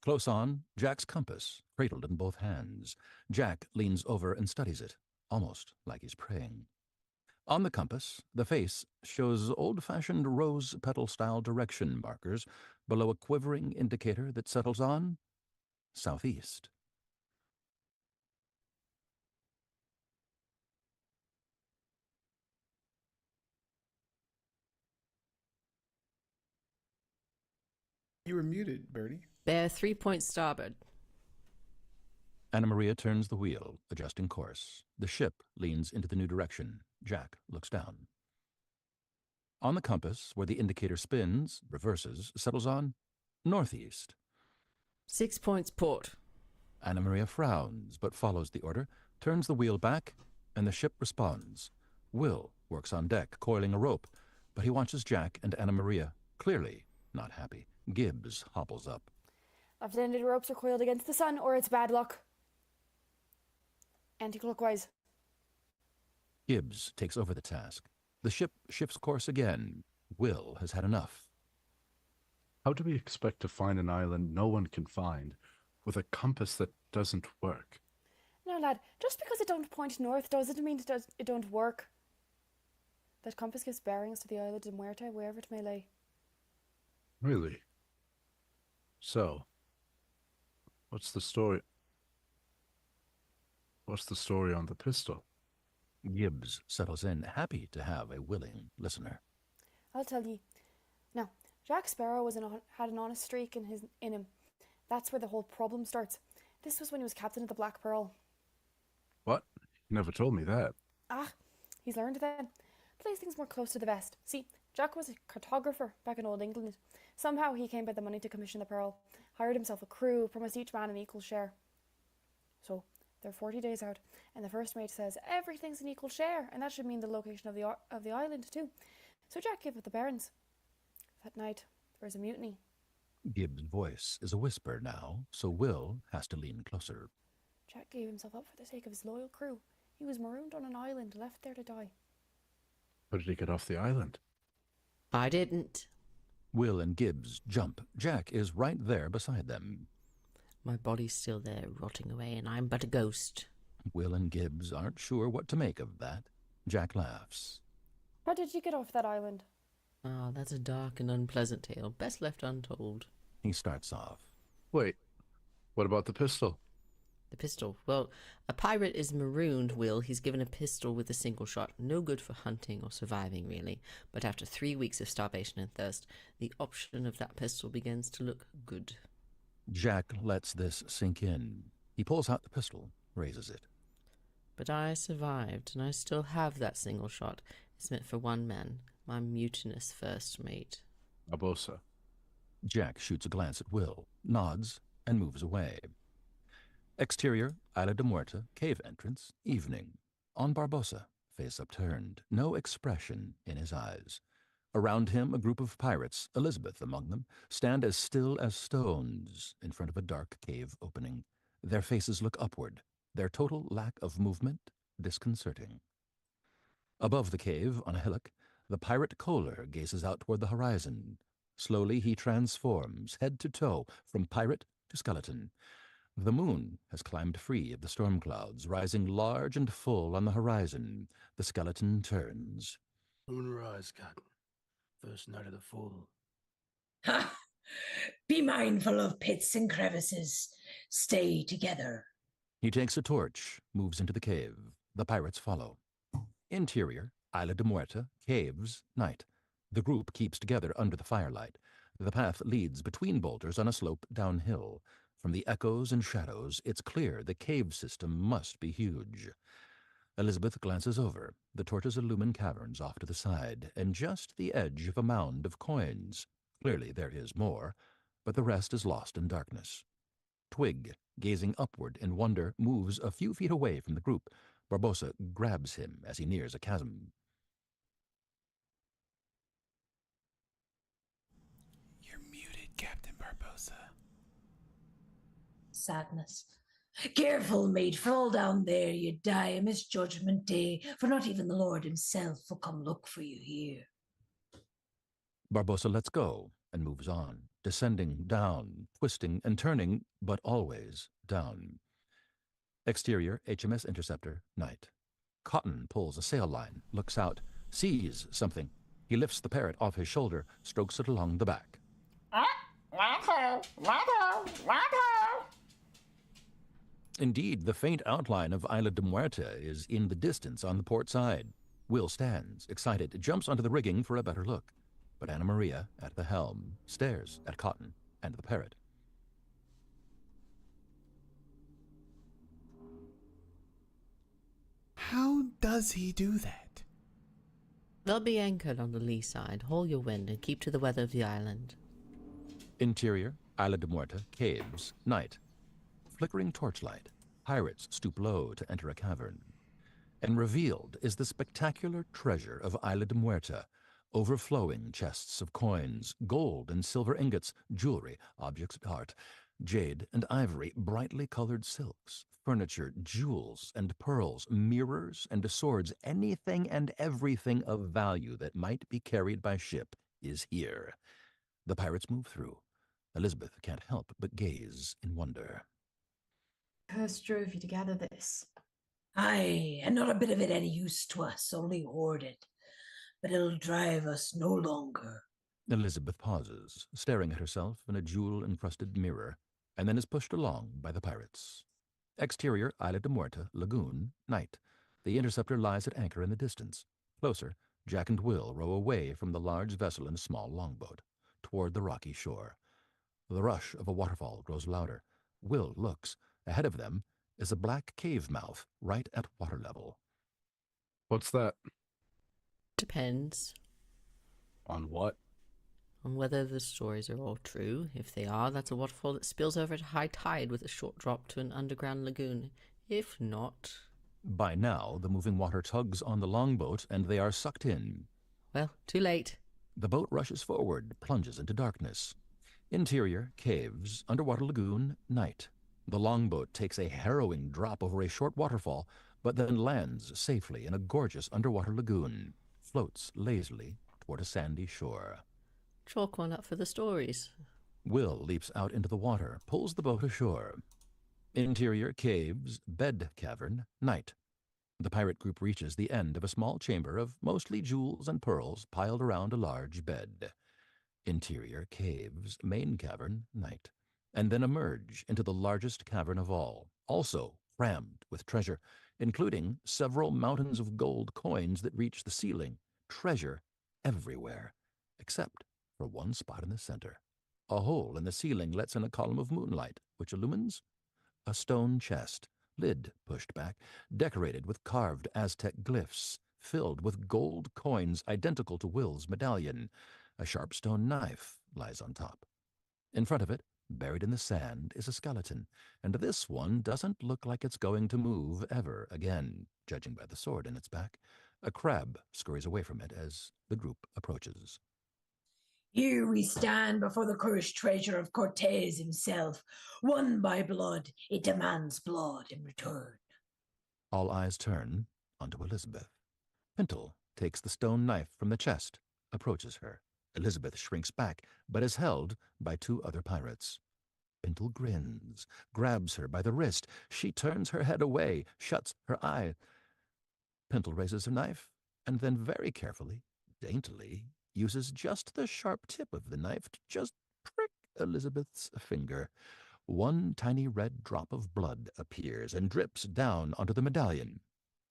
Speaker 2: Close on, Jack's compass, cradled in both hands. Jack leans over and studies it, almost like he's praying. On the compass, the face shows old-fashioned rose petal-style direction markers below a quivering indicator that settles on southeast.
Speaker 1: You were muted, Birdie.
Speaker 10: Bear 3 points starboard.
Speaker 2: Anna Maria turns the wheel, adjusting course. The ship leans into the new direction. Jack looks down. On the compass, where the indicator spins, reverses, settles on northeast.
Speaker 10: 6 points port.
Speaker 2: Anna Maria frowns, but follows the order, turns the wheel back, and the ship responds. Will works on deck, coiling a rope, but he watches Jack and Anna Maria, clearly not happy. Gibbs hobbles up.
Speaker 9: Left-ended ropes are coiled against the sun, or it's bad luck. Anti-clockwise.
Speaker 2: Gibbs takes over the task. The ship shifts course again. Will has had enough.
Speaker 3: How do we expect to find an island no one can find with a compass that doesn't work?
Speaker 9: No, lad, just because it don't point north doesn't mean it don't work. That compass gives bearings to the Isla de Muerte, wherever it may lay.
Speaker 3: Really? So, what's the story? What's the story on the pistol?
Speaker 2: Gibbs settles in, happy to have a willing listener.
Speaker 9: I'll tell ye. Now, Jack Sparrow had an honest streak in him. That's where the whole problem starts. This was when he was captain of the Black Pearl.
Speaker 3: What? You never told me that.
Speaker 9: Ah, he's learned then. Plays things more close to the vest. See, Jack was a cartographer back in Old England. Somehow he came by the money to commission the Pearl, hired himself a crew, promised each man an equal share. So, they're 40 days out, and the first mate says everything's an equal share, and that should mean the location of the island too. So Jack gave up the bearings. That night, there was a mutiny.
Speaker 2: Gibbs' voice is a whisper now, so Will has to lean closer.
Speaker 9: Jack gave himself up for the sake of his loyal crew. He was marooned on an island, left there to die.
Speaker 3: How did he get off the island?
Speaker 10: I didn't.
Speaker 2: Will and Gibbs jump. Jack is right there beside them.
Speaker 10: My body's still there, rotting away, and I'm but a ghost.
Speaker 2: Will and Gibbs aren't sure what to make of that. Jack laughs.
Speaker 9: How did you get off that island?
Speaker 10: Ah, that's a dark and unpleasant tale, best left untold.
Speaker 2: He starts off.
Speaker 3: Wait, what about the pistol?
Speaker 10: The pistol. Well, a pirate is marooned, Will. He's given a pistol with a single shot. No good for hunting or surviving, really. But after 3 weeks of starvation and thirst, the option of that pistol begins to look good.
Speaker 2: Jack lets this sink in. He pulls out the pistol, raises it.
Speaker 10: But I survived, and I still have that single shot. It's meant for one man, my mutinous first mate.
Speaker 3: Barbosa.
Speaker 2: Jack shoots a glance at Will, nods, and moves away. Exterior, Isla de Muerta, cave entrance, evening. On Barbosa, face upturned, no expression in his eyes. Around him, a group of pirates, Elizabeth among them, stand as still as stones in front of a dark cave opening. Their faces look upward, their total lack of movement disconcerting. Above the cave, on a hillock, the pirate Kohler gazes out toward the horizon. Slowly he transforms, head to toe, from pirate to skeleton. The moon has climbed free of the storm clouds, rising large and full on the horizon. The skeleton turns.
Speaker 8: Moonrise, Captain. First night of the full.
Speaker 11: Ha! Be mindful of pits and crevices. Stay together.
Speaker 2: He takes a torch, moves into the cave. The pirates follow. Interior, Isla de Muerta, caves, night. The group keeps together under the firelight. The path leads between boulders on a slope downhill. From the echoes and shadows, it's clear the cave system must be huge. Elizabeth glances over. The torches illumine caverns off to the side, and just the edge of a mound of coins. Clearly there is more, but the rest is lost in darkness. Twig, gazing upward in wonder, moves a few feet away from the group. Barbosa grabs him as he nears a chasm.
Speaker 1: You're muted, Captain Barbosa.
Speaker 11: Sadness. Careful, mate. Fall down there. You die a misjudgment day, for not even the Lord himself will come look for you here.
Speaker 2: Barbosa lets go and moves on, descending down, twisting and turning, but always down. Exterior, HMS Interceptor, night. Cotton pulls a sail line, looks out, sees something. He lifts the parrot off his shoulder, strokes it along the back. Indeed, the faint outline of Isla de Muerta is in the distance on the port side. Will stands, excited, jumps onto the rigging for a better look. But Anna Maria, at the helm, stares at Cotton and the parrot.
Speaker 1: How does he do that?
Speaker 10: They'll be anchored on the lee side. Haul your wind and keep to the weather of the island.
Speaker 2: Interior, Isla de Muerta, caves, night. Flickering torchlight, pirates stoop low to enter a cavern. And revealed is the spectacular treasure of Isla de Muerta, overflowing chests of coins, gold and silver ingots, jewelry, objects of art, jade and ivory, brightly colored silks, furniture, jewels and pearls, mirrors and swords, anything and everything of value that might be carried by ship is here. The pirates move through. Elizabeth can't help but gaze in wonder.
Speaker 4: Curse drove you to gather this.
Speaker 11: Aye, and not a bit of it any use to us, only hoarded. But it'll drive us no longer.
Speaker 2: Elizabeth pauses, staring at herself in a jewel-encrusted mirror, and then is pushed along by the pirates. Exterior, Isla de Muerta, lagoon, night. The interceptor lies at anchor in the distance. Closer, Jack and Will row away from the large vessel in a small longboat, toward the rocky shore. The rush of a waterfall grows louder. Will looks. Ahead of them is a black cave mouth, right at water level.
Speaker 3: What's that?
Speaker 10: Depends.
Speaker 3: On what?
Speaker 10: On whether the stories are all true. If they are, that's a waterfall that spills over at high tide with a short drop to an underground lagoon. If not...
Speaker 2: By now, the moving water tugs on the longboat, and they are sucked in.
Speaker 10: Well, too late.
Speaker 2: The boat rushes forward, plunges into darkness. Interior, caves, underwater lagoon, night. The longboat takes a harrowing drop over a short waterfall, but then lands safely in a gorgeous underwater lagoon, floats lazily toward a sandy shore.
Speaker 10: Chalk one up for the stories.
Speaker 2: Will leaps out into the water, pulls the boat ashore. Interior, caves, bed cavern, night. The pirate group reaches the end of a small chamber of mostly jewels and pearls piled around a large bed. Interior, caves, main cavern, night. And then emerge into the largest cavern of all, also crammed with treasure, including several mountains of gold coins that reach the ceiling. Treasure everywhere, except for one spot in the center. A hole in the ceiling lets in a column of moonlight, which illumines A stone chest, lid pushed back, decorated with carved Aztec glyphs, filled with gold coins identical to Will's medallion. A sharp stone knife lies on top. In front of it, buried in the sand, is a skeleton, and this one doesn't look like it's going to move ever again, judging by the sword in its back. A crab scurries away from it as the group approaches.
Speaker 11: Here we stand before the cursed treasure of Cortez himself. Won by blood, it demands blood in return.
Speaker 2: All eyes turn onto Elizabeth. Pintle takes the stone knife from the chest, approaches her. Elizabeth shrinks back, but is held by two other pirates. Pintle grins, grabs her by the wrist. She turns her head away, shuts her eye. Pintle raises her knife, and then very carefully, daintily, uses just the sharp tip of the knife to just prick Elizabeth's finger. One tiny red drop of blood appears and drips down onto the medallion.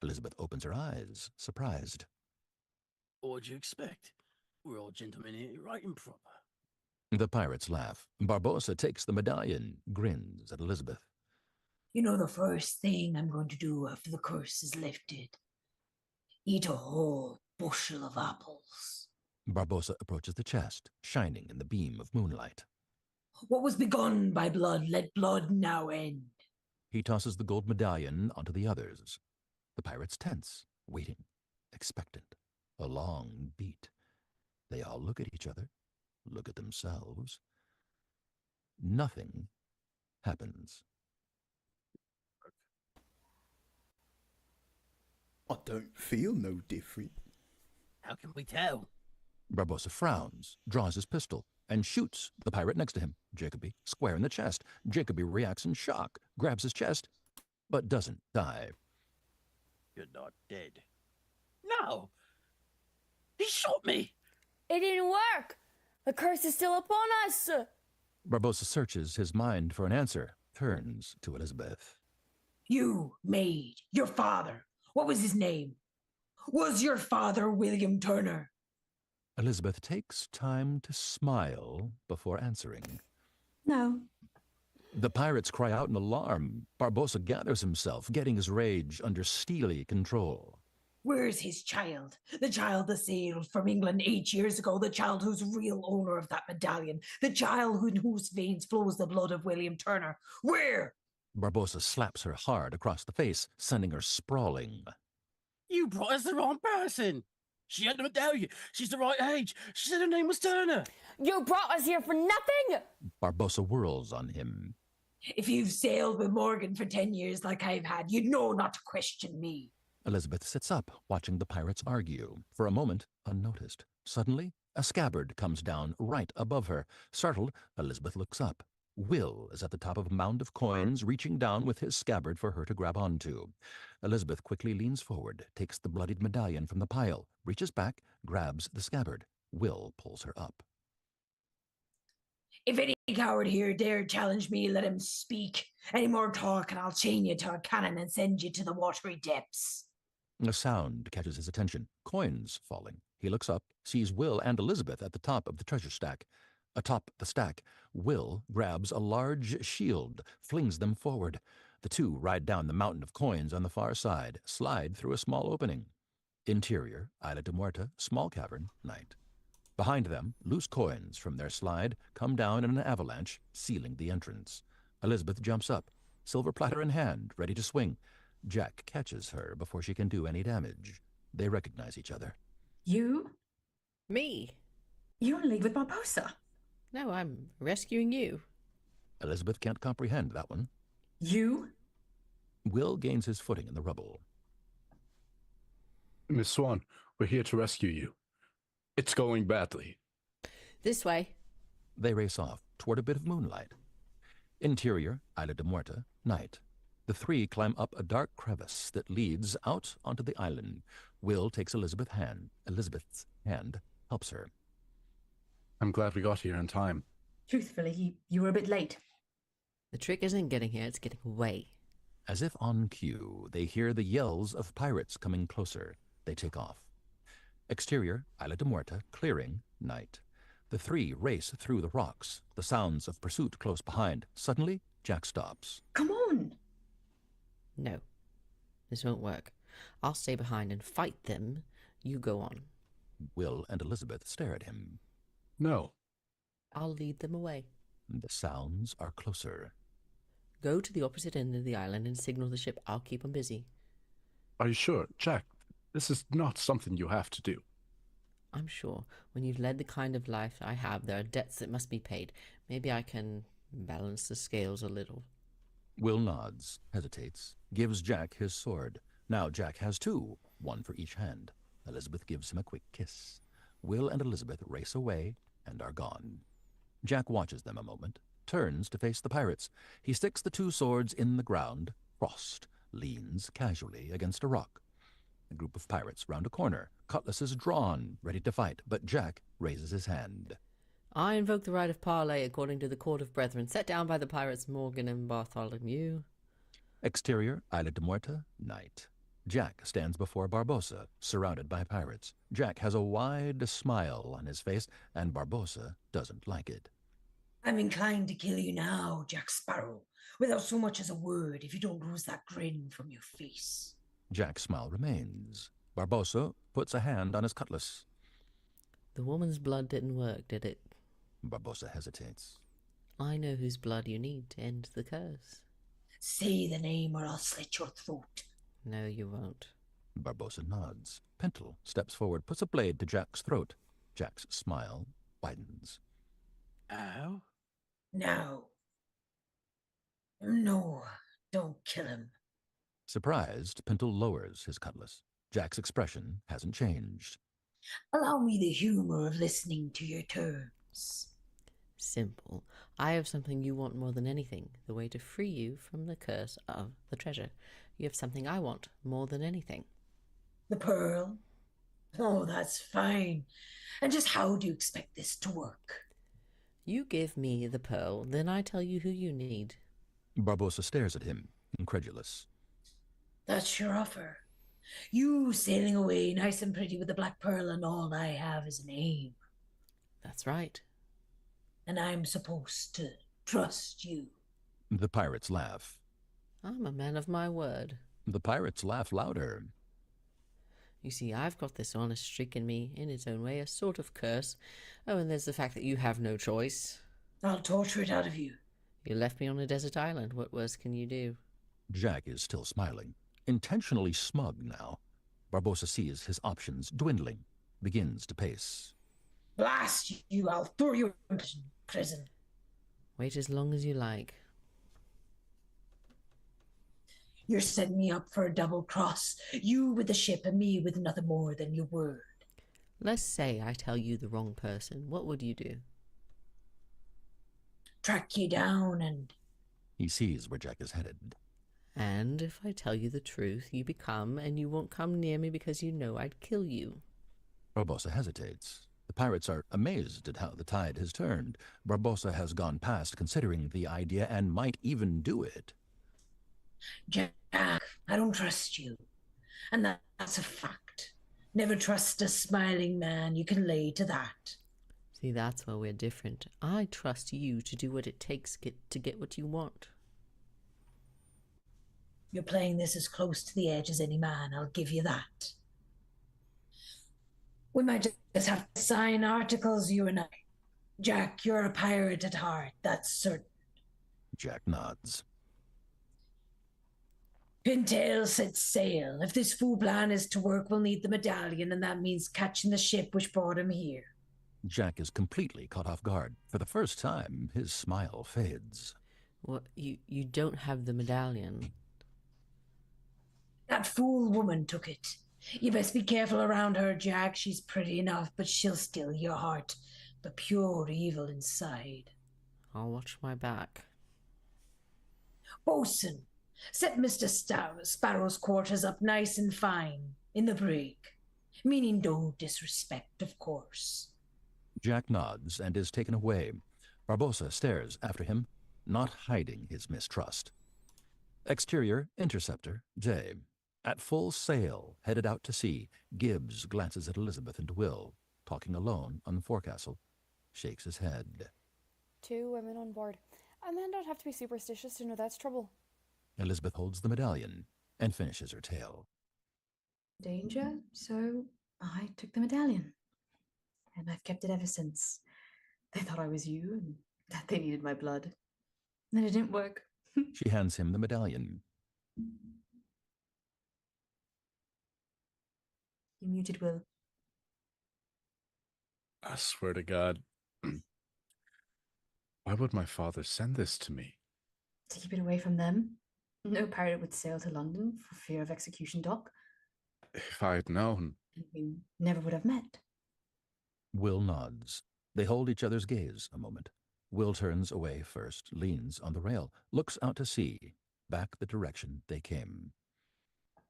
Speaker 2: Elizabeth opens her eyes, surprised.
Speaker 8: What'd you expect? We're all gentlemen here, right and proper.
Speaker 2: The pirates laugh. Barbossa takes the medallion, grins at Elizabeth.
Speaker 11: You know the first thing I'm going to do after the curse is lifted? Eat a whole bushel of apples.
Speaker 2: Barbossa approaches the chest, shining in the beam of moonlight.
Speaker 11: What was begun by blood, let blood now end.
Speaker 2: He tosses the gold medallion onto the others. The pirates tense, waiting, expectant. A long beat. They all look at each other, look at themselves. Nothing happens.
Speaker 1: I don't feel no different.
Speaker 8: How can we tell?
Speaker 2: Barbossa frowns, draws his pistol, and shoots the pirate next to him, Jacoby, square in the chest. Jacoby reacts in shock, grabs his chest, but doesn't die.
Speaker 8: You're not dead. No! He shot me!
Speaker 9: It didn't work. The curse is still upon us.
Speaker 2: Barbossa searches his mind for an answer, turns to Elizabeth.
Speaker 11: You, maid, your father. What was his name? Was your father William Turner?
Speaker 2: Elizabeth takes time to smile before answering.
Speaker 4: No.
Speaker 2: The pirates cry out in alarm. Barbossa gathers himself, getting his rage under steely control.
Speaker 11: Where's his child? The child that sailed from England 8 years ago, the child who's real owner of that medallion, the child in whose veins flows the blood of William Turner. Where?
Speaker 2: Barbossa slaps her hard across the face, sending her sprawling.
Speaker 8: You brought us the wrong person! She had the medallion. She's the right age. She said her name was Turner.
Speaker 9: You brought us here for nothing!
Speaker 2: Barbossa whirls on him.
Speaker 11: If you've sailed with Morgan for 10 years like I've had, you'd know not to question me.
Speaker 2: Elizabeth sits up, watching the pirates argue. For a moment, unnoticed. Suddenly, a scabbard comes down right above her. Startled, Elizabeth looks up. Will is at the top of a mound of coins, reaching down with his scabbard for her to grab onto. Elizabeth quickly leans forward, takes the bloodied medallion from the pile, reaches back, grabs the scabbard. Will pulls her up.
Speaker 11: If any coward here dare challenge me, let him speak. Any more talk and I'll chain you to a cannon and send you to the watery depths.
Speaker 2: A sound catches his attention. Coins falling. He looks up, sees Will and Elizabeth at the top of the treasure stack. Atop the stack, Will grabs a large shield, flings them forward. The two ride down the mountain of coins on the far side, slide through a small opening. Interior, Isla de Muerta, small cavern, night. Behind them, loose coins from their slide come down in an avalanche, sealing the entrance. Elizabeth jumps up, silver platter in hand, ready to swing. Jack catches her before she can do any damage. They recognize each other.
Speaker 4: You?
Speaker 10: Me?
Speaker 4: You're in league with Barbossa.
Speaker 10: No, I'm rescuing you.
Speaker 2: Elizabeth can't comprehend that one.
Speaker 4: You?
Speaker 2: Will gains his footing in the rubble.
Speaker 3: Miss Swan, we're here to rescue you. It's going badly.
Speaker 10: This way.
Speaker 2: They race off toward a bit of moonlight. Interior, Isla de Muerta, night. The three climb up a dark crevice that leads out onto the island. Will takes Elizabeth's hand, helps her.
Speaker 3: I'm glad we got here in time.
Speaker 4: Truthfully, you were a bit late.
Speaker 10: The trick isn't getting here, it's getting away.
Speaker 2: As if on cue, they hear the yells of pirates coming closer. They take off. Exterior, Isla de Muerta, clearing, night. The three race through the rocks, the sounds of pursuit close behind. Suddenly, Jack stops.
Speaker 11: Come on.
Speaker 10: No, this won't work. I'll stay behind and fight them. You go on.
Speaker 2: Will and Elizabeth stare at him.
Speaker 3: No.
Speaker 10: I'll lead them away.
Speaker 2: The sounds are closer.
Speaker 10: Go to the opposite end of the island and signal the ship. I'll keep 'em busy.
Speaker 3: Are you sure? Jack, this is not something you have to do.
Speaker 10: I'm sure when you've led the kind of life I have, there are debts that must be paid. Maybe I can balance the scales a little.
Speaker 2: Will nods, hesitates, gives Jack his sword. Now Jack has two, one for each hand. Elizabeth gives him a quick kiss. Will and Elizabeth race away and are gone. Jack watches them a moment, turns to face the pirates. He sticks the two swords in the ground, crossed, leans casually against a rock. A group of pirates round a corner, cutlasses drawn, ready to fight, but Jack raises his hand.
Speaker 10: I invoke the right of parley according to the Court of Brethren set down by the pirates Morgan and Bartholomew.
Speaker 2: Exterior, Isla de Muerta, night. Jack stands before Barbossa, surrounded by pirates. Jack has a wide smile on his face, and Barbossa doesn't like it.
Speaker 11: I'm inclined to kill you now, Jack Sparrow, without so much as a word, if you don't lose that grin from your face.
Speaker 2: Jack's smile remains. Barbossa puts a hand on his cutlass.
Speaker 10: The woman's blood didn't work, did it?
Speaker 2: Barbossa hesitates.
Speaker 10: I know whose blood you need to end the curse.
Speaker 11: Say the name or I'll slit your throat.
Speaker 10: No, you won't.
Speaker 2: Barbossa nods. Pintle steps forward, puts a blade to Jack's throat. Jack's smile widens.
Speaker 8: Ow.
Speaker 11: Now. No, don't kill him.
Speaker 2: Surprised, Pintle lowers his cutlass. Jack's expression hasn't changed.
Speaker 11: Allow me the humor of listening to your terms.
Speaker 10: Simple. I have something you want more than anything, the way to free you from the curse of the treasure. You have something I want more than anything.
Speaker 11: The pearl? Oh, that's fine. And just how do you expect this to work?
Speaker 10: You give me the pearl, then I tell you who you need.
Speaker 2: Barbossa stares at him, incredulous.
Speaker 11: That's your offer. You sailing away nice and pretty with the black pearl, and all I have is a name.
Speaker 10: That's right.
Speaker 11: And I'm supposed to trust you.
Speaker 2: The pirates laugh.
Speaker 10: I'm a man of my word.
Speaker 2: The pirates laugh louder.
Speaker 10: You see, I've got this honest streak in me, in its own way, a sort of curse. Oh, and there's the fact that you have no choice.
Speaker 11: I'll torture it out of you.
Speaker 10: You left me on a desert island. What worse can you do?
Speaker 2: Jack is still smiling, intentionally smug now. Barbossa sees his options dwindling, begins to pace.
Speaker 11: Blast you, I'll throw you in prison.
Speaker 10: Wait as long as you like.
Speaker 11: You're setting me up for a double cross. You with the ship and me with nothing more than your word.
Speaker 10: Let's say I tell you the wrong person. What would you do?
Speaker 11: Track you down and...
Speaker 2: He sees where Jack is headed.
Speaker 10: And if I tell you the truth, you become, and you won't come near me because you know I'd kill you.
Speaker 2: Barbossa hesitates. The pirates are amazed at how the tide has turned. Barbossa has gone past considering the idea and might even do it.
Speaker 11: Jack, I don't trust you. And that's a fact. Never trust a smiling man, you can lay to that.
Speaker 10: See, that's where we're different. I trust you to do what it takes to get what you want.
Speaker 11: You're playing this as close to the edge as any man, I'll give you that. We might just have to sign articles, you and I. Jack, you're a pirate at heart, that's certain.
Speaker 2: Jack nods.
Speaker 11: Pintail sets sail. If this fool plan is to work, we'll need the medallion, and that means catching the ship which brought him here.
Speaker 2: Jack is completely caught off guard. For the first time, his smile fades.
Speaker 10: What, you don't have the medallion?
Speaker 11: That fool woman took it. You best be careful around her, Jack. She's pretty enough, but she'll steal your heart. The pure evil inside.
Speaker 10: I'll watch my back.
Speaker 11: Bosun, set Mr. Sparrow's quarters up nice and fine in the brig. Meaning no disrespect, of course.
Speaker 2: Jack nods and is taken away. Barbossa stares after him, not hiding his mistrust. Exterior, interceptor, day. At full sail, headed out to sea, Gibbs glances at Elizabeth and Will, talking alone on the forecastle, shakes his head.
Speaker 9: 2 women on board. A man don't have to be superstitious to know that's trouble.
Speaker 2: Elizabeth holds the medallion and finishes her tale.
Speaker 4: Danger, so I took the medallion. And I've kept it ever since. They thought I was you and that they needed my blood. Then it didn't work.
Speaker 2: She hands him the medallion.
Speaker 4: You muted Will.
Speaker 3: I swear to God. Why would my father send this to me?
Speaker 4: To keep it away from them. No pirate would sail to London for fear of execution, Doc.
Speaker 3: If I had known.
Speaker 4: And we never would have met.
Speaker 2: Will nods. They hold each other's gaze a moment. Will turns away first, leans on the rail, looks out to sea, back the direction they came.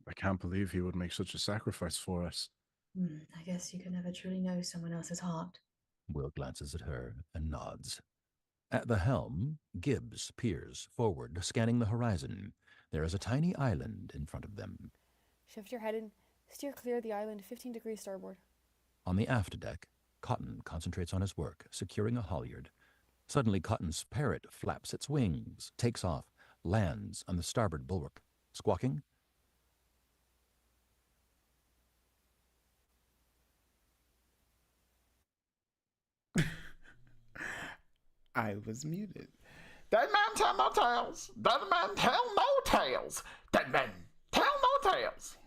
Speaker 3: I can't believe he would make such a sacrifice for us.
Speaker 4: I guess you can never truly know someone else's heart.
Speaker 2: Will glances at her and nods. At the helm, Gibbs peers forward, scanning the horizon. There is a tiny island in front of them.
Speaker 9: Shift your head in. Steer clear of the island, 15 degrees starboard.
Speaker 2: On the aft deck, Cotton concentrates on his work, securing a halyard. Suddenly, Cotton's parrot flaps its wings, takes off, lands on the starboard bulwark. Squawking,
Speaker 1: I was muted. Dead man tell no tales. Dead man tell no tales. Dead men tell no tales.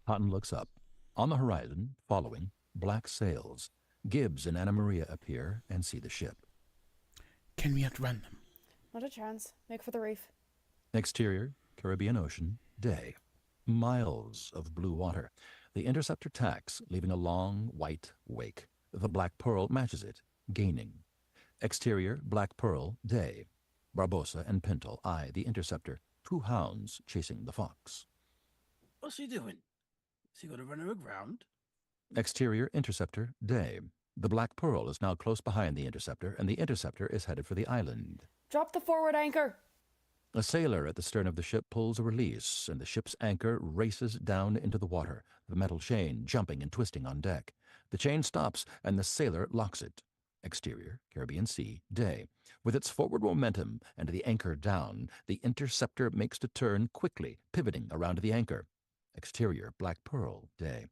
Speaker 2: Cotton looks up. On the horizon, following, black sails. Gibbs and Anna Maria appear and see the ship.
Speaker 1: Can we outrun them?
Speaker 9: Not a chance. Make for the reef.
Speaker 2: Exterior, Caribbean Ocean, day. Miles of blue water. The interceptor tacks, leaving a long, white wake. The Black Pearl matches it, gaining. Exterior, Black Pearl, day. Barbossa and Pinto eye the interceptor, two hounds chasing the fox.
Speaker 8: What's he doing? Is he going to run her aground?
Speaker 2: Exterior, interceptor, day. The Black Pearl is now close behind the interceptor, and the interceptor is headed for the island.
Speaker 9: Drop the forward anchor.
Speaker 2: A sailor at the stern of the ship pulls a release, and the ship's anchor races down into the water, the metal chain jumping and twisting on deck. The chain stops, and the sailor locks it. Exterior, Caribbean Sea, day. With its forward momentum and the anchor down, the interceptor makes to turn quickly, pivoting around the anchor. Exterior, Black Pearl, day.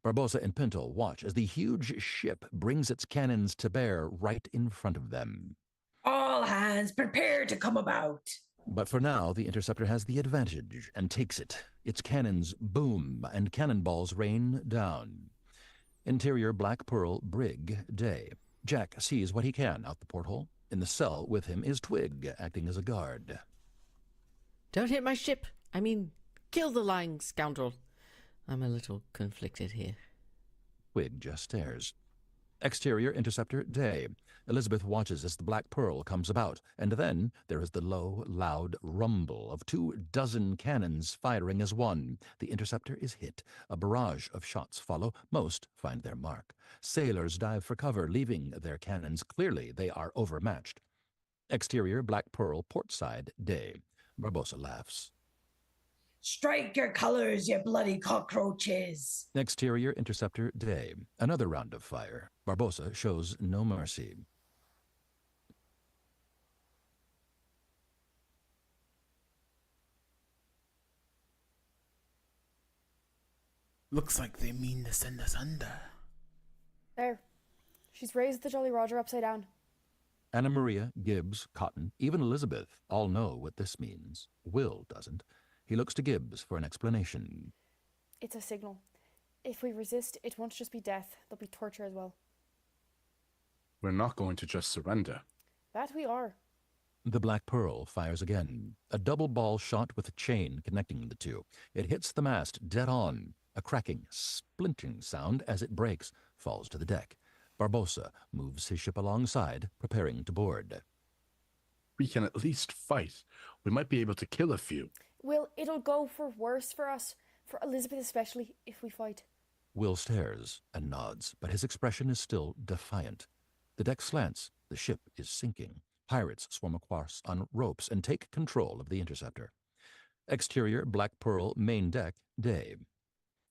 Speaker 2: Barbossa and Pinto watch as the huge ship brings its cannons to bear right in front of them.
Speaker 11: All hands prepare to come about.
Speaker 2: But for now, the interceptor has the advantage and takes it. Its cannons boom and cannonballs rain down. Interior, Black Pearl, brig, day. Jack sees what he can out the porthole. In the cell with him is Twig, acting as a guard.
Speaker 10: Don't hit my ship. I mean, kill the lying scoundrel. I'm a little conflicted here.
Speaker 2: Twig just stares. Exterior, interceptor, day. Elizabeth watches as the Black Pearl comes about, and then there is the low, loud rumble of 24 cannons firing as one. The interceptor is hit. A barrage of shots follow. Most find their mark. Sailors dive for cover, leaving their cannons. Clearly, they are overmatched. Exterior, Black Pearl, port side, day. Barbossa laughs.
Speaker 11: Strike your colors, you bloody cockroaches.
Speaker 2: Exterior, interceptor, day. Another round of fire. Barbossa shows no mercy.
Speaker 1: Looks like they mean to send us under.
Speaker 9: There. She's raised the Jolly Roger upside down.
Speaker 2: Anna Maria, Gibbs, Cotton, even Elizabeth all know what this means. Will doesn't. He looks to Gibbs for an explanation.
Speaker 9: It's a signal. If we resist, it won't just be death. There'll be torture as well.
Speaker 3: We're not going to just surrender.
Speaker 9: That we are.
Speaker 2: The Black Pearl fires again. A double ball shot with a chain connecting the two. It hits the mast dead on. A cracking, splinting sound as it breaks, falls to the deck. Barbossa moves his ship alongside, preparing to board.
Speaker 3: We can at least fight. We might be able to kill a few.
Speaker 9: Will, it'll go for worse for us, for Elizabeth especially, if we fight.
Speaker 2: Will stares and nods, but his expression is still defiant. The deck slants. The ship is sinking. Pirates swarm across on ropes and take control of the interceptor. Exterior, Black Pearl, main deck, day.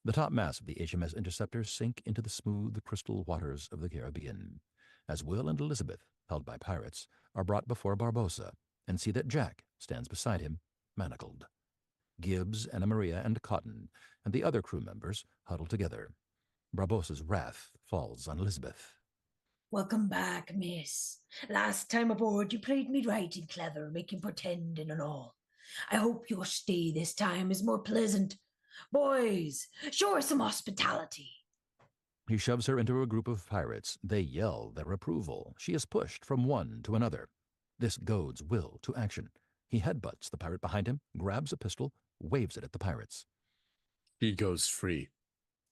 Speaker 2: The top masts of the HMS Interceptor sink into the smooth crystal waters of the Caribbean. As Will and Elizabeth held by pirates, are brought before Barbossa and see that Jack stands beside him, manacled. Gibbs, Anna Maria, and Cotton, and the other crew members huddle together. Barbossa's wrath falls on Elizabeth.
Speaker 11: Welcome back, miss. Last time aboard, you played me right and clever, making pretending and all. I hope your stay this time is more pleasant. Boys, show her some hospitality.
Speaker 2: He shoves her into a group of pirates. They yell their approval. She is pushed from one to another. This goads Will to action. He headbutts the pirate behind him, grabs a pistol, waves it at the pirates.
Speaker 3: He goes free.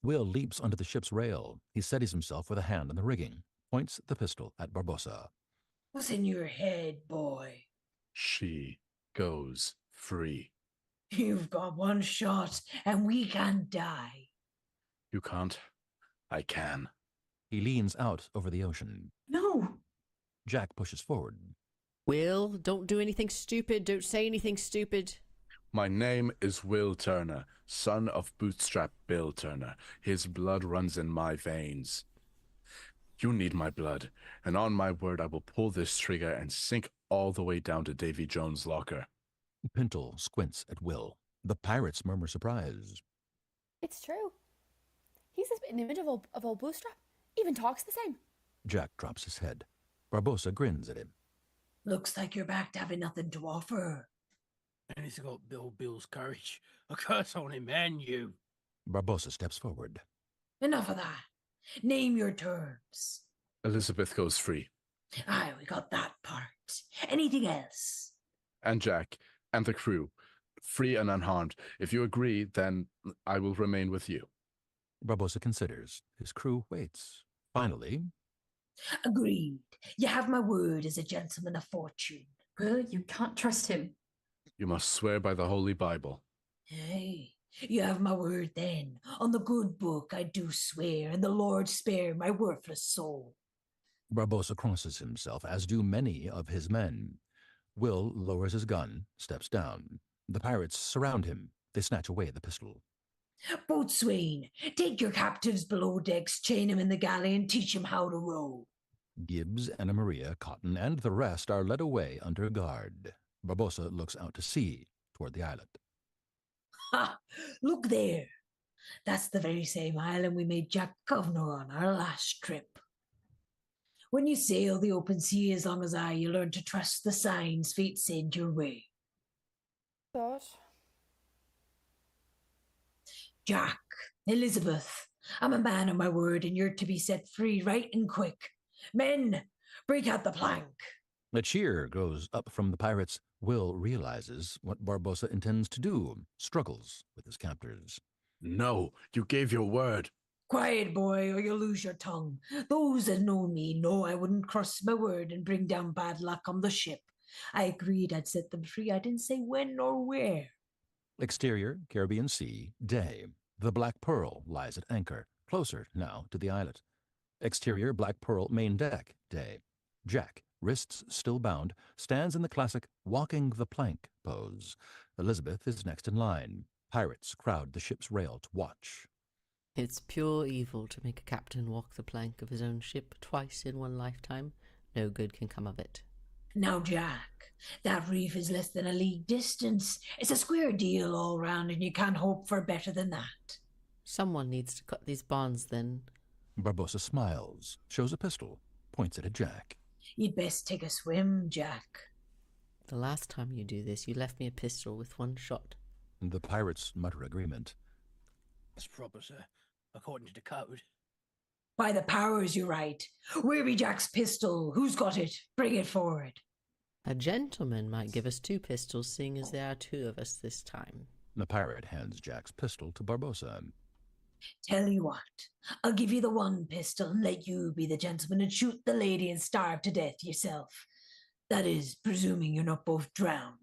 Speaker 2: Will leaps onto the ship's rail. He steadies himself with a hand on the rigging, points the pistol at Barbossa.
Speaker 11: What's in your head, boy?
Speaker 3: She goes free.
Speaker 11: You've got one shot, and we can't die.
Speaker 3: You can't. I can.
Speaker 2: He leans out over the ocean.
Speaker 4: No.
Speaker 2: Jack pushes forward.
Speaker 10: Will, don't do anything stupid. Don't say anything stupid.
Speaker 3: My name is Will Turner, son of Bootstrap Bill Turner. His blood runs in my veins. You need my blood, and on my word I will pull this trigger and sink all the way down to Davy Jones' locker.
Speaker 2: Pintle squints at Will. The pirates murmur surprise.
Speaker 9: It's true. He's a spitting image of old Bootstrap. Even talks the same.
Speaker 2: Jack drops his head. Barbossa grins at him.
Speaker 11: Looks like you're back to having nothing to offer.
Speaker 8: And he's got Bill's courage. A curse on him and you.
Speaker 2: Barbossa steps forward.
Speaker 11: Enough of that. Name your terms.
Speaker 3: Elizabeth goes free.
Speaker 11: Aye, we got that part. Anything else?
Speaker 3: And Jack, and the crew, free and unharmed. If you agree, then I will remain with you.
Speaker 2: Barbossa considers. His crew waits. Finally,
Speaker 11: Agreed. You have my word as a gentleman of fortune.
Speaker 4: Will, you can't trust him.
Speaker 3: You must swear by the Holy Bible.
Speaker 11: Hey, you have my word then. On the good book I do swear, and the Lord spare my worthless soul.
Speaker 2: Barbossa crosses himself, as do many of his men. Will lowers his gun, steps down. The pirates surround him. They snatch away the pistol.
Speaker 11: Boatswain, take your captives below decks, chain him in the galley, and teach him how to row.
Speaker 2: Gibbs, Anna Maria, Cotton, and the rest are led away under guard. Barbossa looks out to sea, toward the island.
Speaker 11: Ha! Look there. That's the very same island we made Jack Governor on our last trip. When you sail the open sea as long as I, you learn to trust the signs fate send your way.
Speaker 9: Gosh.
Speaker 11: Jack, Elizabeth, I'm a man of my word, and you're to be set free right and quick. Men, break out the plank.
Speaker 2: A cheer goes up from the pirates. Will realizes what Barbossa intends to do, struggles with his captors.
Speaker 3: No, you gave your word.
Speaker 11: Quiet, boy, or you'll lose your tongue. Those that know me know I wouldn't cross my word and bring down bad luck on the ship. I agreed I'd set them free. I didn't say when or where.
Speaker 2: Exterior, Caribbean Sea, day. The Black Pearl lies at anchor, closer now to the islet. Exterior, Black Pearl main deck, day. Jack, wrists still bound, stands in the classic walking the plank pose. Elizabeth is next in line. Pirates crowd the ship's rail to watch.
Speaker 10: It's pure evil to make a captain walk the plank of his own ship twice in one lifetime. No good can come of it.
Speaker 11: Now, Jack, that reef is less than a league distance. It's a square deal all round, and you can't hope for better than that.
Speaker 10: Someone needs to cut these bonds then.
Speaker 2: Barbossa smiles, shows a pistol, points it at Jack.
Speaker 11: You'd best take a swim, Jack.
Speaker 10: The last time you do this, you left me a pistol with one shot.
Speaker 2: The pirates mutter agreement.
Speaker 8: That's proper, sir. According to the code.
Speaker 11: By the powers, you're right. Where be Jack's pistol? Who's got it? Bring it forward.
Speaker 10: A gentleman might give us 2 pistols, seeing as there are 2 of us this time.
Speaker 2: The pirate hands Jack's pistol to Barbossa.
Speaker 11: Tell you what, I'll give you the one pistol and let you be the gentleman and shoot the lady and starve to death yourself. That is, presuming you're not both drowned.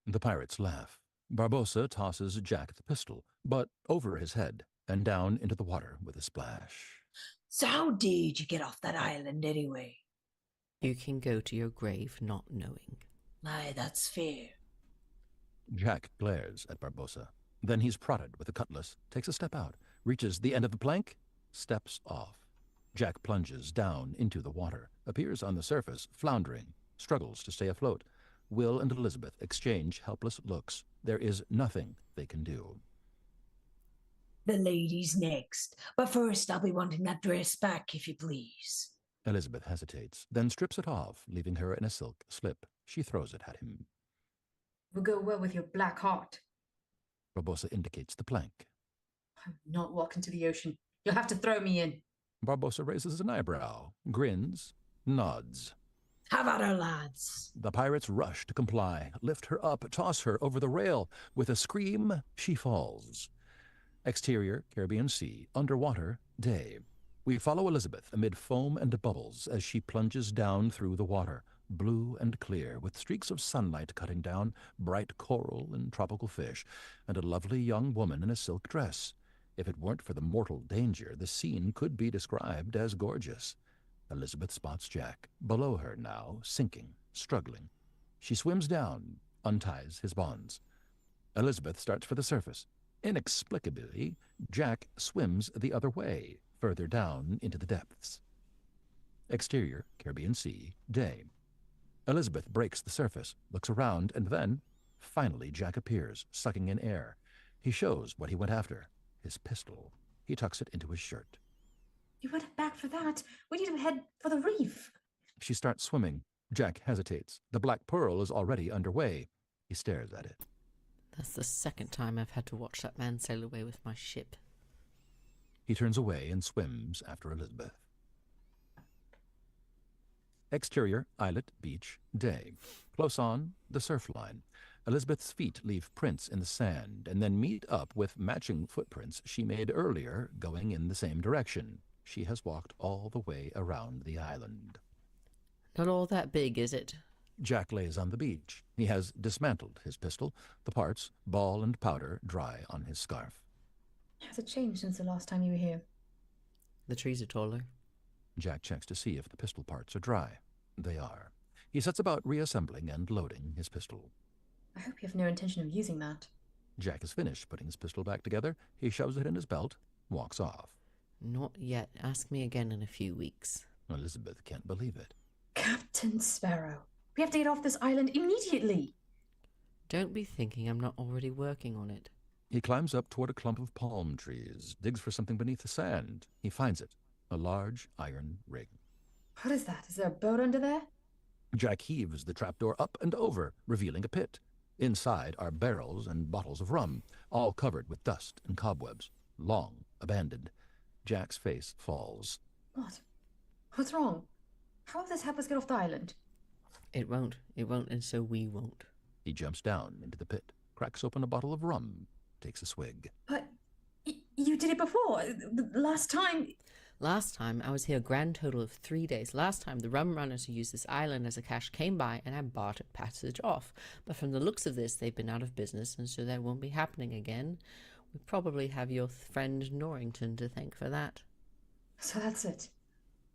Speaker 2: The pirates laugh. Barbossa tosses Jack the pistol, but over his head and down into the water with a splash.
Speaker 11: So how did you get off that island anyway?
Speaker 10: You can go to your grave not knowing.
Speaker 11: Aye, that's fair.
Speaker 2: Jack glares at Barbossa. Then he's prodded with a cutlass, takes a step out, reaches the end of the plank, steps off. Jack plunges down into the water. appears on the surface, floundering, struggles to stay afloat. Will and Elizabeth exchange helpless looks. There is nothing they can do.
Speaker 11: The lady's next, but first I'll be wanting that dress back, if you please.
Speaker 2: Elizabeth hesitates, then strips it off, leaving her in a silk slip. She throws it at him.
Speaker 4: Will go well with your black heart.
Speaker 2: Barbossa indicates the plank.
Speaker 4: I'm not walking to the ocean. You'll have to throw me in.
Speaker 2: Barbossa raises an eyebrow, grins, nods.
Speaker 11: How about her, lads?
Speaker 2: The pirates rush to comply, lift her up, toss her over the rail. With a scream, she falls. Exterior, Caribbean Sea. Underwater, day. We follow Elizabeth amid foam and bubbles as she plunges down through the water, blue and clear, with streaks of sunlight cutting down, bright coral and tropical fish, and a lovely young woman in a silk dress. If it weren't for the mortal danger, the scene could be described as gorgeous. Elizabeth spots Jack, below her now, sinking, struggling. She swims down, unties his bonds. Elizabeth starts for the surface. Inexplicably, Jack swims the other way, further down into the depths. Exterior, Caribbean Sea, day. Elizabeth breaks the surface, looks around, and then, finally, Jack appears, sucking in air. He shows what he went after, his pistol. He tucks it into his shirt.
Speaker 4: You went back for that. We need to head for the reef.
Speaker 2: She starts swimming. Jack hesitates. The Black Pearl is already underway. He stares at it.
Speaker 10: That's the second time I've had to watch that man sail away with my ship.
Speaker 2: He turns away and swims after Elizabeth. Exterior, islet, beach, day. Close on, the surf line. Elizabeth's feet leave prints in the sand and then meet up with matching footprints she made earlier going in the same direction. She has walked all the way around the island.
Speaker 10: Not all that big, is it?
Speaker 2: Jack lays on the beach. He has dismantled his pistol, the parts, ball and powder, dry on his scarf.
Speaker 4: Has it changed since the last time you were here?
Speaker 10: The trees are taller.
Speaker 2: Jack checks to see if the pistol parts are dry. They are. He sets about reassembling and loading his pistol.
Speaker 4: I hope you have no intention of using that.
Speaker 2: Jack is finished putting his pistol back together. He shoves it in his belt, walks off.
Speaker 10: Not yet. Ask me again in a few weeks.
Speaker 2: Elizabeth can't believe it.
Speaker 4: Captain Sparrow, we have to get off this island immediately.
Speaker 10: Don't be thinking I'm not already working on it.
Speaker 2: He climbs up toward a clump of palm trees, digs for something beneath the sand. He finds it, a large iron ring.
Speaker 4: What is that? Is there a boat under there?
Speaker 2: Jack heaves the trapdoor up and over, revealing a pit. Inside are barrels and bottles of rum, all covered with dust and cobwebs, long abandoned. Jack's face falls.
Speaker 4: What? What's wrong? How will this help us get off the island?
Speaker 10: It won't, and so we won't.
Speaker 2: He jumps down into the pit, cracks open a bottle of rum, takes a swig.
Speaker 4: But you did it before. Last time...
Speaker 10: Last time, I was here a grand total of 3 days. Last time, the rum runners who used this island as a cache came by and I bartered passage off. But from the looks of this, they've been out of business, and so that won't be happening again. We probably have your friend Norrington to thank for that.
Speaker 4: So that's it.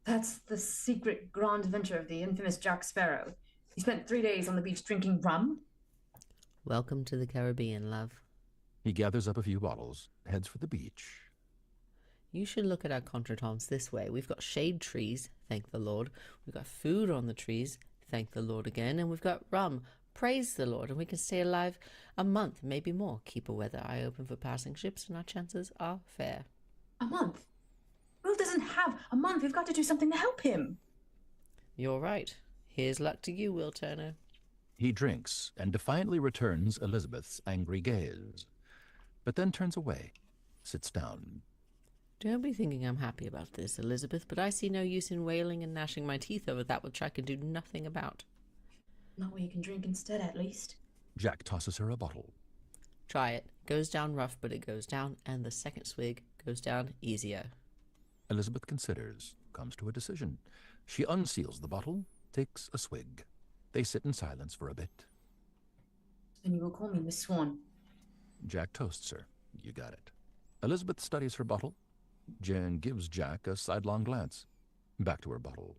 Speaker 4: That's the secret grand adventure of the infamous Jack Sparrow. He spent 3 days on the beach drinking rum?
Speaker 10: Welcome to the Caribbean, love.
Speaker 2: He gathers up a few bottles, heads for the beach.
Speaker 10: You should look at our contretemps this way. We've got shade trees, thank the Lord. We've got food on the trees, thank the Lord again. And we've got rum, praise the Lord. And we can stay alive a month, maybe more. Keep a weather eye open for passing ships, and our chances are fair.
Speaker 4: A month? Will doesn't have a month. We've got to do something to help him.
Speaker 10: You're right. Here's luck to you, Will Turner.
Speaker 2: He drinks and defiantly returns Elizabeth's angry gaze, but then turns away, sits down.
Speaker 10: Don't be thinking I'm happy about this, Elizabeth, but I see no use in wailing and gnashing my teeth over that which I can do nothing about.
Speaker 4: Not what you can drink instead, at least.
Speaker 2: Jack tosses her a bottle.
Speaker 10: Try it. Goes down rough, but it goes down, and the second swig goes down easier.
Speaker 2: Elizabeth considers, comes to a decision. She unseals the bottle, takes a swig. They sit in silence for a bit.
Speaker 4: And you will call me Miss Swan.
Speaker 2: Jack toasts her. You got it. Elizabeth studies her bottle. Jan gives Jack a sidelong glance. Back to her bottle.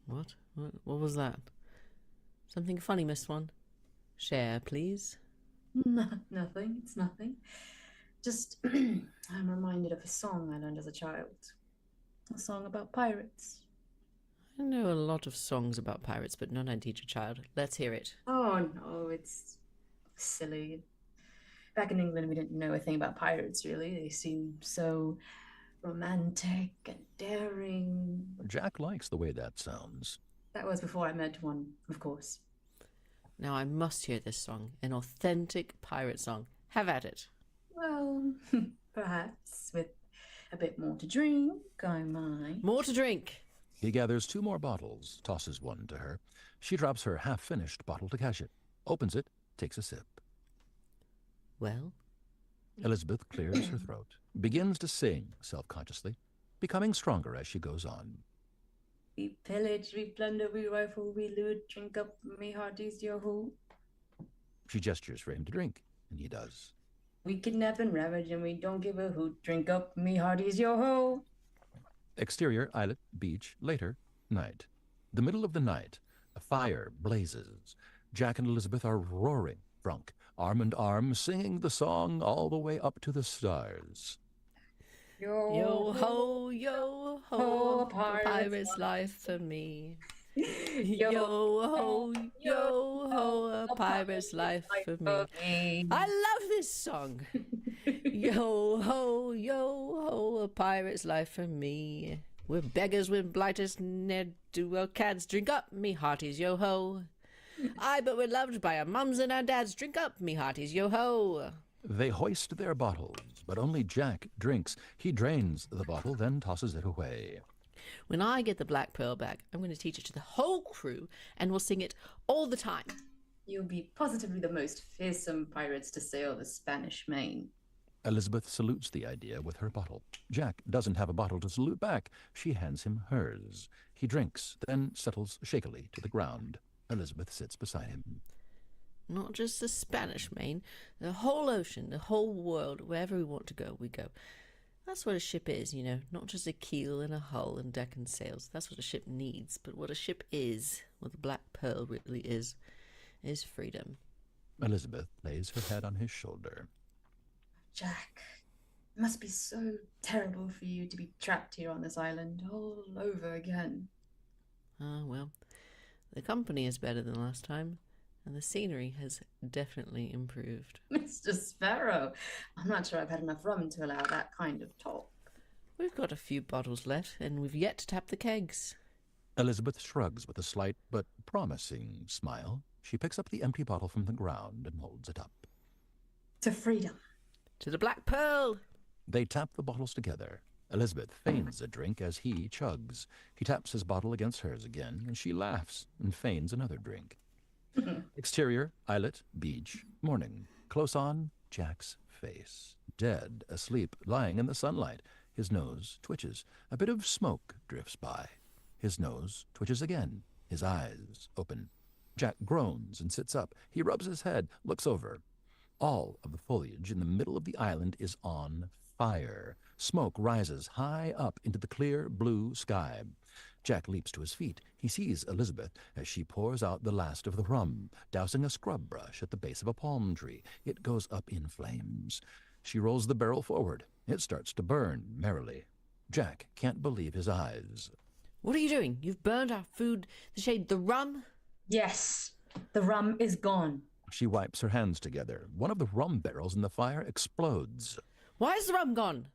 Speaker 10: What? What was that? Something funny, Miss Swan? Share, please.
Speaker 4: No, nothing. It's nothing. Just, I'm reminded of a song I learned as a child. A song about pirates.
Speaker 10: I know a lot of songs about pirates, but none I teach a child. Let's hear it.
Speaker 4: Oh no, it's silly. Back in England, we didn't know a thing about pirates, really. They seemed so romantic and daring.
Speaker 2: Jack likes the way that sounds.
Speaker 4: That was before I met one, of course.
Speaker 10: Now I must hear this song, an authentic pirate song. Have at it.
Speaker 4: Well, perhaps with a bit more to drink, I might.
Speaker 10: More to drink.
Speaker 2: He gathers 2 more bottles, tosses one to her. She drops her half-finished bottle to cash it, opens it, takes a sip.
Speaker 10: Well?
Speaker 2: Elizabeth clears her throat, begins to sing self-consciously, becoming stronger as she goes on.
Speaker 4: We pillage, we plunder, we rifle, we loot, drink up me hearties, yo ho.
Speaker 2: She gestures for him to drink, and he does.
Speaker 4: We kidnap and ravage, and we don't give a hoot. Drink up me hearties, yo ho.
Speaker 2: Exterior, islet, beach, later, night. The middle of the night, a fire blazes. Jack and Elizabeth are roaring drunk, arm in arm, singing the song all the way up to the stars.
Speaker 4: Yo,
Speaker 10: Yo ho, yo ho, a pirate's life for me. Yo ho, yo ho, a pirate's life for me. I love this song. Yo ho, yo ho, a pirate's life for me. We're beggars, we're blighters, ne'er-do-well cads. Drink up, me hearties, yo ho. Aye, but we're loved by our mums and our dads. Drink up, me hearties, yo ho.
Speaker 2: They hoist their bottles, but only Jack drinks. He drains the bottle, then tosses it away.
Speaker 10: When I get the Black Pearl back, I'm going to teach it to the whole crew, and we'll sing it all the time.
Speaker 4: You'll be positively the most fearsome pirates to sail the Spanish Main.
Speaker 2: Elizabeth salutes the idea with her bottle. Jack doesn't have a bottle to salute back. She hands him hers. He drinks, then settles shakily to the ground. Elizabeth sits beside him.
Speaker 10: Not just the Spanish Main, the whole ocean, the whole world, wherever we want to go, we go. That's what a ship is, you know, not just a keel and a hull and deck and sails. That's what a ship needs. But what a ship is, what the Black Pearl really is freedom.
Speaker 2: Elizabeth lays her head on his shoulder.
Speaker 4: Jack, it must be so terrible for you to be trapped here on this island all over again.
Speaker 10: Ah, well, the company is better than last time, and the scenery has definitely improved.
Speaker 4: Mr. Sparrow, I'm not sure I've had enough rum to allow that kind of talk.
Speaker 10: We've got a few bottles left, and we've yet to tap the kegs.
Speaker 2: Elizabeth shrugs with a slight but promising smile. She picks up the empty bottle from the ground and holds it up.
Speaker 4: To freedom.
Speaker 10: To the Black Pearl!
Speaker 2: They tap the bottles together. Elizabeth feigns a drink as he chugs. He taps his bottle against hers again, and she laughs and feigns another drink. Exterior, islet, beach, morning. Close on, Jack's face. Dead, asleep, lying in the sunlight. His nose twitches. A bit of smoke drifts by. His nose twitches again. His eyes open. Jack groans and sits up. He rubs his head, looks over. All of the foliage in the middle of the island is on fire. Smoke rises high up into the clear blue sky. Jack leaps to his feet. He sees Elizabeth as she pours out the last of the rum, dousing a scrub brush at the base of a palm tree. It goes up in flames. She rolls the barrel forward. It starts to burn merrily. Jack can't believe his eyes.
Speaker 10: What are you doing? You've burned our food, the shade, the rum?
Speaker 4: Yes, the rum is gone.
Speaker 2: She wipes her hands together. One of the rum barrels in the fire explodes.
Speaker 10: Why is the rum gone?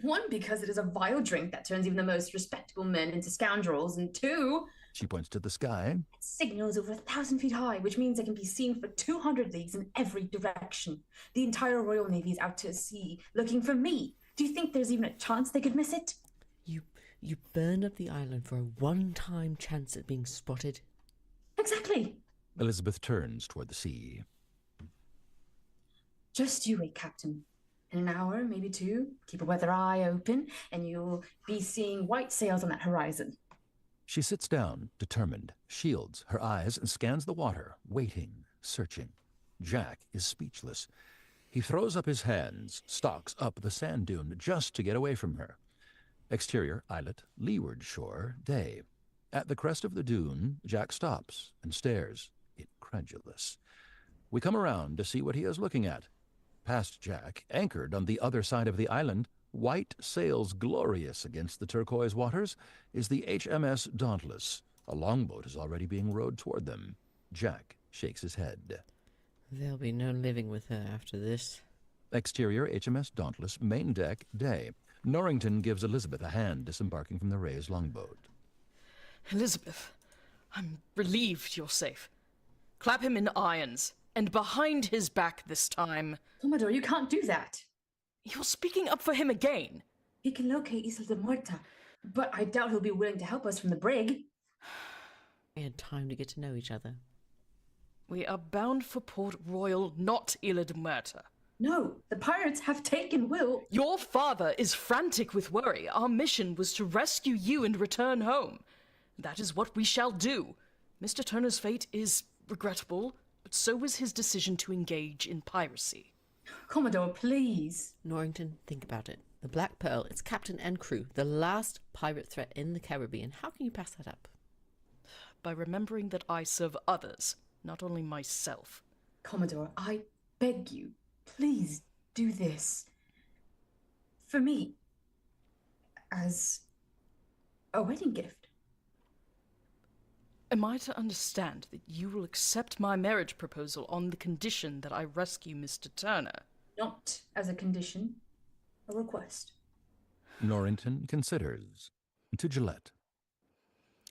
Speaker 4: One, because it is a vile drink that turns even the most respectable men into scoundrels, and two,
Speaker 2: She points to the sky.
Speaker 4: it signals over 1,000 feet high, which means it can be seen for 200 leagues in every direction. The entire Royal Navy is out to sea looking for me. Do you think there's even a chance they could miss it?
Speaker 10: You burned up the island for a one-time chance at being spotted?
Speaker 4: Exactly.
Speaker 2: Elizabeth turns toward the sea.
Speaker 4: Just you wait, Captain. In an hour, maybe two, keep a weather eye open, and you'll be seeing white sails on that horizon.
Speaker 2: She sits down, determined, shields her eyes, and scans the water, waiting, searching. Jack is speechless. He throws up his hands, stalks up the sand dune just to get away from her. Exterior, islet, leeward shore, day. At the crest of the dune, Jack stops and stares, incredulous. We come around to see what he is looking at. Past Jack, anchored on the other side of the island, white sails glorious against the turquoise waters, is the HMS Dauntless. A longboat is already being rowed toward them. Jack shakes his head.
Speaker 10: There'll be no living with her after this.
Speaker 2: Exterior HMS Dauntless, main deck, day. Norrington gives Elizabeth a hand disembarking from the Ray's longboat.
Speaker 5: Elizabeth, I'm relieved you're safe. Clap him in irons, and behind his back this time.
Speaker 4: Commodore, you can't do that.
Speaker 5: You're speaking up for him again.
Speaker 4: He can locate Isla de Muerta, but I doubt he'll be willing to help us from the brig.
Speaker 10: We had time to get to know each other.
Speaker 5: We are bound for Port Royal, not Isla de Muerta.
Speaker 4: No, the pirates have taken Will.
Speaker 5: Your father is frantic with worry. Our mission was to rescue you and return home. That is what we shall do. Mr. Turner's fate is regrettable, but so was his decision to engage in piracy.
Speaker 4: Commodore, please.
Speaker 10: Norrington, think about it. The Black Pearl, its captain and crew, the last pirate threat in the Caribbean. How can you pass that up?
Speaker 5: By remembering that I serve others, not only myself.
Speaker 4: Commodore, I beg you, please do this. For me. As a wedding gift.
Speaker 5: Am I to understand that you will accept my marriage proposal on the condition that I rescue Mr. Turner?
Speaker 4: Not as a condition, a request.
Speaker 2: Norrington considers. To Gillette.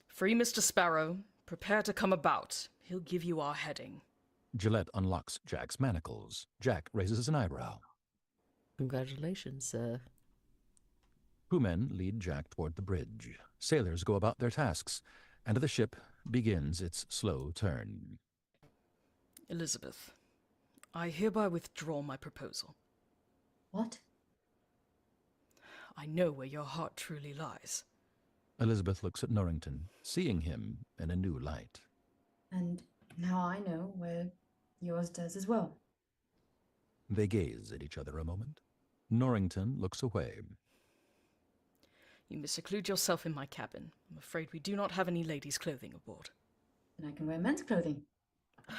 Speaker 5: Free Mr. Sparrow. Prepare to come about. He'll give you our heading.
Speaker 2: Gillette unlocks Jack's manacles. Jack raises an eyebrow.
Speaker 10: Congratulations, sir.
Speaker 2: Crewmen lead Jack toward the bridge. Sailors go about their tasks, and the ship begins its slow turn.
Speaker 5: Elizabeth, I hereby withdraw my proposal.
Speaker 4: What?
Speaker 5: I know where your heart truly lies.
Speaker 2: Elizabeth looks at Norrington, seeing him in a new light.
Speaker 4: And now I know where yours does as well.
Speaker 2: They gaze at each other a moment. Norrington looks away.
Speaker 5: You may seclude yourself in my cabin. I'm afraid we do not have any ladies' clothing aboard.
Speaker 4: And I can wear men's clothing.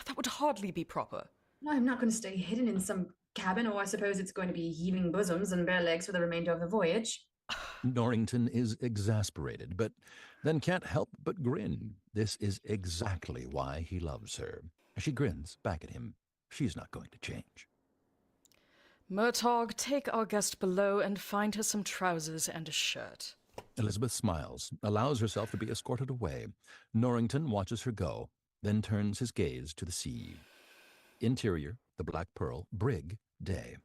Speaker 5: That would hardly be proper.
Speaker 4: No, I'm not going to stay hidden in some cabin, or I suppose it's going to be heaving bosoms and bare legs for the remainder of the voyage.
Speaker 2: Norrington is exasperated, but then can't help but grin. This is exactly why he loves her. She grins back at him. She's not going to change.
Speaker 5: Murtaugh, take our guest below and find her some trousers and a shirt.
Speaker 2: Elizabeth smiles, allows herself to be escorted away. Norrington watches her go, then turns his gaze to the sea. Interior, the Black Pearl, brig, day.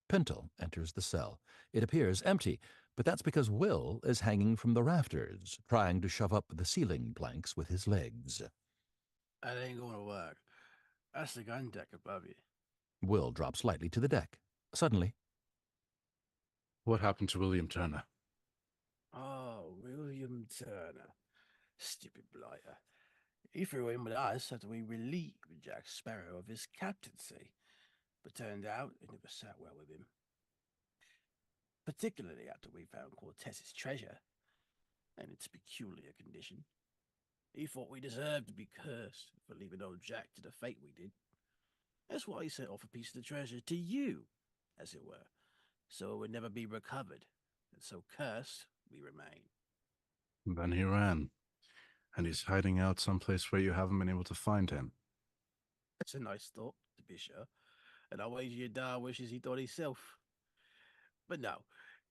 Speaker 2: Pintle enters the cell. It appears empty, but that's because Will is hanging from the rafters, trying to shove up the ceiling planks with his legs.
Speaker 8: That ain't gonna work. That's the gun deck above you.
Speaker 2: Will drops lightly to the deck. Suddenly,
Speaker 3: What happened to William Turner?
Speaker 8: Oh, William Turner. Stupid blighter. He threw in with us after we relieved Jack Sparrow of his captaincy, but turned out it never sat well with him. Particularly after we found Cortez's treasure, and its peculiar condition. He thought we deserved to be cursed for leaving old Jack to the fate we did. That's why he sent off a piece of the treasure to you, as it were, so it would never be recovered, and so cursed we remain.
Speaker 3: Then he ran. And he's hiding out someplace where you haven't been able to find him.
Speaker 8: That's a nice thought, to be sure, and I wager your dad wishes he thought himself. But no,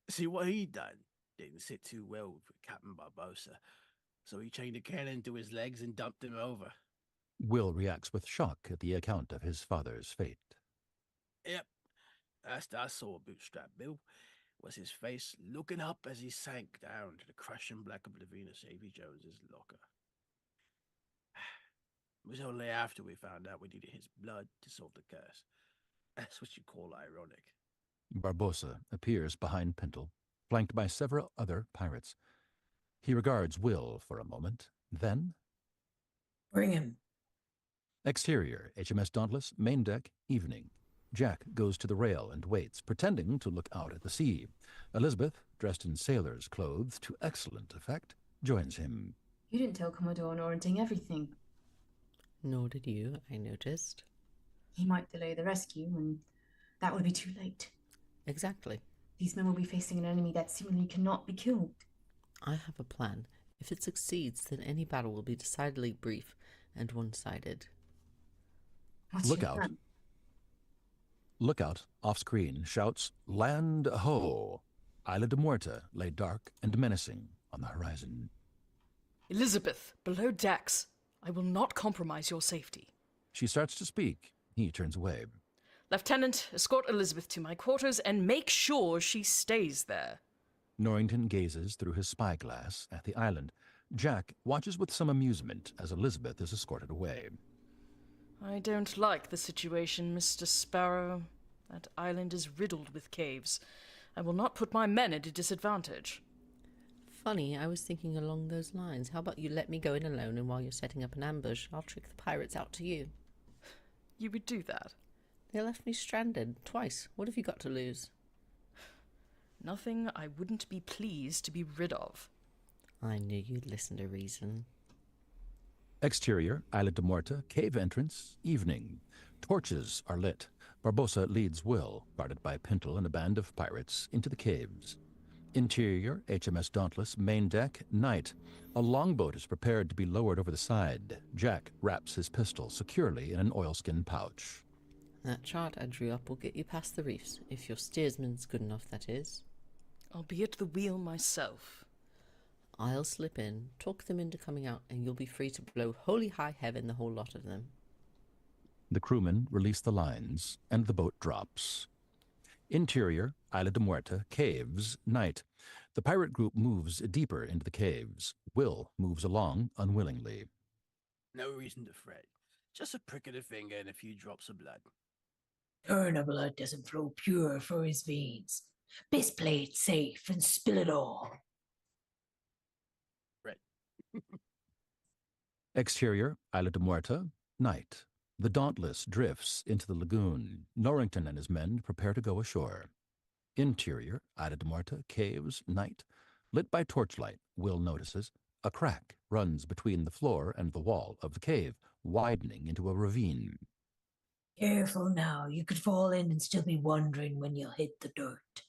Speaker 8: see what he done didn't sit too well with Captain Barbosa, so he chained a cannon to his legs and dumped him over.
Speaker 2: Will reacts with shock at the account of his father's fate.
Speaker 8: Yep, last I saw Bootstrap Bill was his face looking up as he sank down to the crushing black of Lavina Davy Jones's locker. It was only after we found out we needed his blood to solve the curse. That's what you call ironic.
Speaker 2: Barbosa appears behind Pintle, flanked by several other pirates. He regards Will for a moment, then...
Speaker 11: Bring him.
Speaker 2: Exterior, HMS Dauntless, main deck, evening. Jack goes to the rail and waits, pretending to look out at the sea. Elizabeth, dressed in sailor's clothes to excellent effect, joins him.
Speaker 4: You didn't tell Commodore Norrington everything.
Speaker 10: Nor did you, I noticed.
Speaker 4: He might delay the rescue, and that would be too late.
Speaker 10: Exactly.
Speaker 4: These men will be facing an enemy that seemingly cannot be killed.
Speaker 10: I have a plan. If it succeeds, then any battle will be decidedly brief and one-sided.
Speaker 4: What's
Speaker 2: Look
Speaker 4: your
Speaker 2: out.
Speaker 4: plan?
Speaker 2: Lookout, off-screen, shouts, "Land ho!" Isla de Muerta lay dark and menacing on the horizon.
Speaker 5: Elizabeth, below decks. I will not compromise your safety.
Speaker 2: She starts to speak. He turns away.
Speaker 5: Lieutenant, escort Elizabeth to my quarters and make sure she stays there.
Speaker 2: Norrington gazes through his spyglass at the island. Jack watches with some amusement as Elizabeth is escorted away.
Speaker 5: I don't like the situation, Mr. Sparrow. That island is riddled with caves. I will not put my men at a disadvantage.
Speaker 10: Funny, I was thinking along those lines. How about you let me go in alone, and while you're setting up an ambush, I'll trick the pirates out to you.
Speaker 5: You would do that?
Speaker 10: They left me stranded twice. What have you got to lose?
Speaker 5: Nothing I wouldn't be pleased to be rid of.
Speaker 10: I knew you'd listen to reason.
Speaker 2: Exterior, Isla de Muerta, cave entrance, evening. Torches are lit. Barbossa leads Will, guarded by Pintle and a band of pirates, into the caves. Interior, HMS Dauntless, main deck, night. A longboat is prepared to be lowered over the side. Jack wraps his pistol securely in an oilskin pouch.
Speaker 10: That chart I drew up will get you past the reefs, if your steersman's good enough, that is.
Speaker 5: I'll be at the wheel myself.
Speaker 10: I'll slip in, talk them into coming out, and you'll be free to blow holy high heaven, the whole lot of them.
Speaker 2: The crewmen release the lines, and the boat drops. Interior, Isla de Muerta, caves, night. The pirate group moves deeper into the caves. Will moves along unwillingly.
Speaker 8: No reason to fret. Just a prick of the finger and a few drops of blood.
Speaker 11: Turner blood doesn't flow pure for his veins. Best play it safe and spill it all.
Speaker 8: Right.
Speaker 2: Exterior, Isla de Muerta, night. The Dauntless drifts into the lagoon. Norrington and his men prepare to go ashore. Interior, Isla de Muerta, caves, night. Lit by torchlight, Will notices a crack runs between the floor and the wall of the cave, widening into a ravine.
Speaker 11: Careful now, you could fall in and still be wondering when you'll hit the dirt.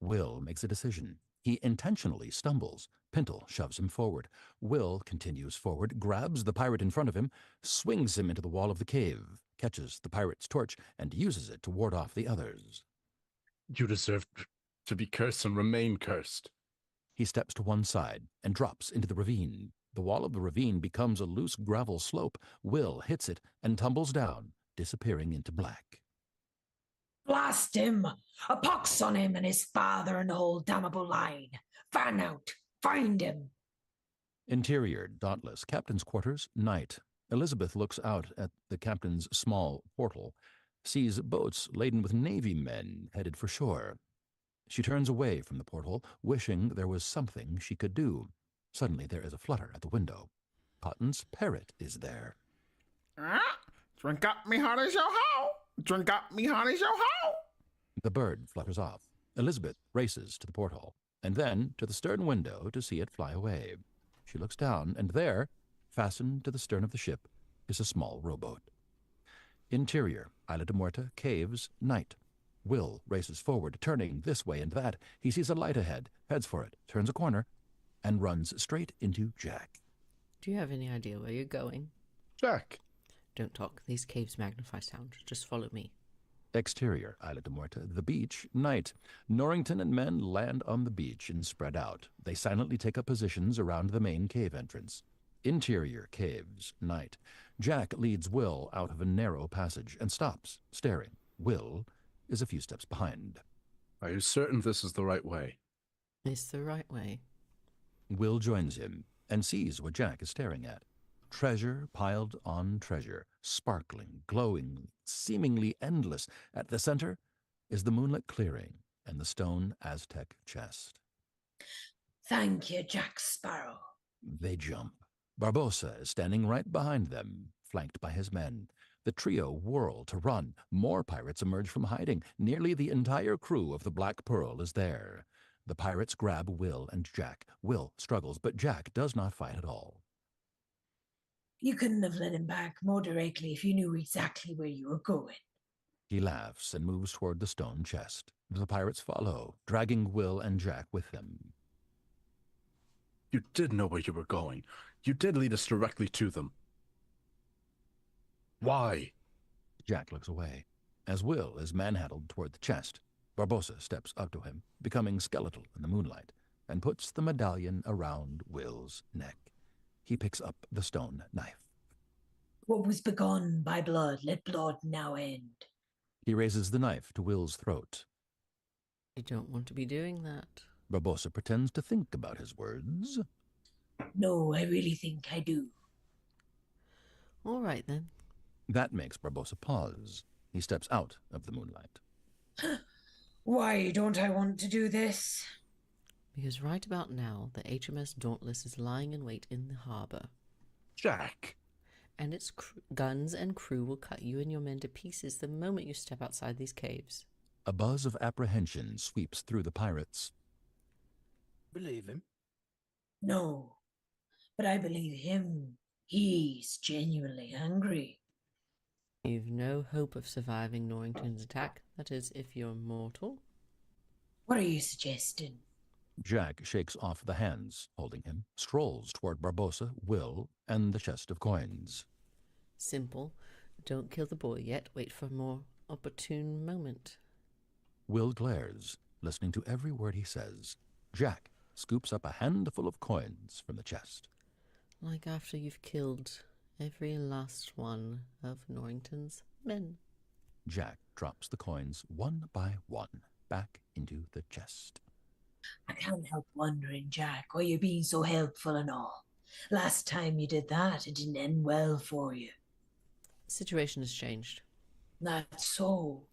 Speaker 2: Will makes a decision. He intentionally stumbles. Pintle shoves him forward. Will continues forward, grabs the pirate in front of him, swings him into the wall of the cave, catches the pirate's torch, and uses it to ward off the others.
Speaker 3: You deserve to be cursed and remain cursed.
Speaker 2: He steps to one side and drops into the ravine. The wall of the ravine becomes a loose gravel slope. Will hits it and tumbles down, disappearing into black.
Speaker 11: Blast him! A pox on him and his father and the whole damnable line. Fan out! Find him!
Speaker 2: Interior, Dauntless, captain's quarters, night. Elizabeth looks out at the captain's small portal, sees boats laden with Navy men headed for shore. She turns away from the portal, wishing there was something she could do. Suddenly there is a flutter at the window. Cotton's parrot is there.
Speaker 1: Drink up me heart is your hoe. Drink up me heart is your hoe.
Speaker 2: The bird flutters off. Elizabeth races to the porthole, and then to the stern window to see it fly away. She looks down, and there, fastened to the stern of the ship, is a small rowboat. Interior, Isla de Muerta, caves, night. Will races forward, turning this way and that. He sees a light ahead, heads for it, turns a corner, and runs straight into Jack.
Speaker 10: Do you have any idea where you're going?
Speaker 3: Jack.
Speaker 10: Don't talk. These caves magnify sound. Just follow me.
Speaker 2: Exterior, Isla de Muerta, the beach, night. Norrington and men land on the beach and spread out. They silently take up positions around the main cave entrance. Interior, caves, night. Jack leads Will out of a narrow passage and stops, staring. Will is a few steps behind.
Speaker 3: Are you certain this is the right way?
Speaker 10: It's the right way.
Speaker 2: Will joins him and sees what Jack is staring at. Treasure piled on treasure, sparkling, glowing, seemingly endless. At the center is the moonlit clearing and the stone Aztec chest.
Speaker 11: Thank you, Jack Sparrow.
Speaker 2: They jump. Barbossa is standing right behind them, flanked by his men. The trio whirl to run. More pirates emerge from hiding. Nearly the entire crew of the Black Pearl is there. The pirates grab Will and Jack. Will struggles, but Jack does not fight at all.
Speaker 11: You couldn't have led him back more directly if you knew exactly where you were going.
Speaker 2: He laughs and moves toward the stone chest. The pirates follow, dragging Will and Jack with them.
Speaker 3: You did know where you were going. You did lead us directly to them. Why?
Speaker 2: Jack looks away. As Will is manhandled toward the chest, Barbossa steps up to him, becoming skeletal in the moonlight, and puts the medallion around Will's neck. He picks up the stone knife.
Speaker 11: What was begun by blood, let blood now end.
Speaker 2: He raises the knife to Will's throat.
Speaker 10: You don't want to be doing that.
Speaker 2: Barbossa pretends to think about his words.
Speaker 11: No, I really think I do.
Speaker 10: All right, then.
Speaker 2: That makes Barbossa pause. He steps out of the moonlight.
Speaker 11: Why don't I want to do this?
Speaker 10: Because right about now, the HMS Dauntless is lying in wait in the harbour.
Speaker 3: Jack!
Speaker 10: And its guns and crew will cut you and your men to pieces the moment you step outside these caves.
Speaker 2: A buzz of apprehension sweeps through the pirates.
Speaker 8: Believe him.
Speaker 11: No, but I believe him. He's genuinely hungry.
Speaker 10: You've no hope of surviving Norrington's attack. That is, if you're mortal.
Speaker 11: What are you suggesting?
Speaker 2: Jack shakes off the hands holding him, strolls toward Barbossa, Will, and the chest of coins.
Speaker 10: Simple. Don't kill the boy yet. Wait for a more opportune moment.
Speaker 2: Will glares, listening to every word he says. Jack scoops up a handful of coins from the chest.
Speaker 10: Like after you've killed every last one of Norrington's men.
Speaker 2: Jack drops the coins one by one back into the chest.
Speaker 11: I can't help wondering, Jack, why you're being so helpful and all. Last time you did that, it didn't end well for you.
Speaker 10: The situation has changed.
Speaker 11: That's so.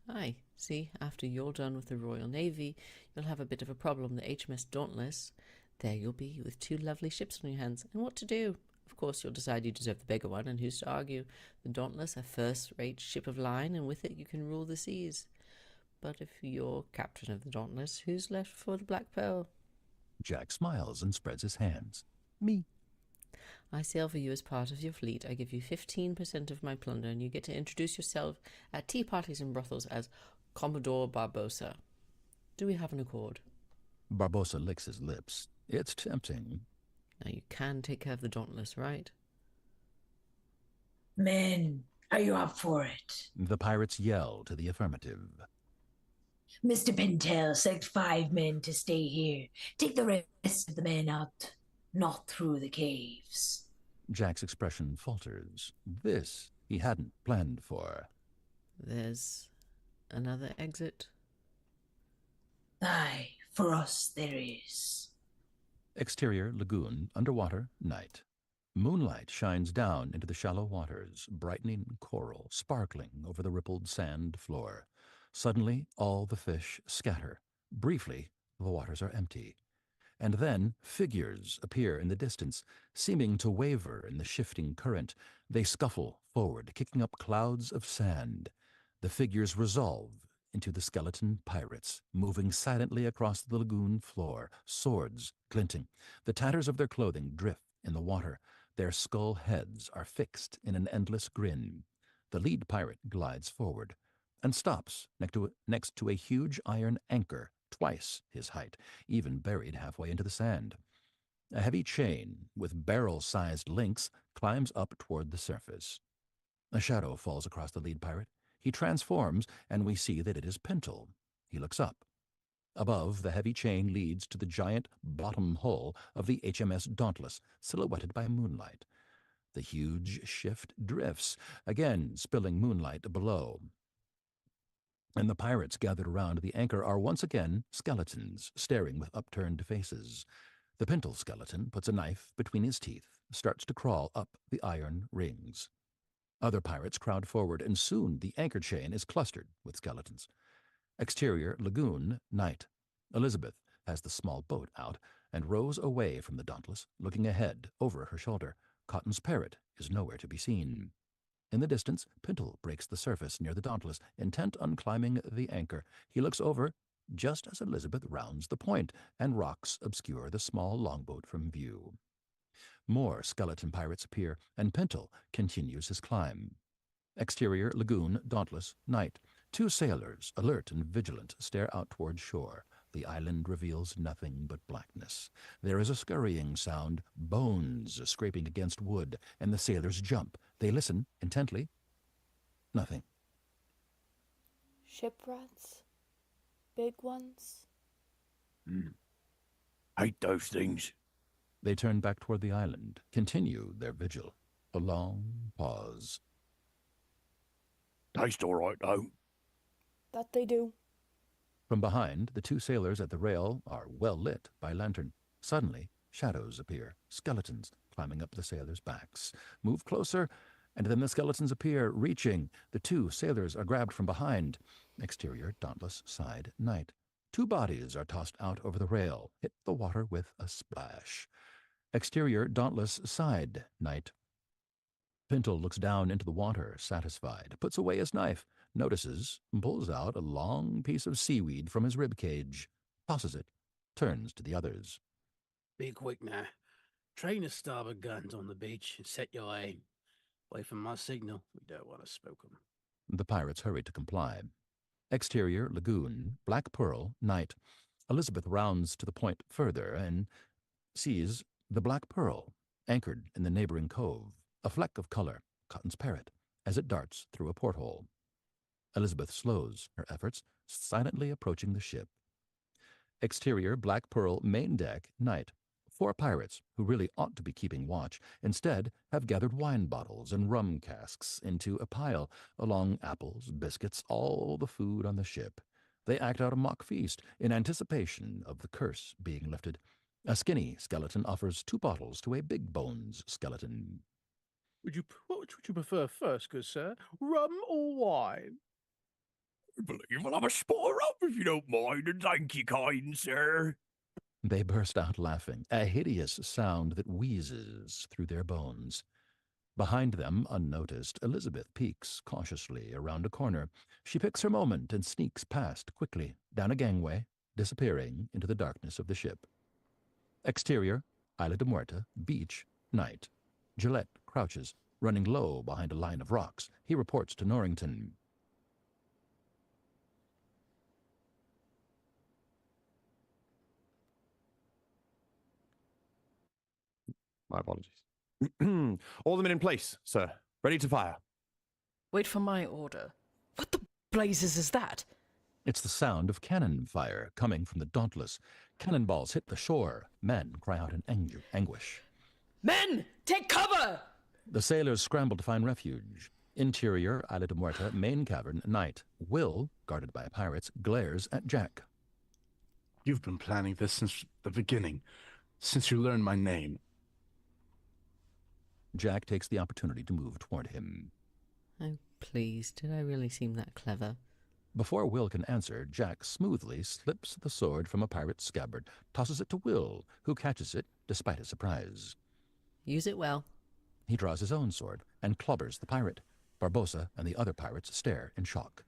Speaker 10: Aye, see, after you're done with the Royal Navy, you'll have a bit of a problem. The HMS Dauntless, there you'll be with two lovely ships on your hands. And what to do? Of course, you'll decide you deserve the bigger one, and who's to argue? The Dauntless, a first-rate ship of line, and with it you can rule the seas. But if you're captain of the Dauntless, who's left for the Black Pearl?
Speaker 2: Jack smiles and spreads his hands. Me.
Speaker 10: I sail for you as part of your fleet. I give you 15% of my plunder, and you get to introduce yourself at tea parties and brothels as Commodore Barbossa. Do we have an accord?
Speaker 2: Barbossa licks his lips. It's tempting.
Speaker 10: Now you can take care of the Dauntless, right?
Speaker 11: Men, are you up for it?
Speaker 2: The pirates yell to the affirmative.
Speaker 11: Mr. Pintel, select 5 men to stay here. Take the rest of the men out, not through the caves.
Speaker 2: Jack's expression falters. This he hadn't planned for.
Speaker 10: There's another exit.
Speaker 11: Aye, for us there is.
Speaker 2: Exterior lagoon, underwater, night. Moonlight shines down into the shallow waters, brightening coral, sparkling over the rippled sand floor. Suddenly, all the fish scatter. Briefly, the waters are empty. And then figures appear in the distance, seeming to waver in the shifting current. They scuffle forward, kicking up clouds of sand. The figures resolve into the skeleton pirates, moving silently across the lagoon floor, swords glinting. The tatters of their clothing drift in the water. Their skull heads are fixed in an endless grin. The lead pirate glides forward and stops next to a huge iron anchor, twice his height, even buried halfway into the sand. A heavy chain with barrel-sized links climbs up toward the surface. A shadow falls across the lead pirate. He transforms, and we see that it is Pintel. He looks up. Above, the heavy chain leads to the giant bottom hull of the HMS Dauntless, silhouetted by moonlight. The huge shift drifts, again spilling moonlight below. And the pirates gathered around the anchor are once again skeletons, staring with upturned faces. The Pintel skeleton puts a knife between his teeth, starts to crawl up the iron rings. Other pirates crowd forward, and soon the anchor chain is clustered with skeletons. Exterior lagoon, night. Elizabeth has the small boat out and rows away from the Dauntless, looking ahead over her shoulder. Cotton's parrot is nowhere to be seen. In the distance, Pintel breaks the surface near the Dauntless, intent on climbing the anchor. He looks over just as Elizabeth rounds the point, and rocks obscure the small longboat from view. More skeleton pirates appear, and Pintel continues his climb. Exterior lagoon, Dauntless, night. Two sailors, alert and vigilant, stare out toward shore. The island reveals nothing but blackness. There is a scurrying sound, bones scraping against wood, and the sailors jump. They listen intently. Nothing.
Speaker 9: Ship rats? Big ones?
Speaker 7: Hate those things.
Speaker 2: They turn back toward the island, continue their vigil. A long pause.
Speaker 7: Taste all right, though.
Speaker 9: That they do.
Speaker 2: From behind, the two sailors at the rail are well lit by lantern. Suddenly, shadows appear, skeletons climbing up the sailors' backs. Move closer, and then the skeletons appear, reaching. The two sailors are grabbed from behind. Exterior, dauntless, side, night. Two bodies are tossed out over the rail, hit the water with a splash. Exterior, dauntless, side, night. Pintle looks down into the water, satisfied, puts away his knife, notices, and pulls out a long piece of seaweed from his rib cage, tosses it, turns to the others.
Speaker 8: Be quick now. Train the starboard guns on the beach and set your aim. Wait for my signal. We don't want to spook 'em.
Speaker 2: The pirates hurry to comply. Exterior, lagoon, black pearl, night. Elizabeth rounds to the point further and sees the black pearl, anchored in the neighboring cove, a fleck of color, Cotton's parrot, as it darts through a porthole. Elizabeth slows her efforts, silently approaching the ship. Exterior, black pearl, main deck, night. Four pirates, who really ought to be keeping watch, instead have gathered wine bottles and rum casks into a pile, along apples, biscuits, all the food on the ship. They act out a mock feast in anticipation of the curse being lifted. A skinny skeleton offers 2 bottles to a big bones skeleton.
Speaker 3: What would you prefer first, good sir? Rum or wine?
Speaker 7: I believe I'll have a spot of rum if you don't mind, and thank you, kind sir.
Speaker 2: They burst out laughing, a hideous sound that wheezes through their bones. Behind them, unnoticed, Elizabeth peeks cautiously around a corner. She picks her moment and sneaks past quickly, down a gangway, disappearing into the darkness of the ship. Exterior, Isla de Muerta, beach, night. Gillette crouches, running low behind a line of rocks. He reports to Norrington.
Speaker 7: My apologies. All the men in place, sir. Ready to fire.
Speaker 5: Wait for my order. What the blazes is that?
Speaker 2: It's the sound of cannon fire coming from the Dauntless. Cannonballs hit the shore. Men cry out in anguish.
Speaker 5: Men, take cover!
Speaker 2: The sailors scramble to find refuge. Interior, Isla de Muerta, main cavern, night. Will, guarded by pirates, glares at Jack.
Speaker 3: You've been planning this since the beginning, since you learned my name.
Speaker 2: Jack takes the opportunity to move toward him.
Speaker 10: Oh, please, did I really seem that clever?
Speaker 2: Before Will can answer, Jack smoothly slips the sword from a pirate's scabbard, tosses it to Will, who catches it despite his surprise.
Speaker 10: Use it well.
Speaker 2: He draws his own sword and clobbers the pirate. Barbossa and the other pirates stare in shock.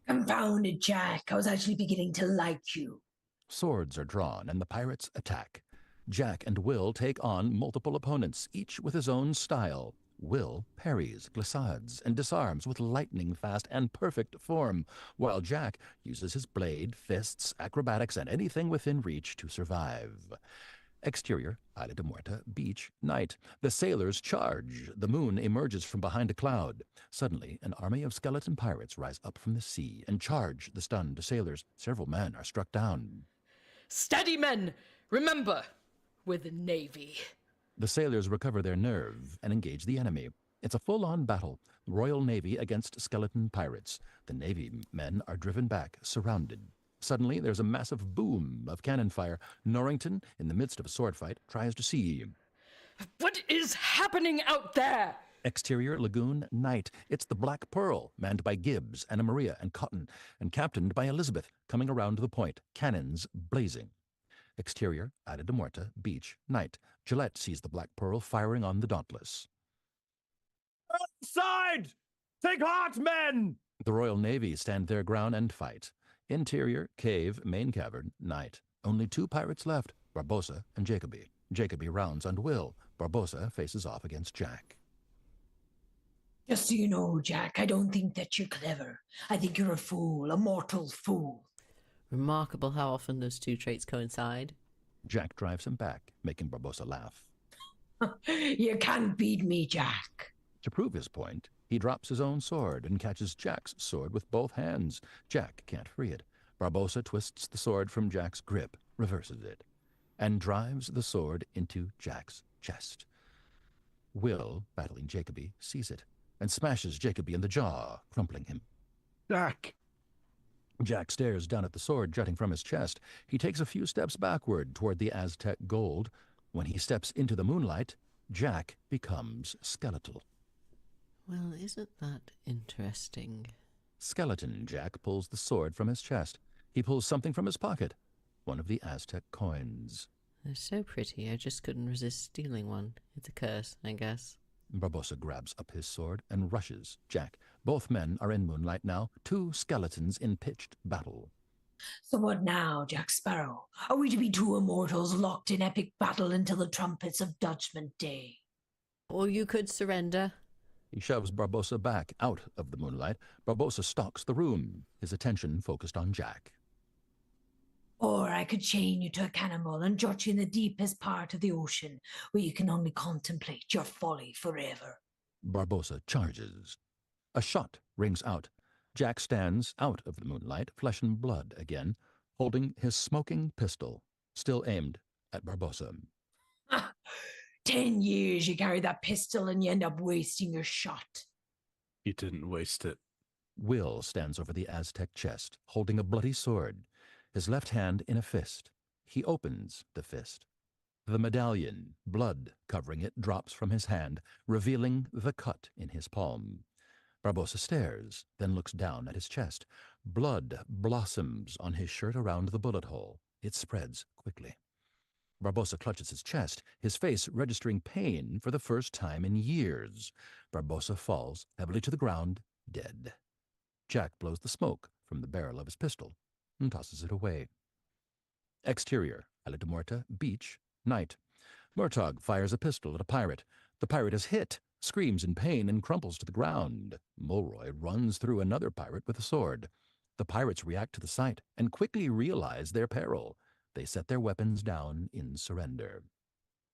Speaker 11: Confounded Jack, I was actually beginning to like you.
Speaker 2: Swords are drawn and the pirates attack. Jack and Will take on multiple opponents, each with his own style. Will parries, glissades, and disarms with lightning-fast and perfect form, while Jack uses his blade, fists, acrobatics, and anything within reach to survive. Exterior, Isla de Muerta, beach, night. The sailors charge. The moon emerges from behind a cloud. Suddenly, an army of skeleton pirates rise up from the sea and charge the stunned sailors. Several men are struck down.
Speaker 5: Steady, men! Remember, we're the Navy.
Speaker 2: The sailors recover their nerve and engage the enemy. It's a full-on battle. The Royal Navy against skeleton pirates. The Navy men are driven back, surrounded. Suddenly, there's a massive boom of cannon fire. Norrington, in the midst of a sword fight, tries to see.
Speaker 5: What is happening out there?
Speaker 2: Exterior, lagoon, night. It's the Black Pearl, manned by Gibbs, Anna Maria, and Cotton, and captained by Elizabeth, coming around the point, cannons blazing. Exterior, Isla de Muerta, beach, night. Gillette sees the Black Pearl firing on the Dauntless.
Speaker 7: Side! Take heart, men!
Speaker 2: The Royal Navy stand their ground and fight. Interior, cave, main cavern, night. Only 2 pirates left, Barbossa and Jacoby. Jacoby rounds on Will. Barbossa faces off against Jack.
Speaker 11: Just so you know, Jack, I don't think that you're clever. I think you're a fool, a mortal fool.
Speaker 10: Remarkable how often those two traits coincide.
Speaker 2: Jack drives him back, making Barbossa laugh.
Speaker 11: You can't beat me, Jack.
Speaker 2: To prove his point, he drops his own sword and catches Jack's sword with both hands. Jack can't free it. Barbossa twists the sword from Jack's grip, reverses it, and drives the sword into Jack's chest. Will, battling Jacoby, sees it and smashes Jacoby in the jaw, crumpling him.
Speaker 3: Jack!
Speaker 2: Jack stares down at the sword jutting from his chest. He takes a few steps backward toward the Aztec gold. When he steps into the moonlight, Jack becomes skeletal.
Speaker 10: Well, isn't that interesting?
Speaker 2: Skeleton Jack pulls the sword from his chest. He pulls something from his pocket, one of the Aztec coins.
Speaker 10: They're so pretty, I just couldn't resist stealing one. It's a curse, I guess.
Speaker 2: Barbossa grabs up his sword and rushes Jack. Both men are in moonlight now, two skeletons in pitched battle.
Speaker 11: So what now, Jack Sparrow? Are we to be two immortals locked in epic battle until the trumpets of Judgment Day?
Speaker 10: Or you could surrender.
Speaker 2: He shoves Barbossa back out of the moonlight. Barbossa stalks the room, his attention focused on Jack.
Speaker 11: Or I could chain you to a cannonball and jot you in the deepest part of the ocean, where you can only contemplate your folly forever.
Speaker 2: Barbossa charges. A shot rings out. Jack stands out of the moonlight, flesh and blood again, holding his smoking pistol, still aimed at Barbossa.
Speaker 11: 10 years you carry that pistol and you end up wasting your shot.
Speaker 3: He didn't waste it.
Speaker 2: Will stands over the Aztec chest, holding a bloody sword, his left hand in a fist. He opens the fist. The medallion, blood covering it, drops from his hand, revealing the cut in his palm. Barbossa stares, then looks down at his chest. Blood blossoms on his shirt around the bullet hole. It spreads quickly. Barbossa clutches his chest, his face registering pain for the first time in years. Barbossa falls heavily to the ground, dead. Jack blows the smoke from the barrel of his pistol and tosses it away. Exterior, Isla de Muerta, beach, night. Murtagh fires a pistol at a pirate. The pirate is hit, screams in pain, and crumples to the ground. Mulroy runs through another pirate with a sword. The pirates react to the sight and quickly realize their peril. They set their weapons down in surrender.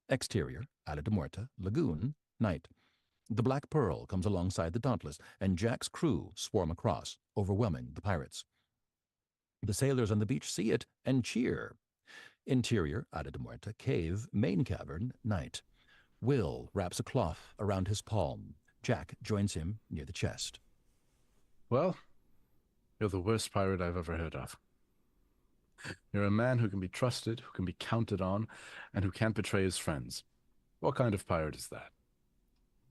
Speaker 2: Exterior, Isla de Muerta, lagoon, night. The Black Pearl comes alongside the Dauntless, and Jack's crew swarm across, overwhelming the pirates. The sailors on the beach see it and cheer. Interior, Isla de Muerta, cave, main cavern, night. Will wraps a cloth around his palm. Jack joins him near the chest.
Speaker 3: Well, you're the worst pirate I've ever heard of. You're a man who can be trusted, who can be counted on, and who can't betray his friends. What kind of pirate is that?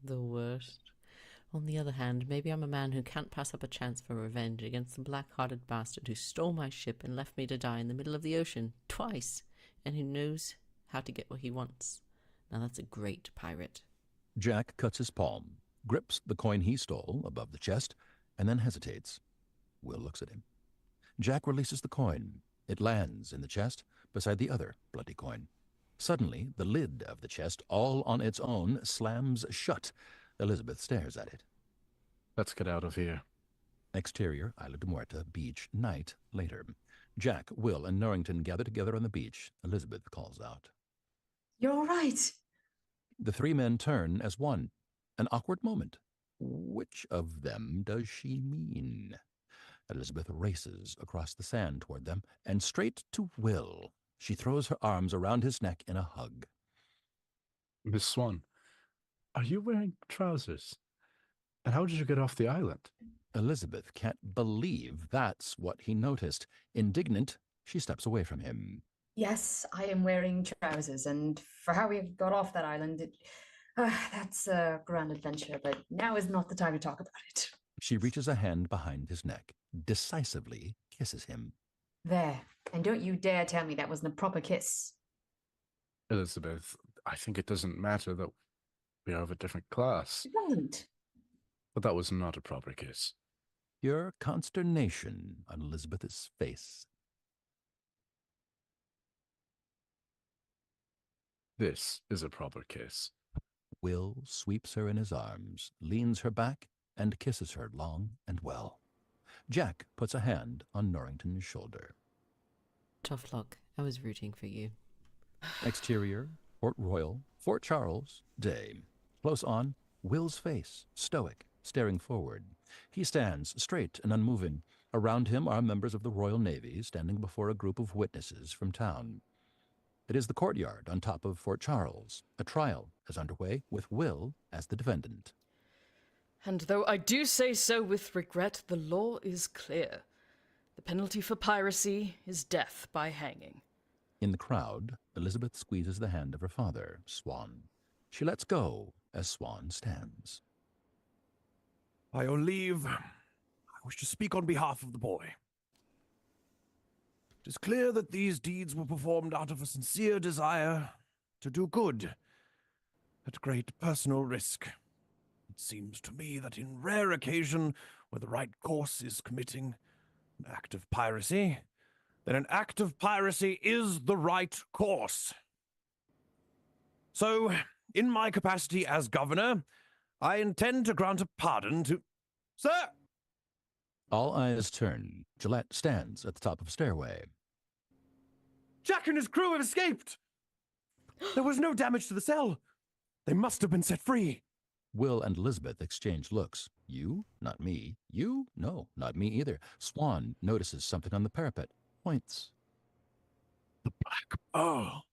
Speaker 10: The worst. On the other hand, maybe I'm a man who can't pass up a chance for revenge against the black-hearted bastard who stole my ship and left me to die in the middle of the ocean, twice, and who knows how to get what he wants. Now that's a great pirate.
Speaker 2: Jack cuts his palm, grips the coin he stole above the chest, and then hesitates. Will looks at him. Jack releases the coin. It lands in the chest beside the other bloody coin. Suddenly, the lid of the chest, all on its own, slams shut. Elizabeth stares at it.
Speaker 3: Let's get out of here.
Speaker 2: Exterior, Isla de Muerta, beach, night, later. Jack, Will, and Norrington gather together on the beach. Elizabeth calls out.
Speaker 4: You're all right.
Speaker 2: The three men turn as one. An awkward moment. Which of them does she mean? Elizabeth races across the sand toward them and straight to Will. She throws her arms around his neck in a hug.
Speaker 3: Miss Swan, are you wearing trousers? And how did you get off the island?
Speaker 2: Elizabeth can't believe that's what he noticed. Indignant, she steps away from him.
Speaker 4: Yes, I am wearing trousers, and for how we got off that island, that's a grand adventure, but now is not the time to talk about it.
Speaker 2: She reaches a hand behind his neck, decisively kisses him.
Speaker 4: There, and don't you dare tell me that wasn't a proper kiss.
Speaker 3: Elizabeth, I think it doesn't matter that we are of a different class.
Speaker 4: It doesn't.
Speaker 3: But that was not a proper kiss.
Speaker 2: Pure consternation on Elizabeth's face.
Speaker 3: This is a proper kiss.
Speaker 2: Will sweeps her in his arms, leans her back, and kisses her long and well. Jack puts a hand on Norrington's shoulder.
Speaker 10: Tough luck. I was rooting for you.
Speaker 2: Exterior, Port Royal, Fort Charles, day. Close on, Will's face, stoic, staring forward. He stands straight and unmoving. Around him are members of the Royal Navy standing before a group of witnesses from town. It is the courtyard on top of Fort Charles. A trial is underway with Will as the defendant.
Speaker 5: And though I do say so with regret, the law is clear. The penalty for piracy is death by hanging.
Speaker 2: In the crowd, Elizabeth squeezes the hand of her father, Swan. She lets go as Swan stands.
Speaker 7: By your leave, I wish to speak on behalf of the boy. It is clear that these deeds were performed out of a sincere desire to do good, at great personal risk. It seems to me that in rare occasion, where the right course is committing an act of piracy, then an act of piracy is the right course. So, in my capacity as governor, I intend to grant a pardon to... Sir!
Speaker 2: All eyes turn. Gillette stands at the top of the stairway.
Speaker 7: Jack and his crew have escaped! There was no damage to the cell. They must have been set free.
Speaker 2: Will and Elizabeth exchange looks. You? Not me. You? No, not me either. Swan notices something on the parapet. Points.
Speaker 7: The Black Pearl.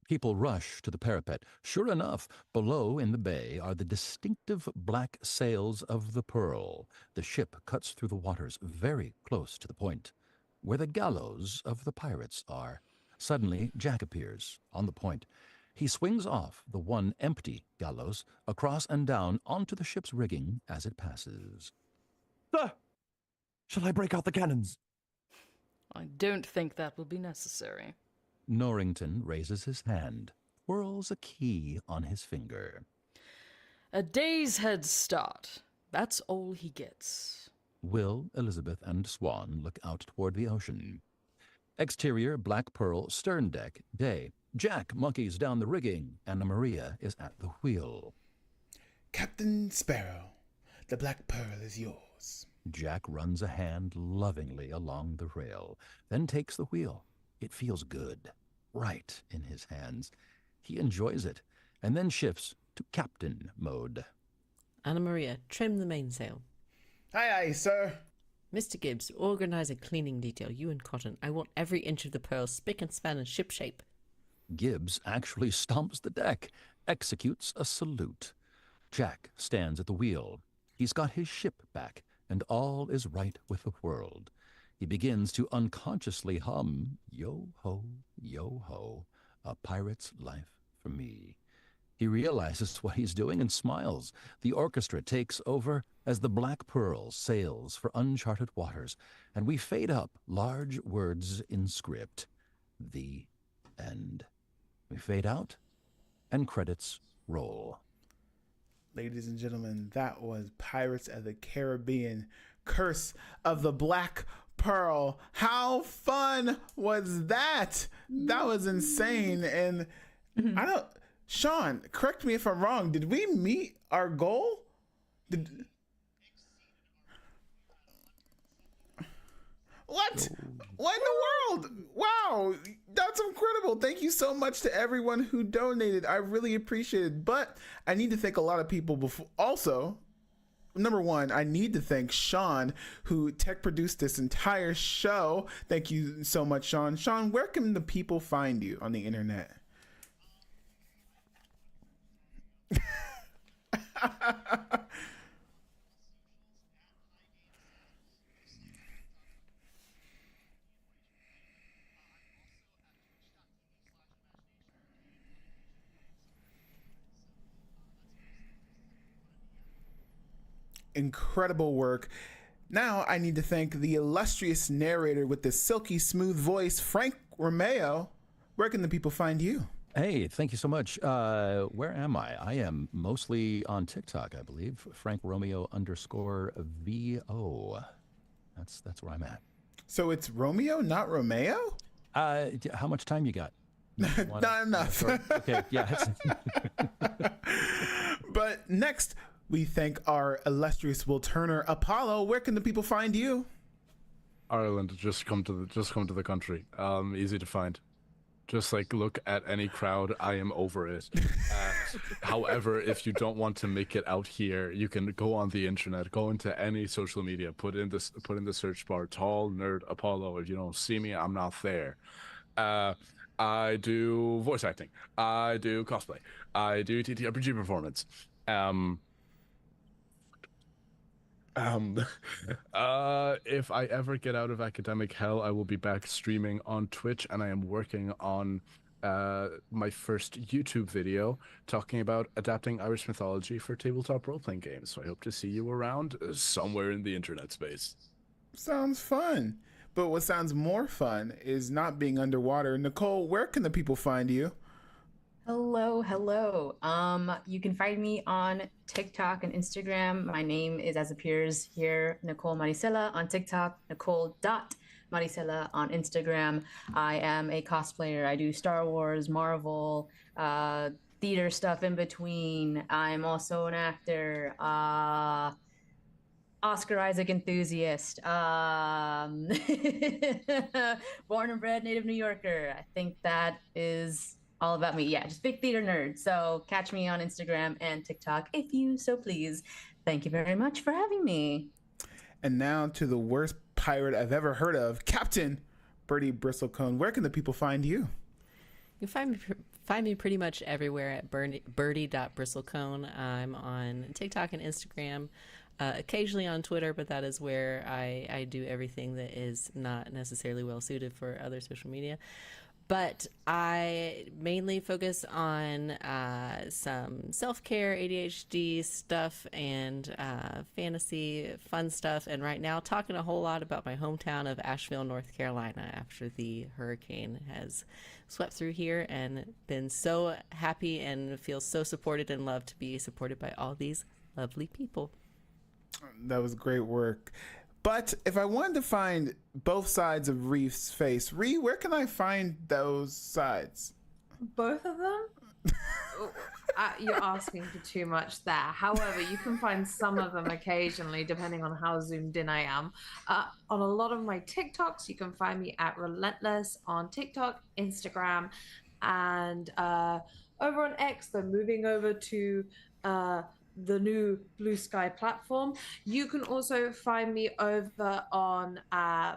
Speaker 2: People rush to the parapet. Sure enough, below in the bay are the distinctive black sails of the Pearl. The ship cuts through the waters very close to the point, where the gallows of the pirates are. Suddenly, Jack appears on the point. He swings off the one empty gallows across and down onto the ship's rigging as it passes.
Speaker 7: Sir! Shall I break out the cannons?
Speaker 5: I don't think that will be necessary.
Speaker 2: Norrington raises his hand, whirls a key on his finger.
Speaker 5: A day's head start. That's all he gets.
Speaker 2: Will, Elizabeth, and Swan look out toward the ocean. Exterior, Black Pearl, stern deck, day. Jack monkeys down the rigging. Anna Maria is at the wheel.
Speaker 1: Captain Sparrow, the Black Pearl is yours.
Speaker 2: Jack runs a hand lovingly along the rail, then takes the wheel. It feels good, right in his hands. He enjoys it, and then shifts to captain mode.
Speaker 10: Anna Maria, trim the mainsail.
Speaker 1: Aye, aye, sir.
Speaker 10: Mr. Gibbs, organize a cleaning detail. You and Cotton. I want every inch of the Pearl spick and span and shipshape.
Speaker 2: Gibbs actually stomps the deck, executes a salute. Jack stands at the wheel. He's got his ship back, and all is right with the world. He begins to unconsciously hum, yo ho, a pirate's life for me. He realizes what he's doing and smiles. The orchestra takes over as the Black Pearl sails for uncharted waters, and we fade up large words in script. The end. We fade out, and credits roll.
Speaker 1: Ladies and gentlemen, that was Pirates of the Caribbean, Curse of the Black Pearl. How fun was that? That was insane. And Sean, correct me if I'm wrong. Did we meet our goal? What? What in the world? Wow, that's incredible. Thank you so much to everyone who donated. I really appreciate it. But I need to thank a lot of people before. Also, number one, I need to thank Sean, who tech produced this entire show. Thank you so much, Sean. Sean, where can the people find you on the internet? Incredible work. Now I need to thank the illustrious narrator with the silky smooth voice, Frank Romeo. Where can the people find you?
Speaker 2: Hey, thank you so much. Where am I? I am mostly on TikTok, I believe. Frank Romeo _VO. That's where I'm at.
Speaker 1: So it's Romeo, not Romeo?
Speaker 2: How much time you got?
Speaker 1: Not enough.
Speaker 2: Okay, yeah.
Speaker 1: But next, We thank our illustrious Will Turner. Apollo, where can the people find you?
Speaker 3: Ireland, just come to the country. Easy to find. Just like look at any crowd, I am over it. However, if you don't want to make it out here, you can go on the internet, go into any social media, put in the search bar, Tall Nerd Apollo. If you don't see me, I'm not there. I do voice acting. I do cosplay. I do TTRPG performance. If I ever get out of academic hell, I will be back streaming on Twitch, and I am working on my first YouTube video talking about adapting Irish mythology for tabletop role-playing games. So I hope to see you around somewhere in the internet space.
Speaker 1: Sounds fun. But what sounds more fun is not being underwater. Nicole, where can the people find you?
Speaker 4: Hello. You can find me on TikTok and Instagram. My name is, as appears here, Nicole Maricela on TikTok, Nicole.Maricela on Instagram. I am a cosplayer. I do Star Wars, Marvel, theater stuff in between. I'm also an actor, Oscar Isaac enthusiast, born and bred native New Yorker. I think that is all about me. Yeah, just big theater nerd. So catch me on Instagram and TikTok if you so please. Thank you very much for having me.
Speaker 1: And now to the worst pirate I've ever heard of, Captain Bertie Bristlecone. Where can the people find you?
Speaker 10: You find me pretty much everywhere at birdie.bristlecone. I'm on TikTok and Instagram, occasionally on Twitter, but that is where I do everything that is not necessarily well suited for other social media. But I mainly focus on some self-care, ADHD stuff, and fantasy, fun stuff. And right now, talking a whole lot about my hometown of Asheville, North Carolina, after the hurricane has swept through here, and been so happy and feel so supported and loved to be supported by all these lovely people.
Speaker 1: That was great work. But if I wanted to find both sides of Reef's face, Ree, where can I find those sides?
Speaker 6: Both of them? You're asking for too much there. However, you can find some of them occasionally, depending on how zoomed in I am. On a lot of my TikToks, you can find me at Relentless on TikTok, Instagram, and over on X, they're moving over to the new Blue Sky platform. You can also find me over on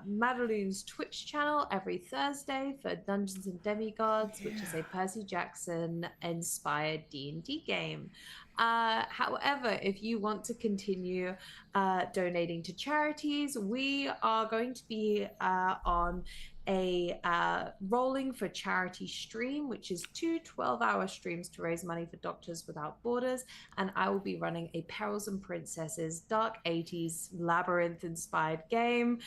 Speaker 6: Madeline's Twitch channel every Thursday for Dungeons and Demigods, which is a Percy Jackson inspired D&D game. However, if you want to continue donating to charities, we are going to be on a Rolling for Charity stream, which is 2 12-hour streams to raise money for Doctors Without Borders, and I will be running a Perils and Princesses dark 80s labyrinth inspired game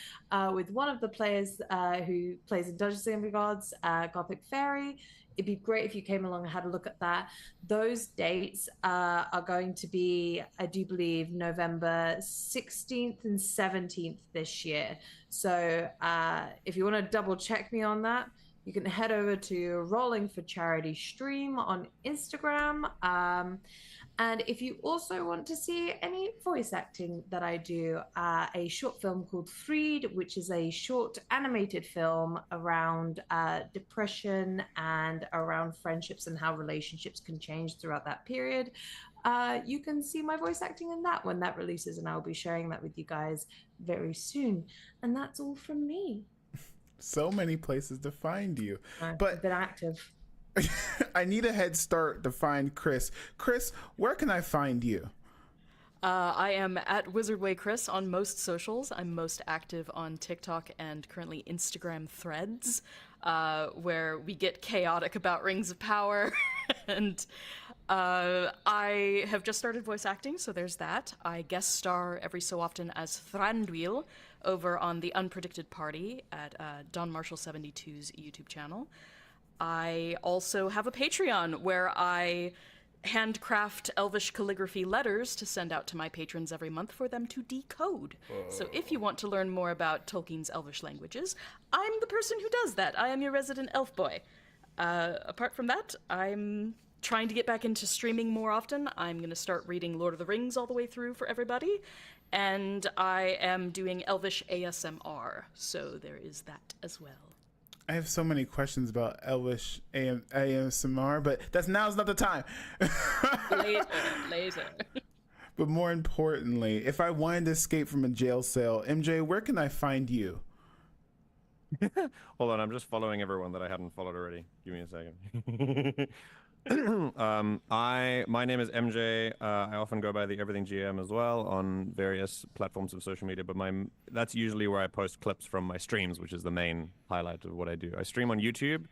Speaker 6: with one of the players who plays in Dungeons and Demigods, Gothic Fairy. It'd be great if you came along and had a look at that. Those dates are going to be, I do believe, November 16th and 17th this year. So if you want to double check me on that, you can head over to Rolling for Charity stream on Instagram. And if you also want to see any voice acting that I do, a short film called Freed, which is a short animated film around depression and around friendships and how relationships can change throughout that period. You can see my voice acting in that when that releases, and I'll be sharing that with you guys very soon. And that's all from me.
Speaker 1: So many places to find you.
Speaker 6: I've
Speaker 1: But
Speaker 6: been active.
Speaker 1: I need a head start to find Chris. Chris, where can I find you?
Speaker 5: I am at Wizardway Chris on most socials. I'm most active on TikTok and currently Instagram Threads, where we get chaotic about Rings of Power. And I have just started voice acting, so there's that. I guest star every so often as Thranduil over on The Unpredicted Party at Don Marshall 72's YouTube channel. I also have a Patreon where I handcraft Elvish calligraphy letters to send out to my patrons every month for them to decode. So if you want to learn more about Tolkien's Elvish languages, I'm the person who does that. I am your resident elf boy. Apart from that, I'm trying to get back into streaming more often. I'm going to start reading Lord of the Rings all the way through for everybody. And I am doing Elvish ASMR, so there is that as well.
Speaker 1: I have so many questions about Elvish ASMR, but now's not the time.
Speaker 5: Later.
Speaker 1: But more importantly, if I wanted to escape from a jail cell, MJ, where can I find you?
Speaker 7: Hold on, I'm just following everyone that I hadn't followed already. Give me a second. My name is MJ. I often go by the Everything GM as well on various platforms of social media, but that's usually where I post clips from my streams, which is the main highlight of what I do. I stream on YouTube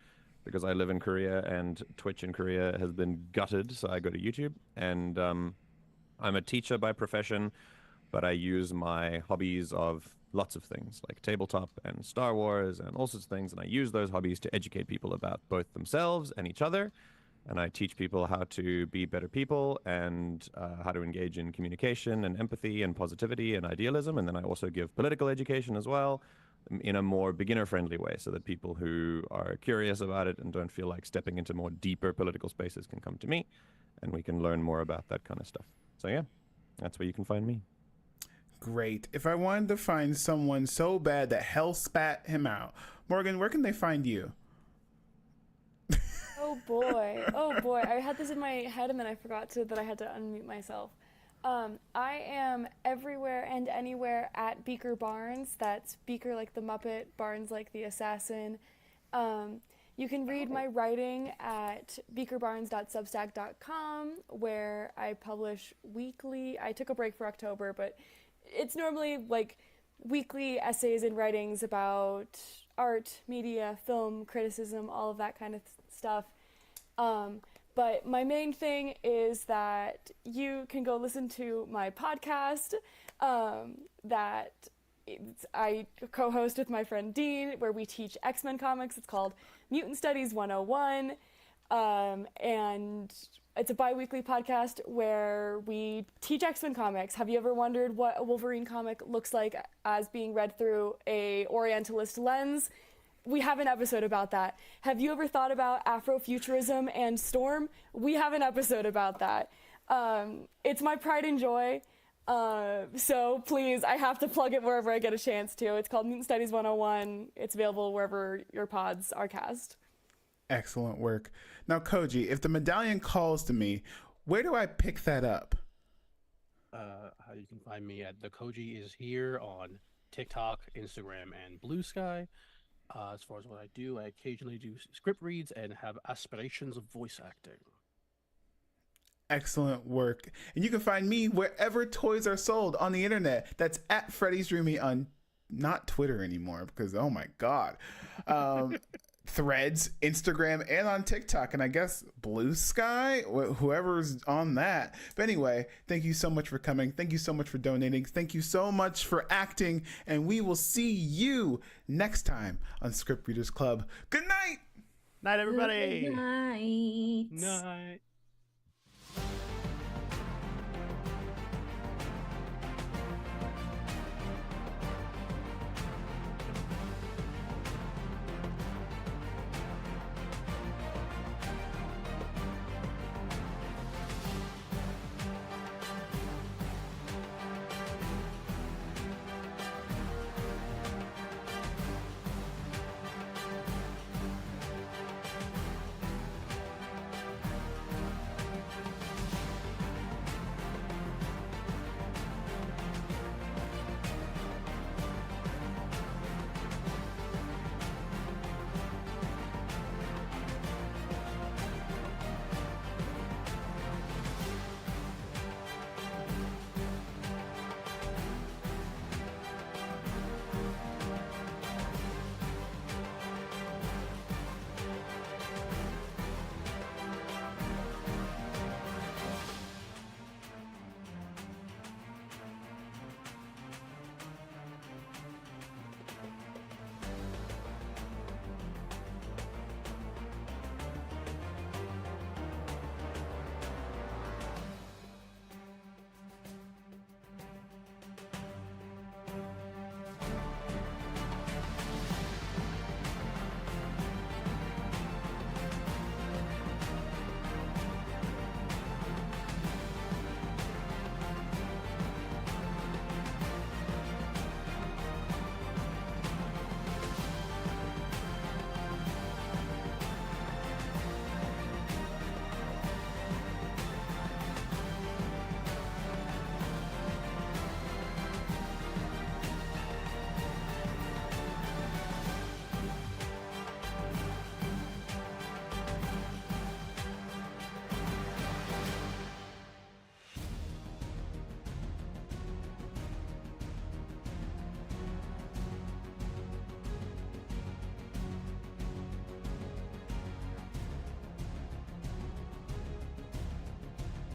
Speaker 7: because I live in Korea and Twitch in Korea has been gutted, so I go to YouTube. And I'm a teacher by profession, but I use my hobbies of lots of things like tabletop and Star Wars and all sorts of things, and I use those hobbies to educate people about both themselves and each other. And I teach people how to be better people and how to engage in communication and empathy and positivity and idealism. And then I also give political education as well in a more beginner-friendly way so that people who are curious about it and don't feel like stepping into more deeper political spaces can come to me and we can learn more about that kind of stuff. So yeah, that's where you can find me.
Speaker 1: Great. If I wanted to find someone so bad that hell spat him out, Morgan, where can they find you?
Speaker 9: Oh boy. I had this in my head and then I forgot that I had to unmute myself. I am everywhere and anywhere at Beaker Barnes. That's Beaker like the Muppet, Barnes like the assassin. You can read my writing at beakerbarnes.substack.com, where I publish weekly. I took a break for October, but it's normally like weekly essays and writings about art, media, film, criticism, all of that kind of stuff. But my main thing is that you can go listen to my podcast that I co-host with my friend Dean, where we teach X-Men comics. It's called Mutant Studies 101, and it's a bi-weekly podcast where we teach X-Men comics. Have you ever wondered what a Wolverine comic looks like as being read through a Orientalist lens? We have an episode about that. Have you ever thought about Afrofuturism and Storm? We have an episode about that. It's my pride and joy. So please, I have to plug it wherever I get a chance to. It's called Mutant Studies 101. It's available wherever your pods are cast.
Speaker 1: Excellent work. Now, Koji, if the medallion calls to me, where do I pick that up?
Speaker 12: How you can find me at The Koji Is Here on TikTok, Instagram, and Blue Sky. As far as what I do, I occasionally do script reads and have aspirations of voice acting.
Speaker 1: Excellent work. And you can find me wherever toys are sold on the internet. That's at Freddy's Dreamy on not Twitter anymore because, oh my God. Threads, Instagram, and on TikTok, and I guess Blue Sky, whoever's on that. But anyway, thank you so much for coming. Thank you so much for donating. Thank you so much for acting, and we will see you next time on Script Readers Club. Good night!
Speaker 12: Night, everybody!
Speaker 6: Good night.
Speaker 12: Night.